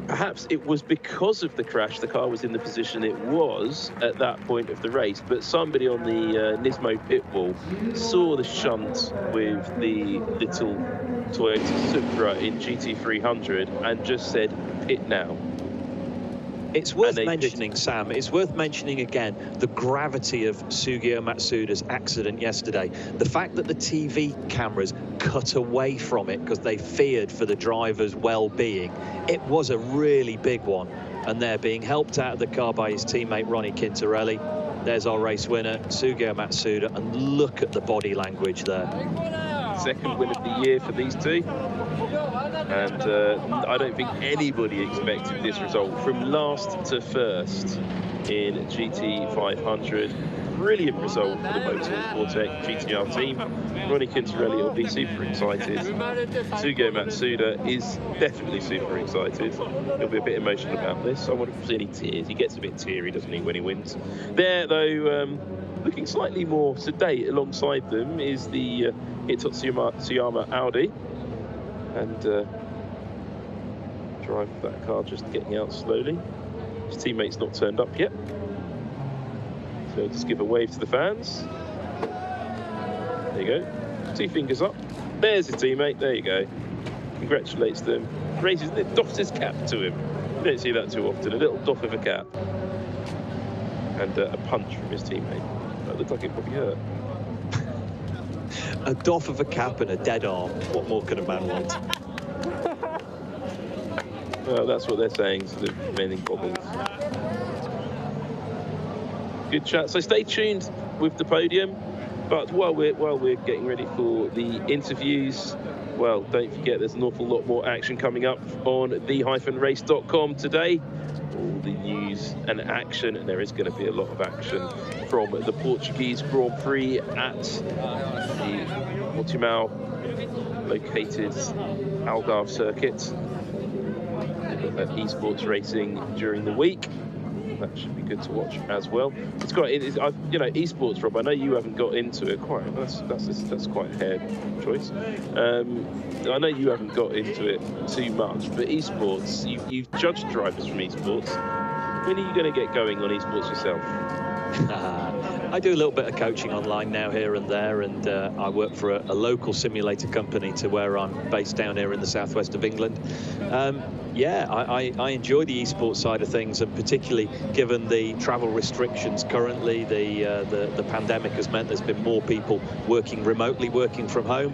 perhaps it was because of the crash the car was in the position it was at that point of the race, but somebody on the Nismo pit wall saw the shunt with the little Toyota Supra in GT300 and just said, pit now. It's worth mentioning, Sam, it's worth mentioning again the gravity of Sugio Matsuda's accident yesterday. The fact that the TV cameras cut away from it because they feared for the driver's well-being. It was a really big one, and they're being helped out of the car by his teammate Ronnie Quintarelli. There's our race winner, Sugio Matsuda, and look at the body language there. Second win of the year for these two. And I don't think anybody expected this result from last to first in GT500. Brilliant result for the Motorsport GTR team. Ronnie Quintarelli will be super excited. Sugio Matsuda is definitely super excited. He'll be a bit emotional about this. I wonder if there's any tears. He gets a bit teary, doesn't he, when he wins? There, though, looking slightly more sedate alongside them is the Tsuyama Audi. And drive that car just getting out slowly. His teammate's not turned up yet. So just give a wave to the fans. There you go. 2 fingers up. There's his teammate. There you go. Congratulates them. Raises, doffs his cap to him. You don't see that too often. A little doff of a cap. And a punch from his teammate. That looked like it probably hurt. A doff of a cap and a dead arm. What more could a man want? Well, that's what they're saying, sort of mending bobbles. Good chat. So stay tuned with the podium. But while we're getting ready for the interviews, well, don't forget there's an awful lot more action coming up on the-race.com today. All the news and action, and there is going to be a lot of action from the Portuguese Grand Prix at the Portimao located Algarve circuit. At esports racing during the week. that should be good to watch as well. It's got, you know, esports, Rob. I know you haven't got into it quite. That's quite a hair choice. I know you haven't got into it too much, but esports, you've judged drivers from esports. When are you going to get going on esports yourself? I do a little bit of coaching online now, here and there, and I work for a local simulator company to where I'm based down here in the southwest of England. Yeah, I enjoy the esports side of things, and particularly given the travel restrictions currently, the pandemic has meant there's been more people working remotely, working from home.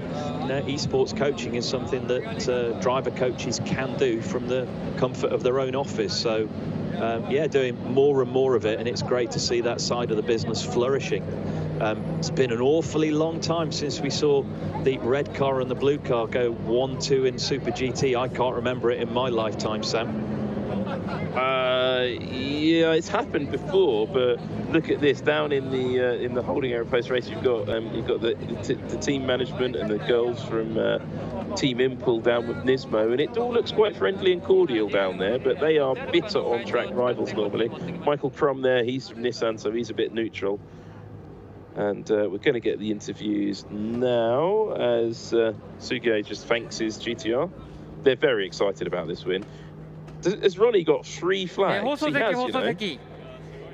Esports coaching is something that driver coaches can do from the comfort of their own office. So yeah, doing more and more of it, and it's great to see that side of the business flourishing. It's been an awfully long time since we saw the red car and the blue car go 1-2 in Super GT. I can't remember it in my lifetime, Sam. Yeah, it's happened before, but look at this. Down in the holding area post race, you've got the team management and the girls from Team Impul down with Nismo, and it all looks quite friendly and cordial down there, but they are bitter on-track rivals normally. Michael Crum there, he's from Nissan, so he's a bit neutral. And we're going to get the interviews now as Suzuka just thanks his GTR. They're very excited about this win. Has Ronnie got 3 flags? He has, you know.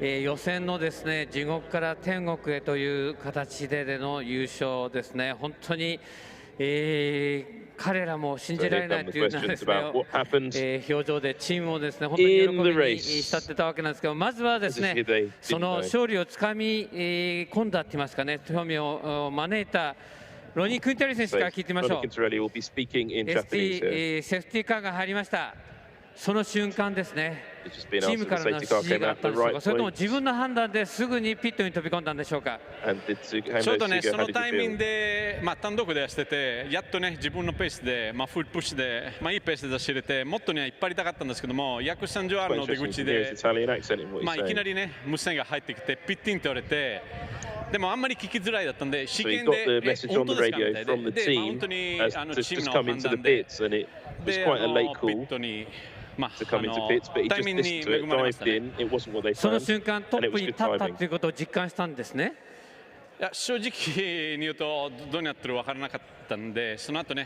予選のですね、地獄から天国へという形での優勝ですね。本当に、彼らも信じられないというようなですね、表情でチームもですね、本当に喜びに浸ってたわけなんですけど、まずはですね、その勝利をつかみ込んだって言いますかね、興味を招いたロニー・クインテリ選手から聞いてみましょう。ST セーフティーカーが入りました。その瞬間ですね、チームからの指示があったんでしょうか、それとも自分の判断ですぐにピットに飛び込んだんでしょうか。ちょうどね、そのタイミングで、単独で走ってて、やっとね、自分のペースで、フルプッシュで、いいペースで走れて、もっとね、引っ張りたかったんですけども、約30あるの出口で、いきなりね、無線が入ってきて、ピッティンって言われて、でもあんまり聞きづらいだったんで、試験で、本当ですかみたいで、本当にチームの判断で、ピットに。to come into pits, but he just missed to it, dived in. It wasn't what they planned. その瞬間トップに立ったということを実感したんですね。いや、正直に言うとどうなってるか分からなかったんで、その後ね、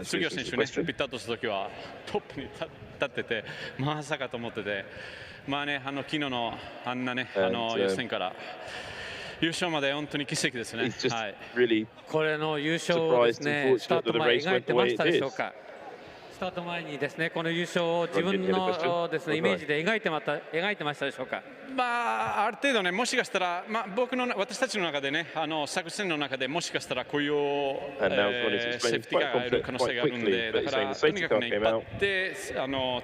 杉谷選手ね、ピットアウトした時はトップに立ってて、まさかと思ってて、ね、昨日のあんなね、予選から優勝まで本当に奇跡ですね。はい。これの優勝をですね、スタート前描いてましたでしょうか。スタート前にですね、この優勝を自分のですね、イメージで描いてましたでしょうか。ある程度ね、もしかしたら、私たちの中でね、作戦の中でもしかしたらこういうセーフティーカーがいる可能性があるんで、だからとにかくね、引っ張って、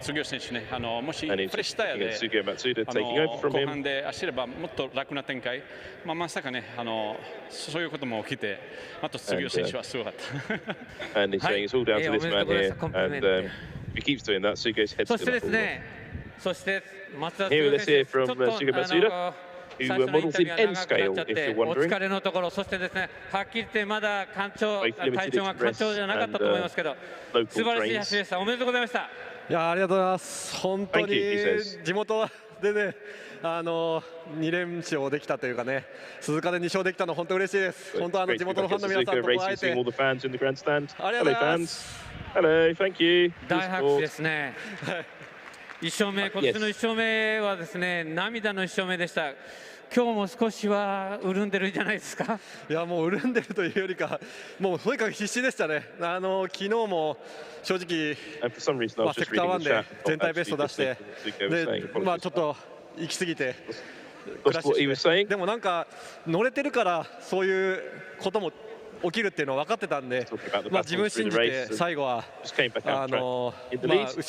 次の選手ね、もしフレッシュタイヤで後半で走ればもっと楽な展開、まさかね、そういうことも起きて、あと次の選手はすごかった。And he's saying it's all down to this man here, and if he keeps doing that, Suzuka's head's still up all right. そして松田 Here, let's hear from Suzuka Matsuda, who models in N scale, if you're wondering. お疲れのところ、そしてですね、はっきり言ってまだ体調が完調じゃなかったと思いますけど、素晴らしい走りでした。おめでとうございました。いや、ありがとうございます。本当に地元でね、2連勝できたというかね、鈴鹿で2勝できたの本当嬉しいです。本当地元のファンの皆さんと会えて、ありがとうございます。Hello, thank you. 大拍手ですね。1勝目、今年の1勝目はですね、涙の1勝目でした。今日も少しは潤んでるんじゃないですか。いや、もう潤んでるというよりか、もうとにかく必死でしたね。昨日も正直、セクター1で全体ベスト出して、で、ちょっと行き過ぎて、クラッシュして、でもなんか乗れてるからそういうことも起きるっていうのは分かってたんで、自分信じて最後は後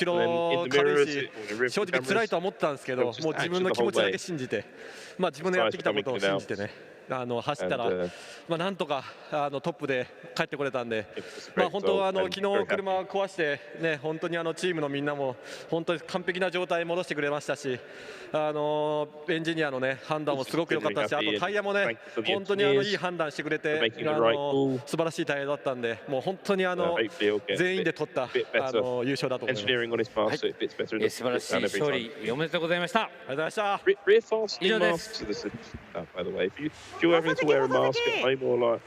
ろ軽いし、正直辛いとは思ってたんですけど、もう自分の気持ちだけ信じて、自分のやってきたことを信じてね、走ったら、なんとかトップで帰ってこれたんで、本当昨日車壊してね、本当にチームのみんなも本当に完璧な状態に戻してくれましたし、エンジニアのね判断もすごく良かったし、あとタイヤもね本当にいい判断してくれて、素晴らしいタイヤだったんで、もう本当に全員で取った優勝だと思います。素晴らしい勝利おめでとうございました。ありがとうございました。以上です。By the way, if you're having to wear a mask at home or like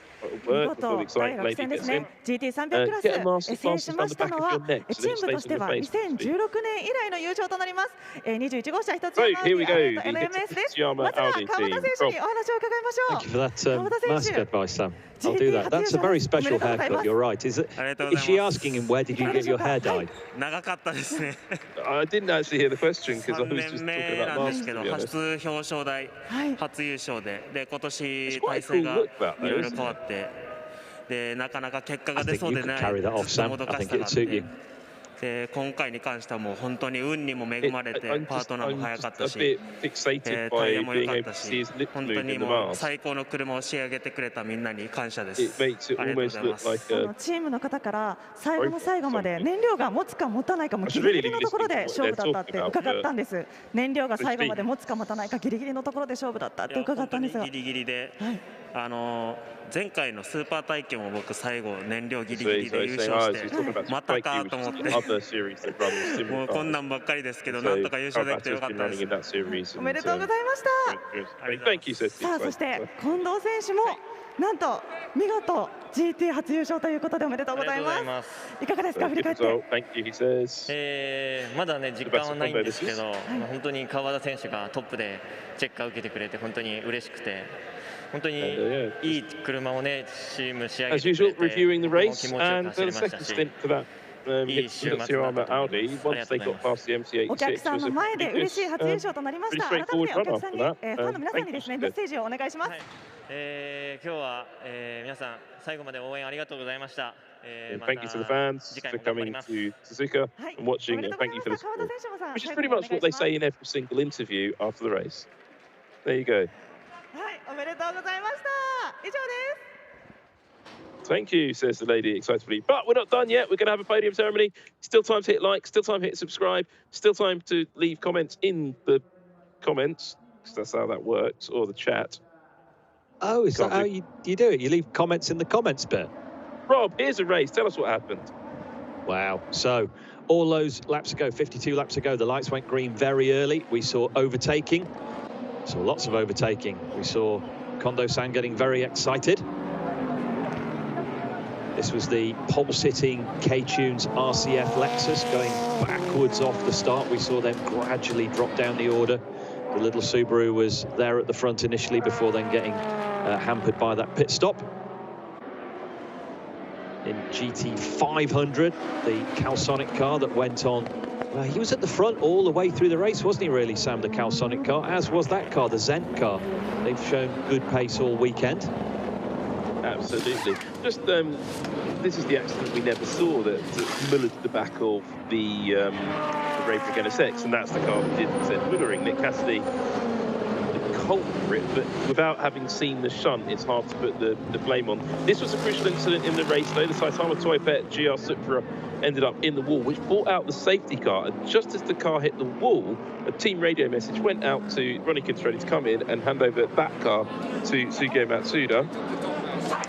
work before the exciting lady gets in, GT300 クラス get a mask 制しましたのはチームとしては2016年以来の優勝となります。21号車一つ山NMS です。まずは川端選手にお話を伺いましょう。 Thank you for that mask advice, Sam. I'll do that. That's a very special haircut. You're right. Is she asking him where did you get your hair dyed? 長かったですね。 I didn't actually hear the question because I was just 3 talking 年目 about なんですけ masks. ど、初表彰台、初優勝で、今年体制がいろいろ変わって、でなかなか結果が出そうでない、もどかしさがあって、で今回に関してはもう本当に運にも恵まれて、パートナーも速かったし、タイヤも良かったし、本当にもう最高の車を仕上げてくれたみんなに感謝です。ありがとうございます。チームの方から最後の最後まで燃料が持つか持たないかもギリギリのところで勝負だったって伺ったんです。燃料が最後まで持つか持たないかギリギリのところで勝負だったって伺ったんですが、ギリギリで、前回のスーパー体験も僕最後燃料ギリギリで優勝して、またかと思ってもうこんなんばっかりですけど、なんとか優勝できてよかったです。おめでとうございました。さあそして近藤選手もなんと見事 GT 初優勝ということでおめでとうございます。いかがですか、振り返って。まだね実感はないんですけど、本当に川田選手がトップでチェッカー受けてくれて本当に嬉しくて、本当にいい車をねチーム仕上げてくれて、気持ちよく走りましたし、いい週末だったと思います。ありがとうございます。お客さんの前で嬉しい初優勝となりました。改めてお客さんに、ファンの皆さんにですねメッセージをお願いします。今日は皆さん最後まで応援ありがとうございました。Thank you to the fans for coming to Suzuka and watching, and thank you for the support, which is pretty much what they say in every single interview after the race. There you go. はい、おめでとうございました。以上です。 Thank you, says the lady excitedly. But we're not done yet. We're going to have a podium ceremony. Still time to hit like, still time to hit subscribe, still time to leave comments in the comments, because that's how that works, or the chat. Oh, is that how you do it? You leave comments in the comments bit? Rob, here's a race. Tell us what happened. Wow. So all those laps ago, 52 laps ago, the lights went green very early. We saw overtaking. Saw lots of overtaking. We saw Kondo-san getting very excited. This was the pole-sitting K-Tunes RCF Lexus going backwards off the start. We saw them gradually drop down the order. The little Subaru was there at the front initially before then getting hampered by that pit stop. In GT500, the Calsonic car that went on, he was at the front all the way through the race, wasn't he really, Sam, the Calsonic car, as was that car, the Zent car. They've shown good pace all weekend. Absolutely. Just, this is the accident we never saw that mullered the back of the Ray Brigade SX, and that's the car that didn't send mullering. Nick Cassidy, the culprit, but without having seen the shunt, it's hard to put the blame on. This was a crucial incident in the race, though. The Saitama Toyopet GR Supra ended up in the wall, which brought out the safety car. And just as the car hit the wall, a team radio message went out to Ronnie Kinstrelli to come in and hand over that car to Suge Matsuda.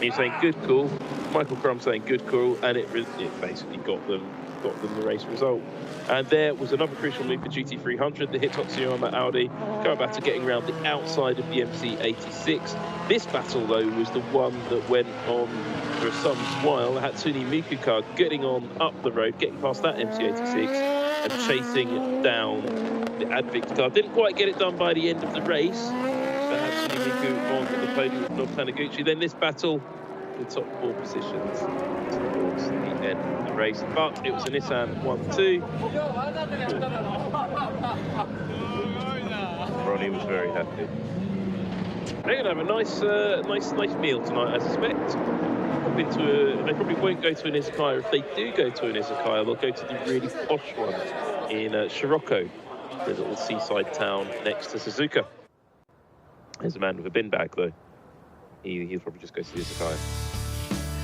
He's saying good call. Michael Crum saying good call, and it basically got them the race result. And there was another crucial move for GT300, the Hitotsu Audi, going back to getting around the outside of the MC86. This battle, though, was the one that went on for some while. Hatsune Miku car getting on up the road, getting past that MC86 and chasing down the Advix car. Didn't quite get it done by the end of the race. Hatsune Miku on the podium with Nob Taniguchi. Then this battle, the top 4 positions towards the end of the race, but it was a Nissan 1-2. Ronnie was very happy. They're going to have a nice meal tonight, I suspect. They probably won't go to an izakaya. If they do go to an izakaya, they'll go to the really posh one in Shiroko, the little seaside town next to Suzuka. There's a man with a bin bag, though. He'll probably just go to the Suzuka.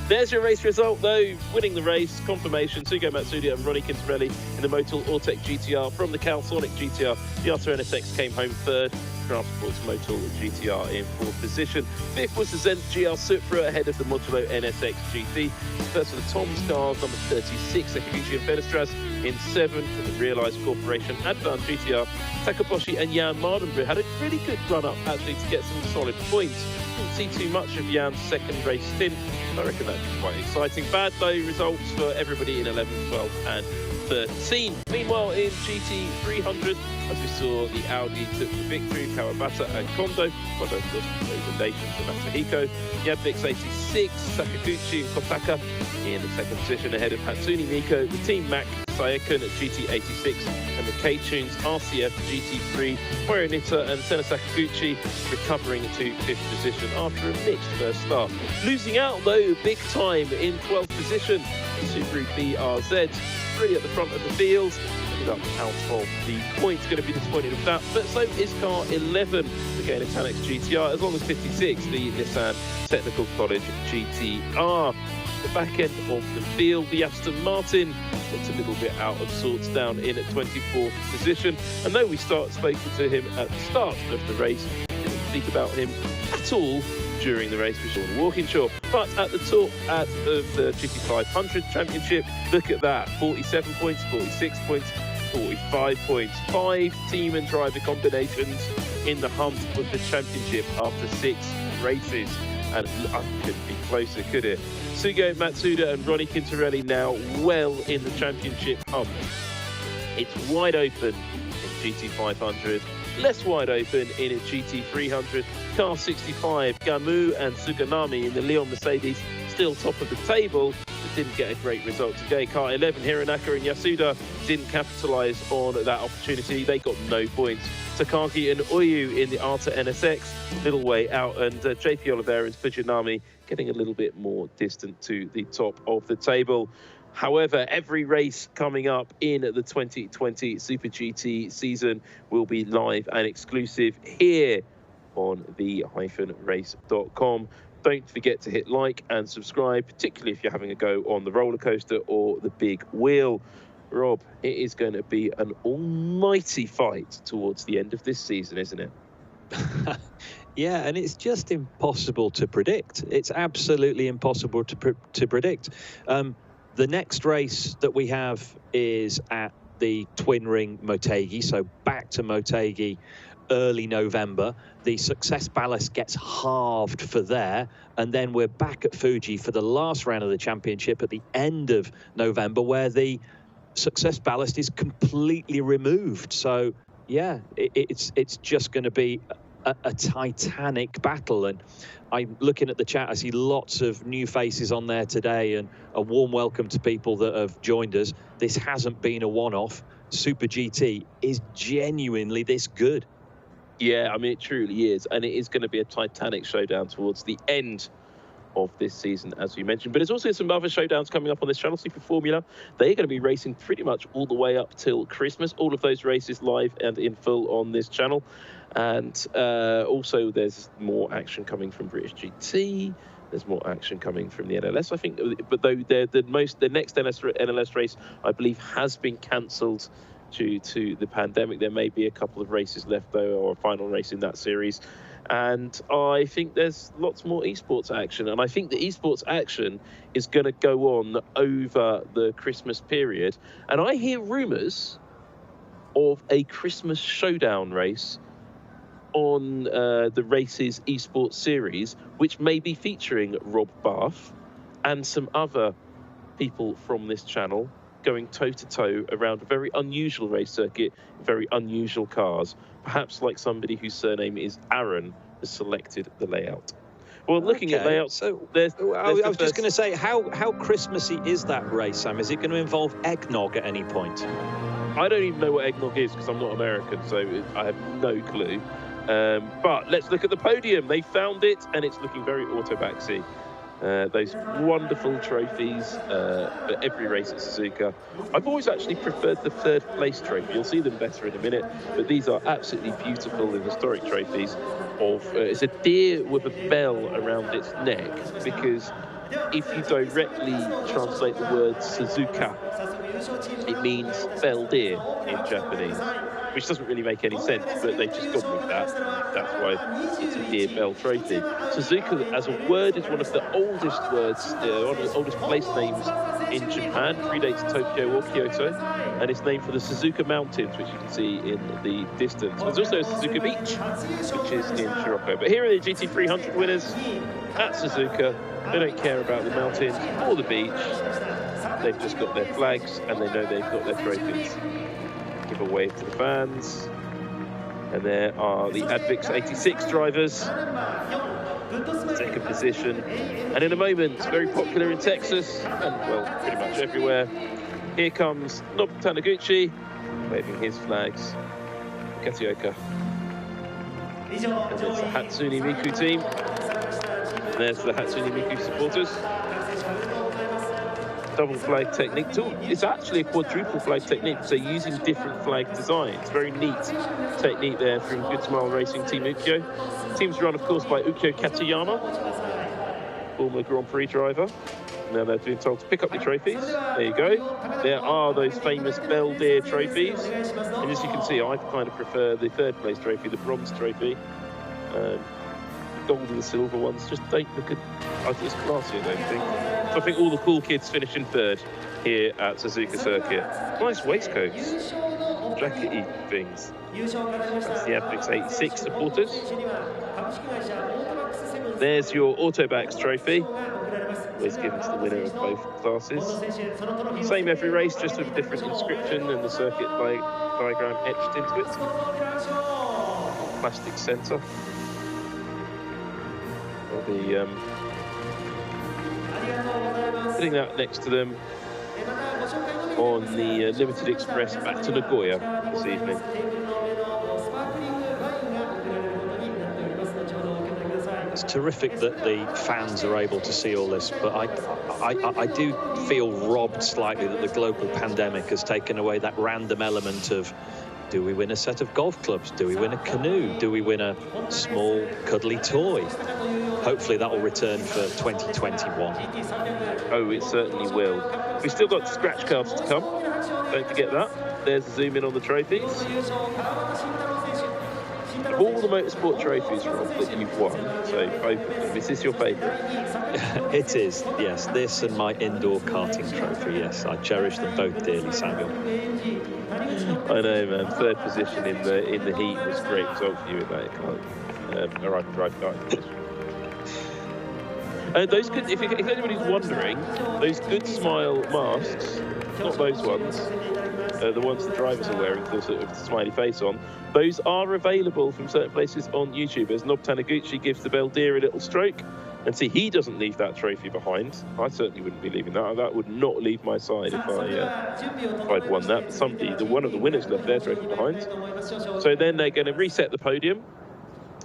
There's your race result, though. Winning the race, confirmation, Sugo Matsuda and Ronnie Quintarelli in the Motul Ortec GTR. From the Calsonic GTR, the Arta NSX came home third. Craft Sports Motul GTR in fourth position. Fifth was the Zenith GR Supra ahead of the Modulo NSX GT. First for the Tom's cars, number 36, Sakaguchi and Fenestras in seventh. For the Realised Corporation, Advan GTR, Takaboshi and Jan Mardenborough had a really good run-up, actually, to get some solid points. Didn't see too much of Jan's second race stint. I reckon that'd be quite exciting. Bad, though, results for everybody in 11, 12 and 13. Meanwhile, in GT300, as we saw, the Audi took the victory. Kawabata and Kondo, Kondo of course, recommendations for Masahiko. Yabdix 86, Sakaguchi and Kotaka in the second position ahead of Hatsune Miko. The Team Mac Sayakun at GT86 and the K-Tunes RCF GT3. Morinita and Sena Sakaguchi recovering to fifth position after a mixed first start. Losing out, though, big time in 12th position. Subaru BRZ, really at the front of the field. Up out of the points, going to be disappointed with that, but so is car 11, again Itanix GTR, as long as 56, the Nissan Technical College GTR. The back end of the field, the Aston Martin looks a little bit out of sorts, down in at 24th position, and though we spoken to him at the start of the race, didn't speak about him at all during the race with Sean Walkinshaw. But at the top of the GT500 Championship, look at that, 47 points, 46 points, 45 points. 5 team and driver combinations in the hunt for the championship after 6 races. And I couldn't be closer, could it? Sugo Matsuda and Ronnie Quintarelli now well in the championship hunt. It's wide open in GT500, less wide open in a GT300. Car 65, Gamu and Suganami in the Leon Mercedes still top of the table, but didn't get a great result today. Car 11, Hironaka and Yasuda didn't capitalise on that opportunity. They got no points. Takagi and Oyu in the Arta NSX, little way out, and JP Oliveira and Fujinami getting a little bit more distant to the top of the table. However, every race coming up in the 2020 Super GT season will be live and exclusive here on the-race.com. Don't forget to hit like and subscribe, particularly if you're having a go on the roller coaster or the big wheel. Rob, it is going to be an almighty fight towards the end of this season, isn't it? Yeah, and it's just impossible to predict. It's absolutely impossible to predict. The next race that we have is at the Twin Ring Motegi, so back to Motegi early November. The Success Ballast gets halved for there, and then we're back at Fuji for the last round of the championship at the end of November, where the Success Ballast is completely removed. So yeah, it's just going to be a titanic battle. And I'm looking at the chat, I see lots of new faces on there today, and a warm welcome to people that have joined us. This hasn't been a one-off. Super GT is genuinely this good. Yeah, I mean, it truly is. And it is going to be a titanic showdown towards the end of this season, as you mentioned. But there's also some other showdowns coming up on this channel. Super Formula, they're going to be racing pretty much all the way up till Christmas. All of those races live and in full on this channel. And also there's more action coming from British GT. There's more action coming from the NLS, I think. But though the next NLS race, I believe, has been cancelled due to the pandemic. There may be a couple of races left, though, or a final race in that series. And I think there's lots more esports action. And I think the esports action is going to go on over the Christmas period. And I hear rumours of a Christmas showdown race on the Races esports series, which may be featuring Rob Barff and some other people from this channel going toe-to-toe around a very unusual race circuit, very unusual cars, perhaps like somebody whose surname is Aaron has selected the layout. Well, looking at layouts, so there's I was just going to say, how Christmassy is that race, Sam? Is it going to involve eggnog at any point? I don't even know what eggnog is because I'm not American, so I have no clue. But let's look at the podium. They found it, and it's looking very autobaxy. Those wonderful trophies for every race at Suzuka. I've always actually preferred the third place trophy. You'll see them better in a minute, but these are absolutely beautiful and historic trophies of, it's a deer with a bell around its neck, because if you directly translate the word Suzuka, it means bell deer in Japanese, which doesn't really make any sense, but they've just gone with that. That's why it's a deer bell trophy. Suzuka as a word is one of the oldest words, one of the oldest place names in Japan, predates Tokyo or Kyoto, and it's named for the Suzuka Mountains, which you can see in the distance. There's also a Suzuka Beach, which is in Shiroko. But here are the GT300 winners at Suzuka. They don't care about the mountains or the beach. They've just got their flags and they know they've got their trophies. Give a wave to the fans. And there are the Advix 86 drivers. Second position. And in a moment, very popular in Texas and, well, pretty much everywhere. Here comes Nobu Taniguchi, waving his flags. Katsuoka. And there's the Hatsune Miku team. And there's the Hatsune Miku supporters. Double flag technique. It's actually a quadruple flag technique, so using different flag designs. Very neat technique there from Good Smile Racing Team Ukyo. Team's run, of course, by Ukyo Katayama, former Grand Prix driver. Now they're being told to pick up your trophies. There you go. There are those famous Bell Deer trophies. And as you can see, I kind of prefer the third place trophy, the bronze trophy. The gold and the silver ones just don't look as classy, I don't think. So I think all the cool kids finish in third here at Suzuka Circuit. Nice waistcoats, jacket-y things. That's the Advix 86 supporters. There's your Autobacks trophy. Always given to the winner of both classes. Same every race, just with a different inscription and the circuit diagram etched into it. Plastic centre. I'll be putting that next to them on the Limited Express back to Nagoya this evening. It's terrific that the fans are able to see all this, but I do feel robbed slightly that the global pandemic has taken away that random element of, do we win a set of golf clubs? Do we win a canoe? Do we win a small, cuddly toy? Hopefully that will return for 2021. Oh, it certainly will. We've still got scratch cards to come. Don't forget that. There's a zoom in on the trophies. Of all the motorsport trophies, Rob, that you've won, so both of them, is this your favourite? It is, yes. This and my indoor karting trophy, yes. I cherish them both dearly, Samuel. I know, man. Third position in the heat was a great result for you in that car. Arrived drive karting. Those good, if anybody's wondering, those Good Smile masks, not those ones, the ones the drivers are wearing, the sort of smiley face on, those are available from certain places on YouTube. As Nobu Taniguchi gives the Bell Deer a little stroke, and see, he doesn't leave that trophy behind. I certainly wouldn't be leaving that. That would not leave my side if I'd won that. But somebody, one of the winners, left their trophy behind. So then they're going to reset the podium,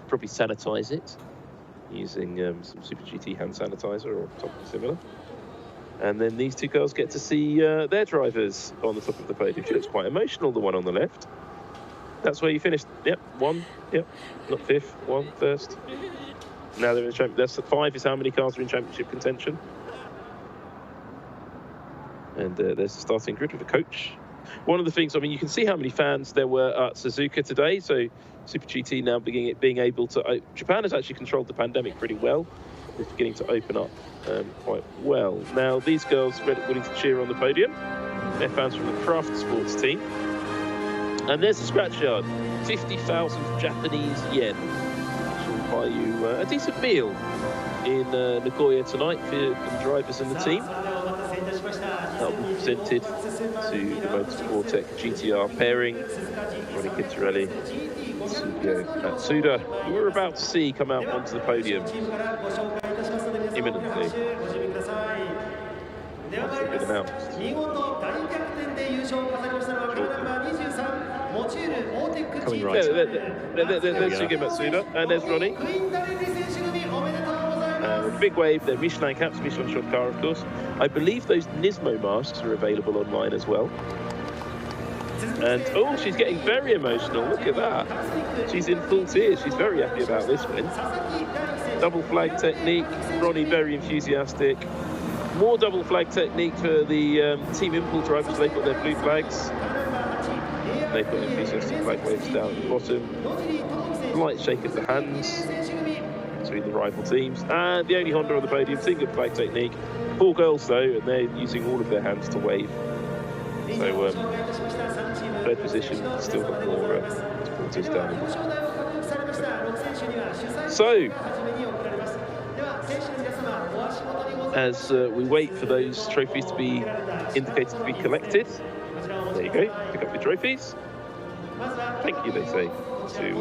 probably sanitize it using some Super GT hand sanitizer or something similar. And then these two girls get to see their drivers on the top of the podium. She looks quite emotional, the one on the left. That's where you finished. Yep, one. Yep, not fifth, one, first. Now they're in the championship. That's 5 is how many cars are in championship contention. And there's the starting grid with a coach. One of the things, I mean, you can see how many fans there were at Suzuka today. So Super GT now being able to... Japan has actually controlled the pandemic pretty well. It's beginning to open up quite well. Now, these girls are willing to cheer on the podium. They're fans from the Craft Sports team. And there's the scratch yard. 50,000 Japanese yen. Which will buy you a decent meal in Nagoya tonight for the drivers and the team. That will be presented to the Motorsport GTR pairing. Ronnie Kittarelli, Sugio Matsuda, who we're about to see come out onto the podium imminently. That's been announced. Coming right. There's Sugio Matsuda, and there's Ronnie. Big Wave, they're Michelin caps, Michelin shot car, of course. I believe those Nismo masks are available online as well. And, oh, she's getting very emotional. Look at that. She's in full tears. She's very happy about this win. Double flag technique. Ronnie very enthusiastic. More double flag technique for the Team Impulse drivers. They've got their blue flags. They've got enthusiastic flag waves down at the bottom. Light shake of the hands between the rival teams. And the only Honda on the podium, single flag technique. 4 girls though, and they're using all of their hands to wave. So third position, still got more supporters down. So as we wait for those trophies to be indicated to be collected, there you go, pick up your trophies. Thank you, they say to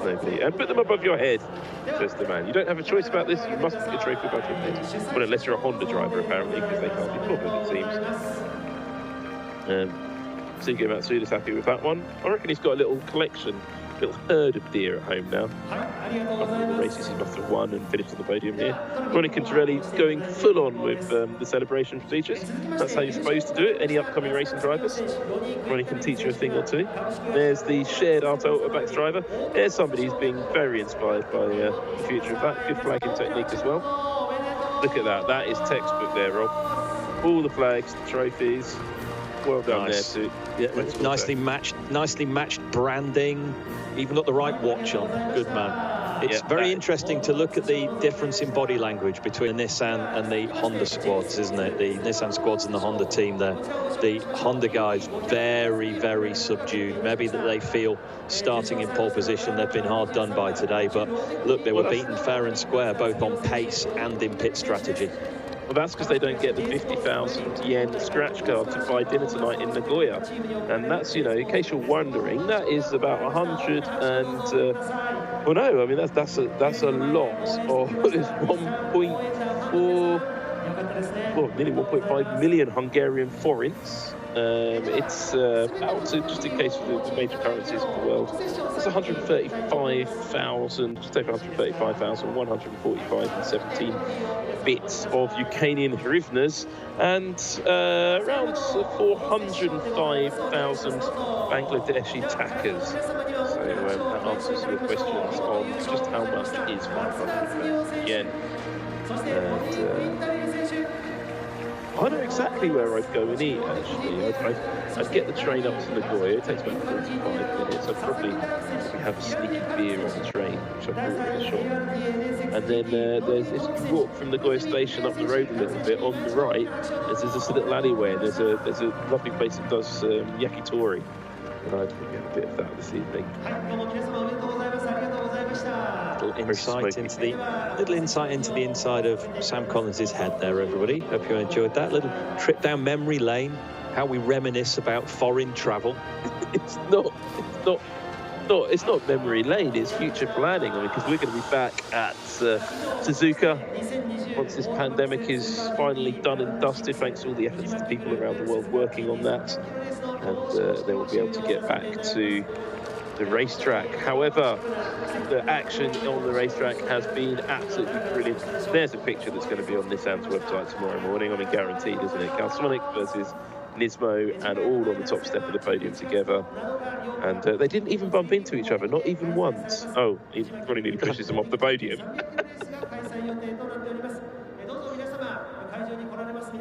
nobody, and put them above your head, says the man. You don't have a choice about this, you must put your trophy above your head. Well, unless you're a Honda driver, apparently, because they can't be bothered, it seems. Suzuki Matsuda's happy with that one. I reckon he's got a little collection, little herd of deer at home now. After the races he must have won and finished on the podium here. Ronnie Cantarelli going full on with the celebration procedures. That's how you're supposed to do it, any upcoming racing drivers. Ronnie can teach you a thing or two. There's the shared Arte Autobacks driver. There's somebody who's being very inspired by the future of that. Good flagging technique as well. Look at that, that is textbook there, Rob. All the flags, the trophies. Well done there too. Yeah, nicely matched branding. Even got the right watch on. Good man. It's very interesting to look at the difference in body language between Nissan and the Honda squads, isn't it? The Nissan squads and the Honda team there. The Honda guys very, very subdued. Maybe that they feel starting in pole position they've been hard done by today, but look, they were beaten fair and square both on pace and in pit strategy. Well, that's because they don't get the 50,000 yen scratch card to buy dinner tonight in Nagoya. And that's, you know, in case you're wondering, that is about 100 and, well, no, I mean, that's a lot of, it's 1.4, well, nearly 1.5 million Hungarian forints. It's out to, just in case for the major currencies of the world, it's 135,000, just over 135,145 bits of Ukrainian hryvnias and around 405,000 Bangladeshi takas. So that answers your questions on just how much is 500 yen. And I know exactly where I'd go and eat, actually. I'd get the train up to Nagoya. It takes about 45 minutes. I'd probably have a sneaky beer on the train, which I bought in the shop. And then there's this walk from Nagoya station up the road a little bit on the right. There's this little alleyway, and there's a lovely place that does yakitori. And I'd probably have a bit of that this evening. Little insight into the inside of Sam Collins's head there, everybody. Hope you enjoyed that little trip down memory lane. How we reminisce about foreign travel. It's not memory lane. It's future planning. I mean, because we're going to be back at Suzuka once this pandemic is finally done and dusted. Thanks to all the efforts of the people around the world working on that, and they will be able to get back to the racetrack. However, the action on the racetrack has been absolutely brilliant. There's a picture that's going to be on Nissan's website tomorrow morning. I mean, guaranteed, isn't it? Calsonic versus Nismo, and all on the top step of the podium together. And they didn't even bump into each other, not even once. Oh, he probably nearly pushes them off the podium.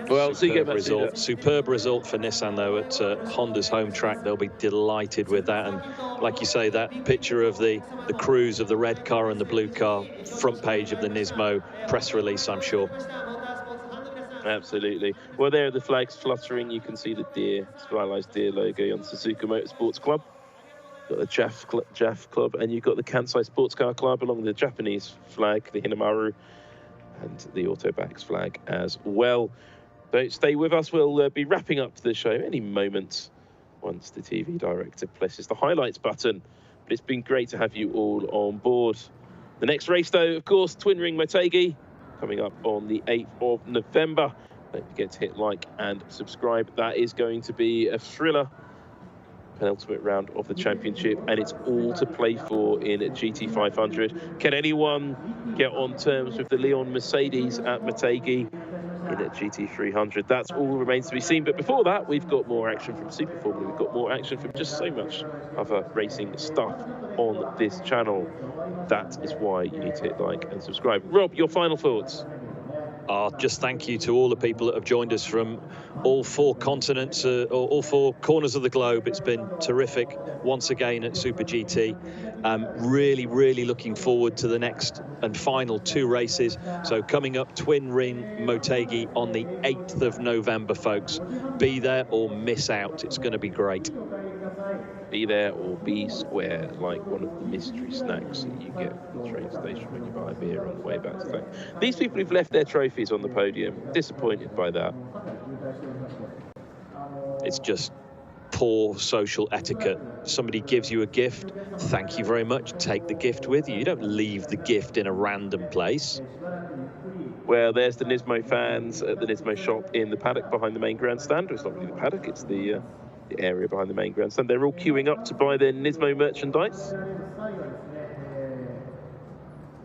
Well, superb result for Nissan though at Honda's home track. They'll be delighted with that, and like you say, that picture of the crews of the red car and the blue car, front page of the Nismo press release, I'm sure. Absolutely. Well, there are the flags fluttering. You can see the deer, stylized deer logo on Suzuka Motorsports Club. Got the JAF Club, and you've got the Kansai Sports Car Club along with the Japanese flag, the Hinamaru, and the Autobacks flag as well. Don't stay with us. We'll be wrapping up the show any moment once the TV director presses the highlights button. But it's been great to have you all on board. The next race, though, of course, Twin Ring Motegi, coming up on the 8th of November. Don't forget to hit like and subscribe. That is going to be a thriller. penultimate round of the championship, and it's all to play for in GT 500. Can anyone get on terms with the Leon Mercedes at Motegi in GT 300? That's all remains to be seen. But before that, we've got more action from Super Formula. We've got more action from just so much other racing stuff on this channel. That is why you need to hit like and subscribe. Rob, your final thoughts? Just thank you to all the people that have joined us from all four continents, or all four corners of the globe. It's been terrific once again at Super GT. Really, really looking forward to the next and final two races. So coming up, Twin Ring Motegi on the 8th of November, folks. Be there or miss out. It's going to be great. Be there or be square, like one of the mystery snacks that you get at the train station when you buy a beer on the way back to town. These people who've left their trophies on the podium, disappointed by that. It's just poor social etiquette. Somebody gives you a gift, thank you very much, take the gift with you. You don't leave the gift in a random place. Well, there's the Nismo fans at the Nismo shop in the paddock behind the main grandstand. It's not really the paddock, it's the area behind the main grandstand. They're all queuing up to buy their Nismo merchandise.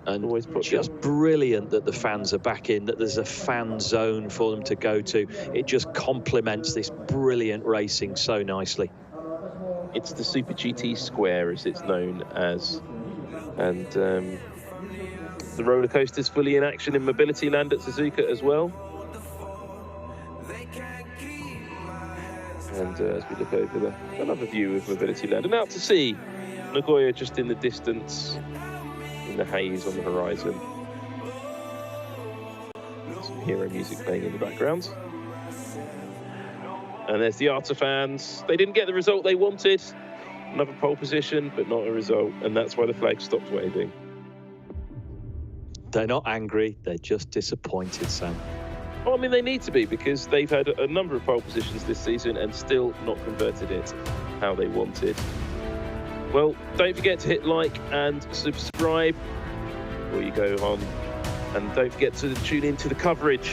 And just brilliant that the fans are back in, that there's a fan zone for them to go to. It just complements this brilliant racing so nicely. It's the Super GT Square, as it's known as. And the roller coaster's fully in action in Mobility Land at Suzuka as well. And as we look over another view of Mobility Land, and out to sea, Nagoya just in the distance, in the haze on the horizon. Some hero music playing in the background. And there's the Arta fans. They didn't get the result they wanted. Another pole position, but not a result. And that's why the flag stopped waving. They're not angry, they're just disappointed, Sam. Well, I mean, they need to be, because they've had a number of pole positions this season and still not converted it how they wanted. Well, don't forget to hit like and subscribe before you go on. And don't forget to tune into the coverage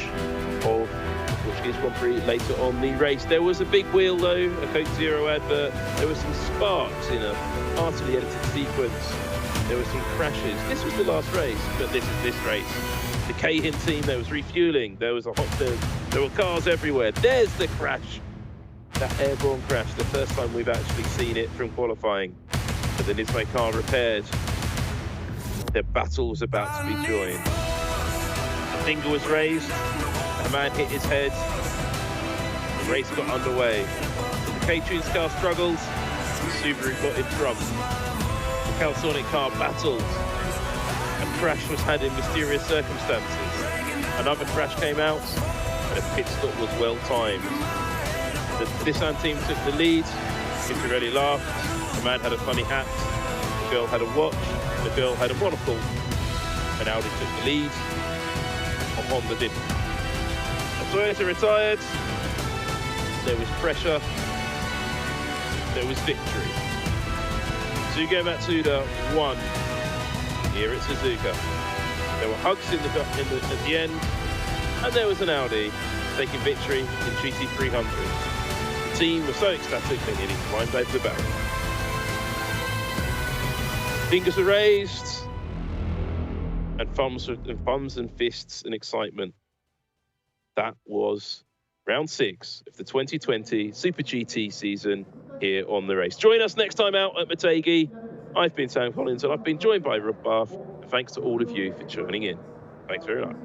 of Portuguese Grand Prix later on the race. There was a big wheel, though, a Coke Zero advert. There were some sparks in a artfully edited sequence. There were some crashes. This was the last race, but this is this race. The Cahin team, there was refueling, there was there were cars everywhere. There's the crash, that airborne crash, the first time we've actually seen it from qualifying. But the Nismo car repaired. Their battle was about to be joined. The finger was raised, a man hit his head, the race got underway. The K-Tunes car struggled, the Subaru got in front. The Calsonic car battled. A crash was had in mysterious circumstances. Another crash came out, and a pit stop was well timed. The Nissan team took the lead. Pintorelli laughed. The man had a funny hat. The girl had a watch. The girl had a monocle. And Audi took the lead. And Honda didn't. And Toyota retired. There was pressure. There was victory. Suzuka Matsuda won here at Suzuka. There were hugs at the end, and there was an Audi taking victory in GT 300. The team was so ecstatic they nearly climbed over the barrel. Fingers were raised, and thumbs and fists and excitement. That was round 6 of the 2020 Super GT season here on the race. Join us next time out at Motegi. I've been Sam Collins, and I've been joined by Rob Barff. Thanks to all of you for tuning in. Thanks very much.